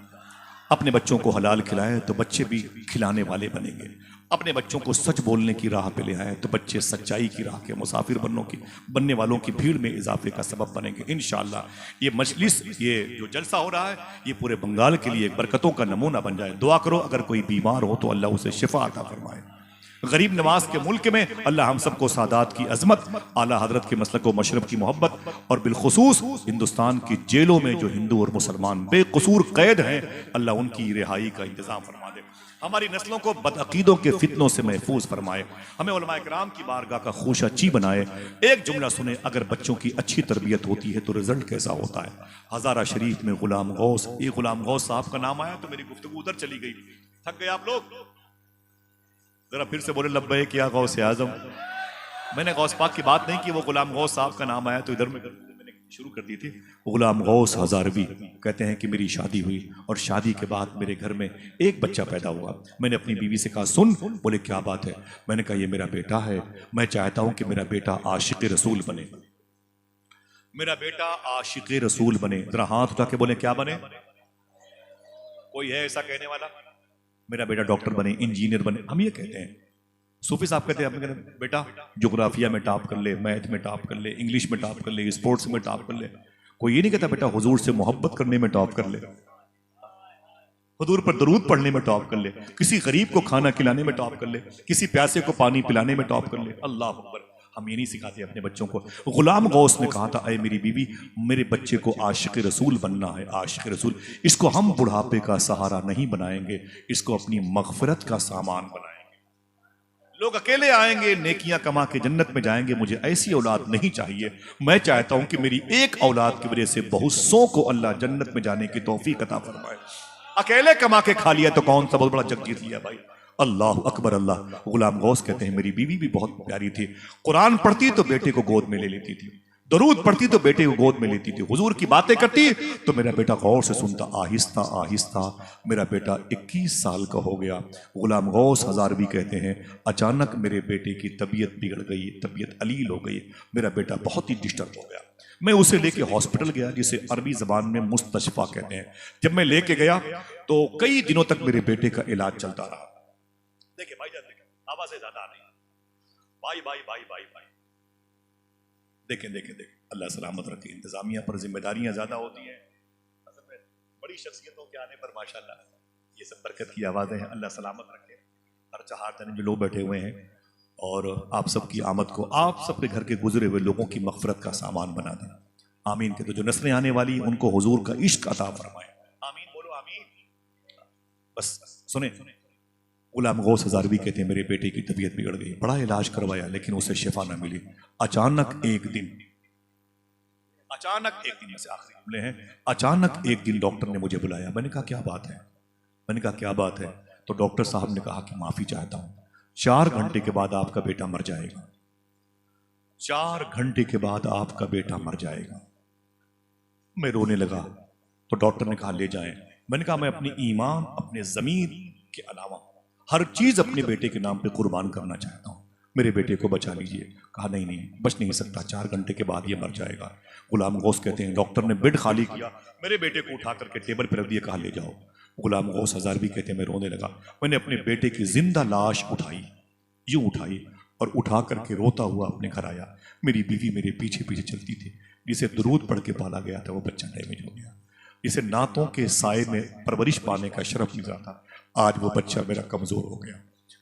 अपने बच्चों को हलाल खिलाए तो बच्चे भी खिलाने वाले बनेंगे। अपने बच्चों को सच बोलने की राह पे ले आए तो बच्चे सच्चाई की राह के मुसाफिर बनने वालों की भीड़ में इजाफे का सबब बनेंगे इंशाअल्लाह। ये मजलिस, ये जो जलसा हो रहा है, ये पूरे बंगाल के लिए एक बरकतों का नमूना बन जाए। दुआ करो अगर कोई बीमार हो तो अल्लाह उसे शिफा अता फरमाए। गरीब नवाज के मुल्क में अल्लाह हम सबको सादात की अजमत, आला हजरत के मसलक व मशरब की मोहब्बत, और बिलखुसूस हिंदुस्तान की जेलों में जो हिंदू और मुसलमान बेकसूर कैद हैं, अल्लाह उनकी रिहाई का इंतजाम फरमा दे। हमारी नस्लों को बदअकीदों के फितनों से महफूज फरमाए। हमें उलमा इकराम की बारगाह का खूशाची बनाए। एक जुमला सुने, अगर बच्चों की अच्छी तरबियत होती है तो रिजल्ट कैसा होता है। हज़ारा शरीफ में गुलाम गौस, ये गुलाम गौस साहब का नाम आया तो मेरी गुफ्तगू उधर चली गई। थक गए आप लोग? जरा फिर से बोले लब्बैक या गौस आजम। मैंने गौस पाक की बात नहीं की, वो गुलाम गौस साहब का नाम आया तो इधर में शुरू कर दी थी। गुलाम गौस हजारवी कहते हैं कि मेरी शादी हुई और शादी के बाद मेरे घर में एक बच्चा पैदा हुआ। मैंने अपनी बीवी से कहा सुन, बोले क्या बात है। मैंने कहा ये मेरा बेटा है, मैं चाहता हूं कि मेरा बेटा आशिक रसूल बने, मेरा बेटा आशिक रसूल बने। जरा हाथ उठा के बोले क्या बने? कोई है ऐसा कहने वाला? मेरा बेटा डॉक्टर बने, इंजीनियर बने। हम ये कहते हैं, सूफी साहब कहते हैं बेटा ज्योग्राफिया में टॉप कर ले, मैथ में टॉप कर ले, इंग्लिश में टॉप कर ले, स्पोर्ट्स में टॉप कर ले। कोई ये नहीं कहता बेटा हुजूर से मोहब्बत करने में टॉप कर ले, हुजूर पर दरूद पढ़ने में टॉप कर ले, किसी गरीब को खाना खिलाने में टॉप कर ले, किसी प्यासे को पानी पिलाने में टॉप कर ले। अल्लाह अकबर। हम ये नहीं सिखाते अपने बच्चों को। गुलाम गौस ने कहा था, अय मेरी बीवी, मेरे बच्चे को आशिक रसूल बनना है, आशिक रसूल। इसको हम बुढ़ापे का सहारा नहीं बनाएंगे, इसको अपनी मगफिरत का सामान बनाएंगे। लोग अकेले आएंगे, नेकियां कमा के जन्नत में जाएंगे। मुझे ऐसी औलाद नहीं चाहिए। मैं चाहता हूं कि मेरी एक औलाद की वजह से बहुत सौ को अल्लाह जन्नत में जाने की तौफीक अता फरमाए। अकेले कमा के खा लिया तो कौन सा बहुत बड़ा जग जीत लिया भाई। अल्लाह अकबर अल्लाह। गुलाम गौस कहते हैं मेरी बीवी भी बहुत प्यारी थी। कुरान पढ़ती तो बेटे को गोद में ले लेती थी, दरूद पढ़ती तो बेटे को गोद में लेती थी, हुजूर की बातें करती तो मेरा बेटा गौर से सुनता। आहिस्ता आहिस्ता मेरा बेटा 21 साल का हो गया। गुलाम गौस हजारवी कहते हैं अचानक मेरे बेटे की तबीयत बिगड़ गई, तबीयत अलील हो गई। मेरा बेटा बहुत ही डिस्टर्ब हो गया। मैं उसे लेके हॉस्पिटल गया, जिसे अरबी जबान में मुस्तशफा कहते हैं। जब मैं लेके गया तो कई दिनों तक मेरे बेटे का इलाज चलता रहा। देखिए भाईजान, देखिए आवाजें ज्यादा आ रही हैं। भाई भाई भाई भाई भाई देखें देखें देखें, अल्लाह सलामत रखे। इंतजामिया पर जिम्मेदारियां ज्यादा होती हैं। असल में बड़ी शख्सियतों के आने पर माशाल्लाह ये सब बरकत की आवाजें हैं। अल्लाह सलामत रखे। हर चाहते हैं जो लोग बैठे हुए हैं और आप सबकी आमद को, आप सबके घर के गुजरे हुए लोगों की मगफरत का सामान बना दें। आमीन के। तो जो नस्लें आने वाली उनको हुजूर का इश्क अता फरमाए। आमीन बोलो आमीन। बस सुने, गुलाम गौस हजारवी कहते हैं मेरे बेटे की तबीयत बिगड़ गई, बड़ा इलाज करवाया लेकिन उसे शिफा ना मिली। अचानक एक दिन से आखिरी जुमले हैं, अचानक एक दिन डॉक्टर ने मुझे बुलाया। मैंने कहा क्या बात है? मैंने कहा क्या बात है? तो डॉक्टर साहब ने कहा कि माफी चाहता हूं, 4 घंटे के बाद आपका बेटा मर जाएगा। 4 घंटे के बाद आपका बेटा मर जाएगा। मैं रोने लगा तो डॉक्टर ने कहा ले जाएं। मैंने कहा मैं अपनी ईमान, अपने जमीन के अलावा हर चीज अपने बेटे के नाम पे कुर्बान करना चाहता हूं, मेरे बेटे को बचा लीजिए। कहा नहीं नहीं, बच नहीं सकता, 4 घंटे के बाद ये मर जाएगा। गुलाम गौस कहते हैं डॉक्टर ने बेड खाली किया, मेरे बेटे को उठा करके टेबल पर रख दिया, कहा ले जाओ। गुलाम गौस हजारवी कहते हैं मैं रोने लगा। मैंने अपने बेटे की जिंदा लाश उठाई, यूं उठाई और उठा करके रोता हुआ अपने घर आया। मेरी बीवी मेरे पीछे पीछे चलती थी। जिसे दुरूद पढ़ के पाला गया था वो बच्चा डैमेज हो गया, जिसे नातों के साए में परवरिश पाने का शरफ मिला था, आज वो बच्चा मेरा कमजोर हो गया।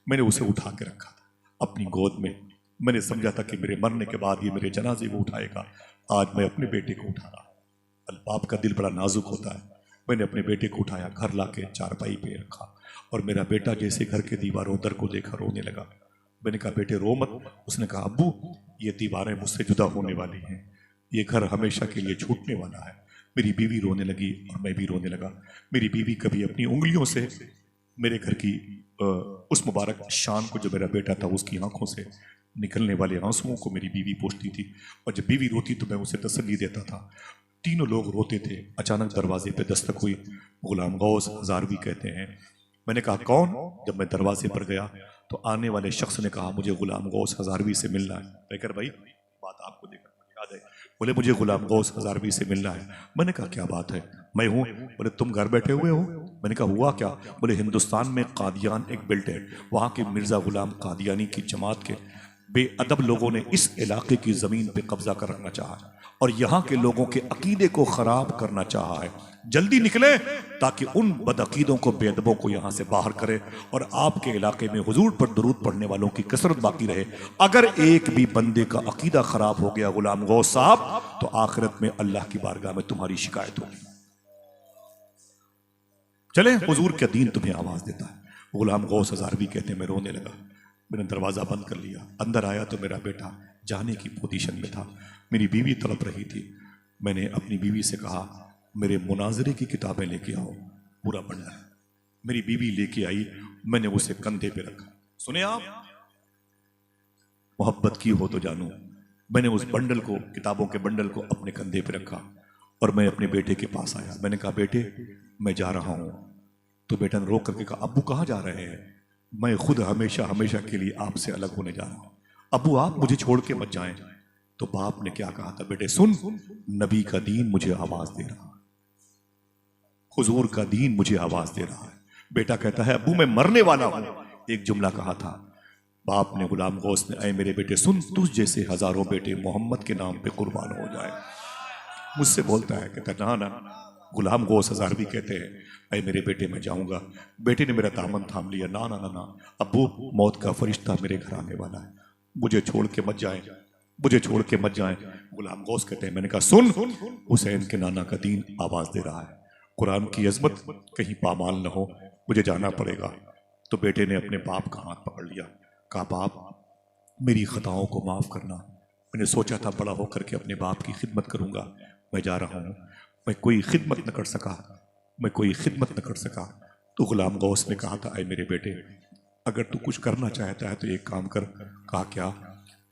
मैंने उसे उठा के रखा था अपनी गोद में। मैंने समझा था कि मेरे मरने के बाद ये मेरे जनाजे वो उठाएगा। आज मैं अपने बेटे को उठा रहा। बाप का दिल बड़ा नाजुक होता है। मैंने अपने बेटे को उठाया, घर लाके चारपाई पे रखा और मेरा बेटा जैसे घर के दीवारों दर को देखा रोने लगा। मैंने कहा बेटे रो मत। उसने कहा अब्बू ये दीवारें मुझसे जुदा होने वाली हैं, ये घर हमेशा के लिए छूटने वाला है। मेरी बीवी रोने लगी और मैं भी रोने लगा। मेरी बीवी कभी अपनी उंगलियों से मेरे घर की उस मुबारक शान को, जो मेरा बेटा था, उसकी आंखों से निकलने वाले आंसुओं को मेरी बीवी पोंछती थी और जब बीवी रोती तो मैं उसे तसल्ली देता था। तीनों लोग रोते थे। अचानक दरवाजे पे दस्तक हुई। गुलाम गौस हजारवी कहते हैं मैंने कहा कौन? जब मैं दरवाजे पर गया तो आने वाले शख्स ने कहा मुझे गुलाम गौस हजारवी से मिलना है। कहकर भाई बात आपको देखकर याद है। बोले मुझे गुलाम गौस हजारवी से मिलना है। मैंने कहा क्या बात है? मैं हूँ। बोले तुम घर बैठे हुए हो? मैंने कहा हुआ क्या? बोले हिंदुस्तान में कादियान एक बेल्ट है, वहाँ के मिर्जा गुलाम कादियानी की जमात के बेअदब लोगों ने इस इलाके की ज़मीन पे कब्जा कर रखना चाहा और यहाँ के लोगों के अकीदे को ख़राब करना चाहा है। जल्दी निकले ताकि उन बदअकीदों को, बेअदबों को यहाँ से बाहर करे और आपके इलाके में हुजूर पर दुरूद पढ़ने वालों की कसरत बाकी रहे। अगर एक भी बंदे का अकीदा ख़राब हो गया गुलाम गौस साहब, तो आखिरत में अल्लाह की बारगाह में तुम्हारी शिकायत होगी। चले हुजूर का दीन तुम्हें आवाज़ देता है। गुलाम गौस हजारवी कहते हैं मैं रोने लगा। मैंने दरवाज़ा बंद कर लिया। अंदर आया तो मेरा बेटा जाने की पोजीशन में था। मेरी बीवी तड़प रही थी। मैंने अपनी बीवी से कहा मेरे मुनाजरे की किताबें लेके आओ, पूरा पढ़ना है। मेरी बीवी लेके आई। मैंने उसे कंधे पे रखा। सुने आप, मोहब्बत की हो तो जानू, मैंने उस बंडल को, किताबों के बंडल को अपने कंधे पे रखा और मैं अपने बेटे के पास आया। मैंने कहा बेटे मैं जा रहा हूं। तो बेटा ने रोक करके कहा अब्बू कहाँ जा रहे हैं? मैं खुद हमेशा हमेशा के लिए आपसे अलग होने जा रहा हूं, अब्बू आप मुझे छोड़ के मत जाएं। तो बाप ने क्या कहा था, बेटे सुन, नबी का दीन मुझे आवाज दे रहा है, हुजूर का दीन मुझे आवाज दे रहा है। बेटा कहता है अब्बू मैं मरने वाला हूं। एक जुमला कहा था बाप ने गुलाम गौस ने, ऐ मेरे बेटे सुन, तुझ जैसे हजारों बेटे मोहम्मद के नाम पे कुर्बान हो जाए। मुझसे बोलता है, कहता ना ना, गुलाम गौस हजारवी कहते हैं ऐ मेरे बेटे मैं जाऊंगा। बेटे ने मेरा दामन थाम लिया, ना ना ना ना अब्बू, मौत का फरिश्ता मेरे घर आने वाला है, मुझे छोड़ के मत जाए, मुझे छोड़ के मत जाए। गुलाम गौस कहते हैं, मैंने कहा सुन, हुसैन के नाना का दीन आवाज दे रहा है, कुरान की अजमत कहीं पामाल न हो, मुझे जाना पड़ेगा। तो बेटे ने अपने बाप का हाथ पकड़ लिया, कहा बाप मेरी खताओं को माफ करना, मैंने सोचा था बड़ा होकर के अपने बाप की खिदमत करूंगा, मैं जा रहा हूं, मैं कोई खिदमत न कर सका, मैं कोई खिदमत न कर सका। तो गुलाम गौस ने कहा था, ऐ मेरे बेटे अगर तू कुछ करना चाहता है तो एक काम कर। कहा क्या?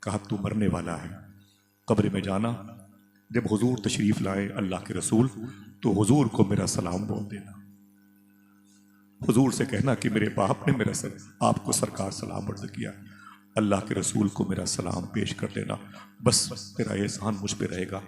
कहा तू मरने वाला है, कब्र में जाना, जब हुजूर तशरीफ लाए अल्लाह के रसूल तो हुजूर को मेरा सलाम बोल देना, हुजूर से कहना कि मेरे बाप ने मेरा आपको सरकार सलाम अर्ज किया, अल्लाह के रसूल को मेरा सलाम पेश कर देना, बस तेरा एहसान मुझ पे रहेगा।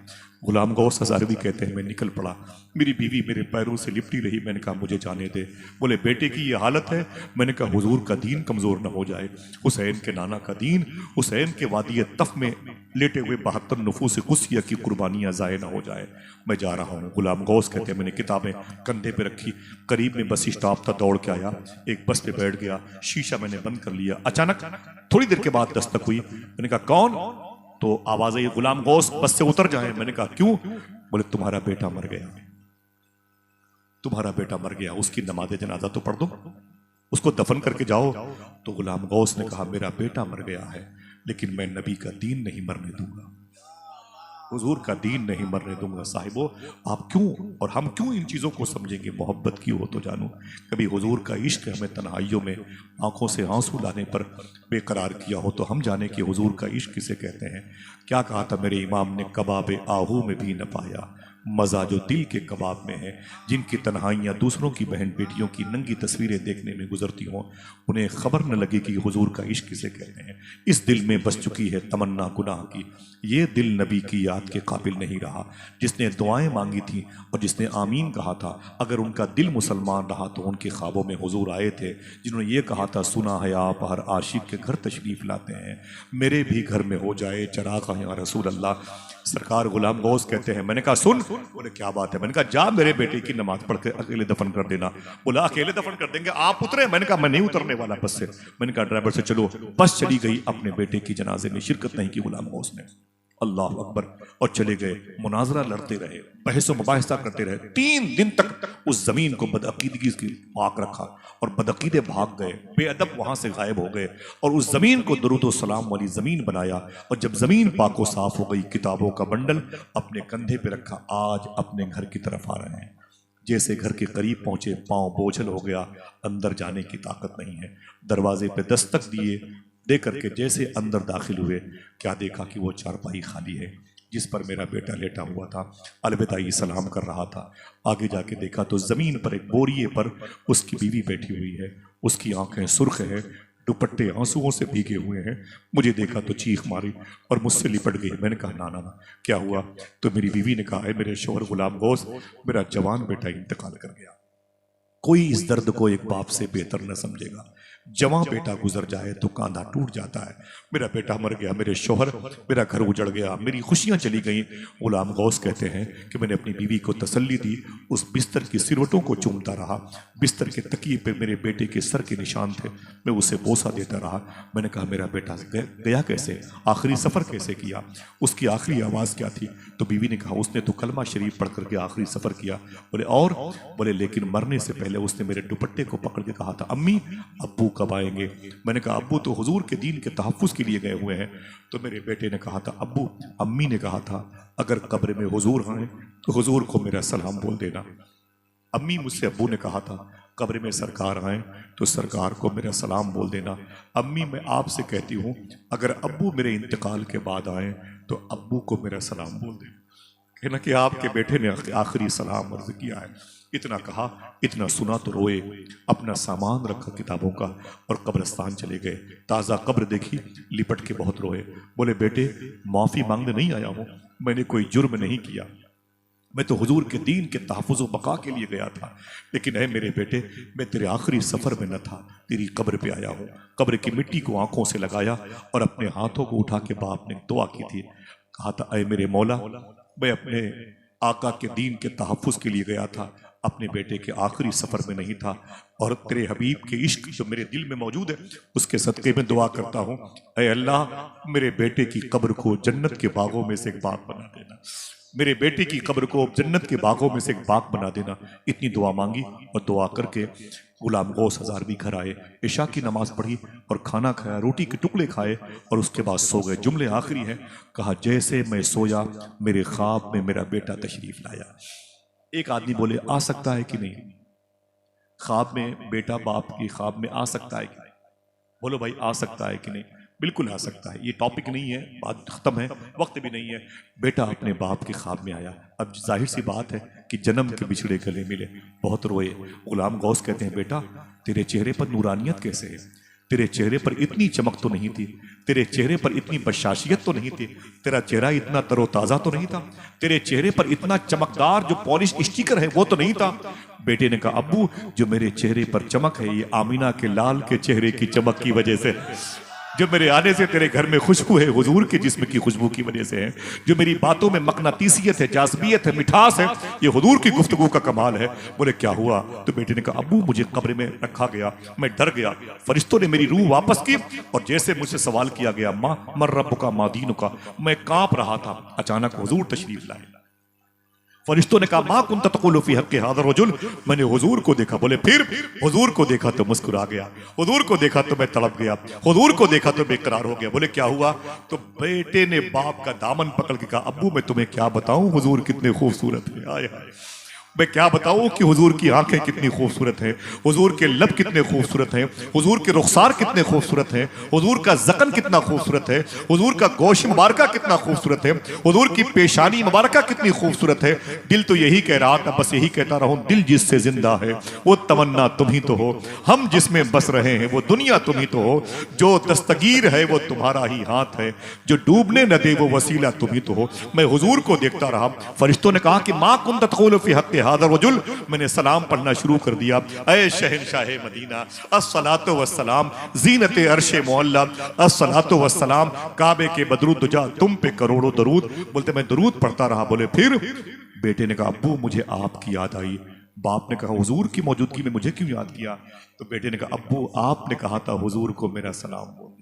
गुलाम गौस हजारवी कहते हैं मैं निकल पड़ा, मेरी बीवी मेरे पैरों से लिपटी रही, मैंने कहा मुझे जाने दे। बोले बेटे की ये हालत है? मैंने कहा हुजूर का दीन कमजोर न हो जाए, हुसैन के नाना का दीन, हुसैन के वादी तफ में लेटे हुए 72 नफूस कुसिया की कुर्बानियां जाए ना हो जाए, मैं जा रहा हूँ। गुलाम गौस कहते हैं मैंने किताबें कंधे पे रखी, करीब में बस स्टॉप था, दौड़ के आया, एक बस पे बैठ गया, शीशा मैंने बंद कर लिया। अचानक थोड़ी देर के बाद दस्तक हुई, मैंने कहा कौन? तो आवाज आई गुलाम गौस बस से उतर जाए। मैंने कहा क्यों? बोले तुम्हारा बेटा मर गया, तुम्हारा बेटा मर गया, उसकी नमाज जनाजा तो पढ़ दो, उसको दफन करके जाओ। तो गुलाम गौस ने कहा मेरा बेटा मर गया है लेकिन मैं नबी का दीन नहीं मरने दूंगा, हुजूर का दीन नहीं मरने दूंगा। साहिबो आप क्यों और हम क्यों इन चीज़ों को समझेंगे? मोहब्बत की हो तो जानू, कभी हुजूर का इश्क हमें तन्हाइयों में आंखों से आंसू लाने पर बेकरार किया हो तो हम जाने कि हुजूर का इश्क किसे कहते हैं। क्या कहा था मेरे इमाम ने, कबाब आहू में भी न पाया मज़ा जो दिल के कबाब में है, जिनकी तन्हाइयाँ दूसरों की बहन बेटियों की नंगी तस्वीरें देखने में गुजरती हों, उन्हें खबर न लगे कि हुजूर का इश्क किसे कहते हैं। इस दिल में बस चुकी है तमन्ना गुनाह की, ये दिल नबी की याद के काबिल नहीं रहा, जिसने दुआएं मांगी थी और जिसने आमीन कहा था। अगर उनका दिल मुसलमान रहा तो उनके ख्वाबों में हुजूर आए थे, जिन्होंने ये कहा था सुना है आप हर आशिक के घर तशरीफ़ लाते हैं, मेरे भी घर में हो जाए चराग़ या रसूल अल्लाह। सरकार गुलाम गौस कहते हैं, मैंने कहा सुन। बोले क्या बात है? मैंने कहा जा मेरे बेटे की नमाज पढ़ के अकेले दफन कर देना। बोला अकेले दफन कर देंगे, आप उतरे? मैंने कहा मैं नहीं उतरने वाला बस से। मैंने कहा ड्राइवर से चलो। बस चली गई, अपने बेटे की जनाजे में शिरकत नहीं की गुलाम गौस ने, अल्लाह अकबर, और चले गए। मुनाजरा लड़ते रहे, बहस मुबाहिसा करते रहे, 3 दिन तक उस जमीन को बदअकीदगी की पाक रखा और बदअकीदे भाग गए, बेअदब वहां से गायब हो गए और उस जमीन को दरूद सलाम वाली जमीन बनाया। और जब जमीन पाको साफ हो गई, किताबों का बंडल अपने कंधे पे रखा, आज अपने घर की तरफ आ रहे हैं। जैसे घर के करीब पहुंचे, पांव बोझल हो गया, अंदर जाने की ताकत नहीं है। दरवाजे पे दस्तक दिए, दे करके जैसे अंदर दाखिल हुए, क्या देखा कि वो चारपाई खाली है जिस पर मेरा बेटा लेटा हुआ था, अलविदाई सलाम कर रहा था। आगे जाके देखा तो जमीन पर एक बोरिए पर उसकी बीवी बैठी हुई है, उसकी आंखें सुर्ख है, दुपट्टे आंसुओं से भीगे हुए हैं। मुझे देखा तो चीख मारी और मुझसे लिपट गई। मैंने कहा ना ना ना क्या हुआ? तो मेरी बीवी ने कहा है मेरे शौहर गुलाम गौस, मेरा जवान बेटा इंतकाल कर गया। कोई इस दर्द को एक बाप से बेहतर न समझेगा। जवां बेटा गुजर जाए तो कांधा टूट जाता है। मेरा बेटा मर गया, मेरे शौहर, मेरा घर उजड़ गया, मेरी खुशियां चली गईं। गुलाम गौस कहते हैं कि मैंने अपनी बीवी को तसल्ली दी, उस बिस्तर की सिरवटों को चूमता रहा। बिस्तर के तकिए पे मेरे बेटे के सर के निशान थे, मैं उसे बोसा देता रहा। मैंने कहा मेरा बेटा गया कैसे, आखिरी सफ़र कैसे किया, उसकी आखिरी आवाज़ क्या थी? तो बीवी ने कहा उसने तो कलमा शरीफ पढ़ करके आखिरी सफ़र किया। बोले और? बोले लेकिन मरने से पहले उसने मेरे दुपट्टे को पकड़ के कहा था अम्मी अब्बू कब आएंगे? मैंने कहा अब्बू तो हुजूर के दीन के तहफ़्फ़ुज़ के लिए गए हुए हैं। तो मेरे बेटे ने कहा था अब्बू, अम्मी ने कहा था अगर कब्र में हुजूर आए तो हुजूर को मेरा सलाम बोल देना। अम्मी मुझसे अब्बू ने कहा था कब्र में सरकार आए तो सरकार को मेरा सलाम बोल देना। अम्मी मैं आपसे कहती हूँ अगर अब्बू मेरे इंतकाल के बाद आए तो अब्बू को मेरा सलाम बोल देना, कहना कि आपके बेटे ने आखिरी सलाम अर्ज किया है। इतना कहा, इतना सुना तो रोए, अपना सामान रखा किताबों का और कब्रिस्तान चले गए। ताज़ा कब्र देखी, लिपट के बहुत रोए। बोले बेटे माफ़ी मांगने नहीं आया हूँ, मैंने कोई जुर्म नहीं किया, मैं तो हुजूर के दीन के तहफ़्फ़ुज़ व बका के लिए गया था। लेकिन ऐ मेरे बेटे मैं तेरे आखिरी सफ़र में न था, तेरी कब्र पे आया हूँ। कब्र की मिट्टी को आंखों से लगाया और अपने हाथों को उठा के बाप ने दुआ की थी। कहा था ऐ मेरे मौला मैं अपने आका के दीन के तहफ़्फ़ुज़ के लिए गया था, अपने बेटे के आखिरी सफ़र में नहीं था, और तेरे हबीब के इश्क जो मेरे दिल में मौजूद है उसके सदक़े में दुआ करता हूँ ऐ अल्लाह मेरे बेटे की कब्र को जन्नत के बागों में से एक बाग बना देना, मेरे बेटे की कब्र को जन्नत के बागों में से एक बाग बना देना। इतनी दुआ मांगी और दुआ करके गुलाम गौस हज़ार भी घर आए, इशा की नमाज पढ़ी और खाना खाया, रोटी के टुकड़े खाए और उसके बाद सो गए। जुमले आखिरी हैं, कहा जैसे मैं सोया मेरे ख्वाब में मेरा बेटा तशरीफ लाया। एक आदमी बोले आ सकता है कि नहीं, ख्वाब में बेटा बाप की ख्वाब में आ सकता है कि नहीं? बोलो भाई आ सकता है कि नहीं? बिल्कुल आ सकता है, ये टॉपिक नहीं है, बात खत्म है, वक्त भी नहीं है। बेटा अपने बाप के ख्वाब में आया। अब जाहिर सी बात है कि जन्म के बिछड़े गले मिले, बहुत रोए। गुलाम गौस कहते हैं बेटा तेरे चेहरे पर नूरानियत कैसे है, तेरे चेहरे पर इतनी चमक तो नहीं थी, तेरे चेहरे पर इतनी बशाशियत तो नहीं थी, तेरा चेहरा इतना तरोताज़ा तो नहीं था, तेरे चेहरे पर इतना चमकदार जो पॉलिश स्टिकर है वो तो नहीं था। बेटे ने कहा अब्बू जो मेरे चेहरे पर चमक है ये आमीना के लाल के चेहरे की चमक की वजह से, जो मेरे आने से तेरे घर में खुशबू है हुजूर के जिस्म की खुशबू की वजह से है, जो मेरी बातों में मकनातीसियत है, जाज़बियत है, मिठास है, ये हुजूर की गुफ्तगू का कमाल है। बोले क्या हुआ? तो बेटे ने कहा अब्बू मुझे कब्र में रखा गया, मैं डर गया, फरिश्तों ने मेरी रूह वापस की और जैसे मुझसे सवाल किया गया माँ मर रब्बुका मा दीनुका, मैं कांप रहा था। अचानक हुजूर तशरीफ लाए। फरिश्तों ने कहा माँ कुन तक़ूलु फ़ी हक़्क़ि हाज़ा रजुल, मैंने हुजूर को देखा। बोले फिर? हुजूर को देखा तो मुस्कुरा गया, हुजूर को देखा तो मैं तड़प गया, हुजूर को देखा तो बेकरार हो गया। बोले क्या हुआ? तो बेटे ने बाप का दामन पकड़ के कहा अब्बू मैं तुम्हें क्या बताऊं हुजूर कितने खूबसूरत है, आए हाय मैं क्या बताऊं कि हुजूर की आंखें कितनी खूबसूरत हैं, हुजूर के लब कितने खूबसूरत हैं, हुजूर के रुखसार कितने खूबसूरत हैं, हुजूर का ज़क़न कितना खूबसूरत है, हुजूर का गोश मुबारका कितना खूबसूरत है, हुजूर की पेशानी मुबारका कितनी खूबसूरत है। दिल तो यही कह रहा था, बस यही कहता रहूं दिल जिससे जिंदा है वो तमन्ना तुम ही तो हो, हम जिसमें बस रहे हैं वो दुनिया तुम ही तो हो, जो दस्तगीर है वो तुम्हारा ही हाथ है, जो डूबने न दे वो वसीला तुम ही तो हो। मैं हुजूर को देखता रहा। फरिश्तों ने कहा कि माँ कुन तक़ूलु फ़ी हक़्क़ि हाज़ा रजुल, मैंने सलाम पढ़ना शुरू कर दिया। ऐ शहंशाह मदीना अस्सलातु वस्सलाम ज़ीनते अर्शे मुअल्ला अस्सलातु वस्सलाम काबे के बदरुद्दुजा तुम पे करोड़ों दरूद। बोलते मैं दरूद पढ़ता रहा। बोले फिर? बेटे ने कहा अब्बू मुझे आपकी याद आई। बाप ने कहा हुजूर की मौजूदगी में मुझे क्यों याद किया? तो बेटे ने कहा अब्बू आपने कहा था हुजूर को मेरा सलाम बोल।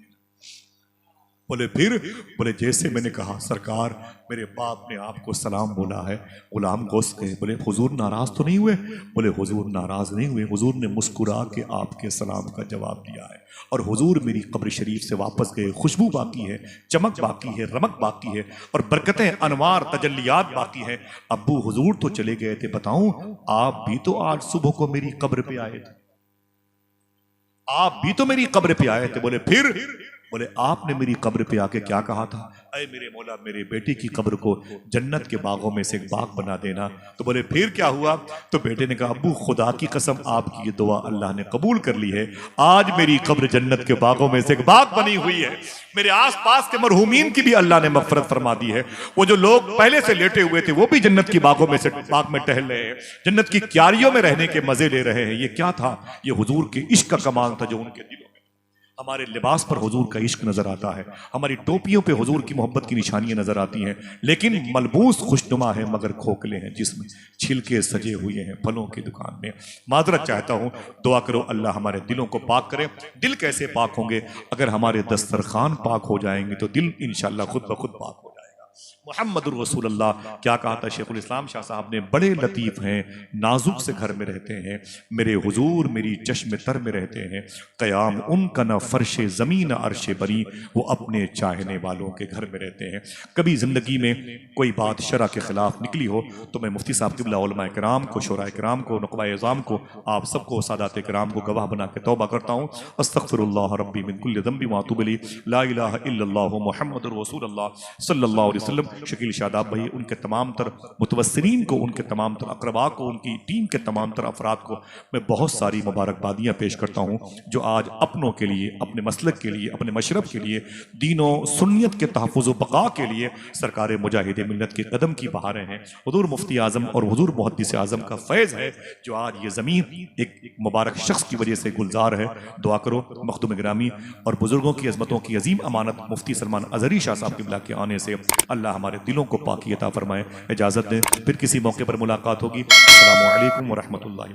बोले फिर? बोले जैसे मैंने कहा सरकार मेरे बाप ने आपको सलाम बोला है। गुलाम गौस कहे बोले हुजूर नाराज तो नहीं हुए? बोले हुजूर नाराज नहीं हुए, हुजूर ने मुस्कुरा के आपके सलाम का जवाब दिया है और हुजूर मेरी कब्र शरीफ से वापस गए। खुशबू बाकी है, चमक बाकी है, रमक बाकी है और बरकतें अनवार तजल्लियात बाकी है। अब्बू हुजूर तो चले गए थे, बताऊं आप भी तो आज सुबह को मेरी कब्र पे आए थे, आप भी तो मेरी कब्र पे आए थे। बोले फिर? बोले आपने मेरी कब्र पे आके क्या कहा था? अरे मेरे मौला मेरे बेटे की कब्र को जन्नत के बागों में से एक बाग बना देना। तो बोले फिर क्या हुआ? तो बेटे ने कहा अब्बू खुदा की कसम आपकी ये दुआ अल्लाह ने कबूल कर ली है, आज मेरी कब्र जन्नत के बागों में से एक बाग बनी हुई है। मेरे आसपास के मरहूमीन की भी अल्लाह ने मग़फ़िरत फरमा दी है। वो जो लोग पहले से लेटे हुए थे वो भी जन्नत की बागों में से बाग में टहल रहे हैं, जन्नत की क्यारियों में रहने के मजे ले रहे हैं। ये क्या था? ये हुजूर के इश्क का कमाल था जो उनके दिलों में। हमारे लिबास पर हुजूर का इश्क नजर आता है, हमारी टोपियों पे हुजूर की मोहब्बत की निशानियां नजर आती हैं, लेकिन मलबूस खुशनुमा है मगर खोखले हैं, जिसमें छिलके सजे हुए हैं फलों की दुकान में। माजरत चाहता हूँ, दुआ करो अल्लाह हमारे दिलों को पाक करे। दिल कैसे पाक होंगे? अगर हमारे दस्तरखान पाक हो जाएंगे तो दिल इंशाअल्लाह खुद ब खुद पाक हो जाएगा। मुहम्मदुर रसूलुल्लाह। क्या कहा था शेखुल इस्लाम शाह साहब ने, बड़े लतीफ़ हैं, नाजुक से घर में रहते हैं, मेरे हुजूर मेरी चश्म तर में रहते हैं, क़याम उनका न फ़र्श ज़मीन अर्श बनी, वो अपने चाहने वालों के घर में रहते हैं। कभी ज़िंदगी में कोई बात शरा के ख़िलाफ़ निकली हो तो मैं मुफ्ती साहब क़िबला उलमा किराम को, शुरा किराम को, नुक़बा इज़ाम को, आप सबको, सादात किराम को गवाह बना के तौबा करता हूँ। अस्तग़फ़िरुल्लाह रब्बी मिन कुल्लि ज़ंबि व अतूबु इलैहि, ला इलाहा इल्लल्लाहु मुहम्मदुर रसूलुल्लाह सल्लल्लाहु अलैहि वसल्लम। शकील शादाब भाई, उनके तमाम तर मुतवस्सिरीन को, उनके तमाम तर अक़रबा को, उनकी टीम के तमाम तर अफराद को मैं बहुत सारी मुबारकबादियाँ पेश करता हूँ, जो आज अपनों के लिए, अपने मसलक के लिए, अपने मशरब के लिए, दीनो सुन्नियत के तहफ़्फ़ुज़ व बक़ा के लिए सरकार मुजाहिद मिल्लत के कदम की बहारें हैं। हुज़ूर मुफ्ती आज़म और हुज़ूर मुहद्दिस आज़म का फैज़ है जो आज ये ज़मीन एक मुबारक शख्स की वजह से गुलजार है। दुआ करो मखदूम गिरामी और बुज़ुर्गों की अज़मतों की अजीम अमानत मुफ्ती सलमान अज़हरी शाह साहब क़िबला के आने से अल्लाह हमारे दिलों को पाकी अता फरमाए। इजाज़त दें, फिर किसी मौके पर मुलाकात होगी। अस्सलामु अलैकुम व रहमतुल्लाहि।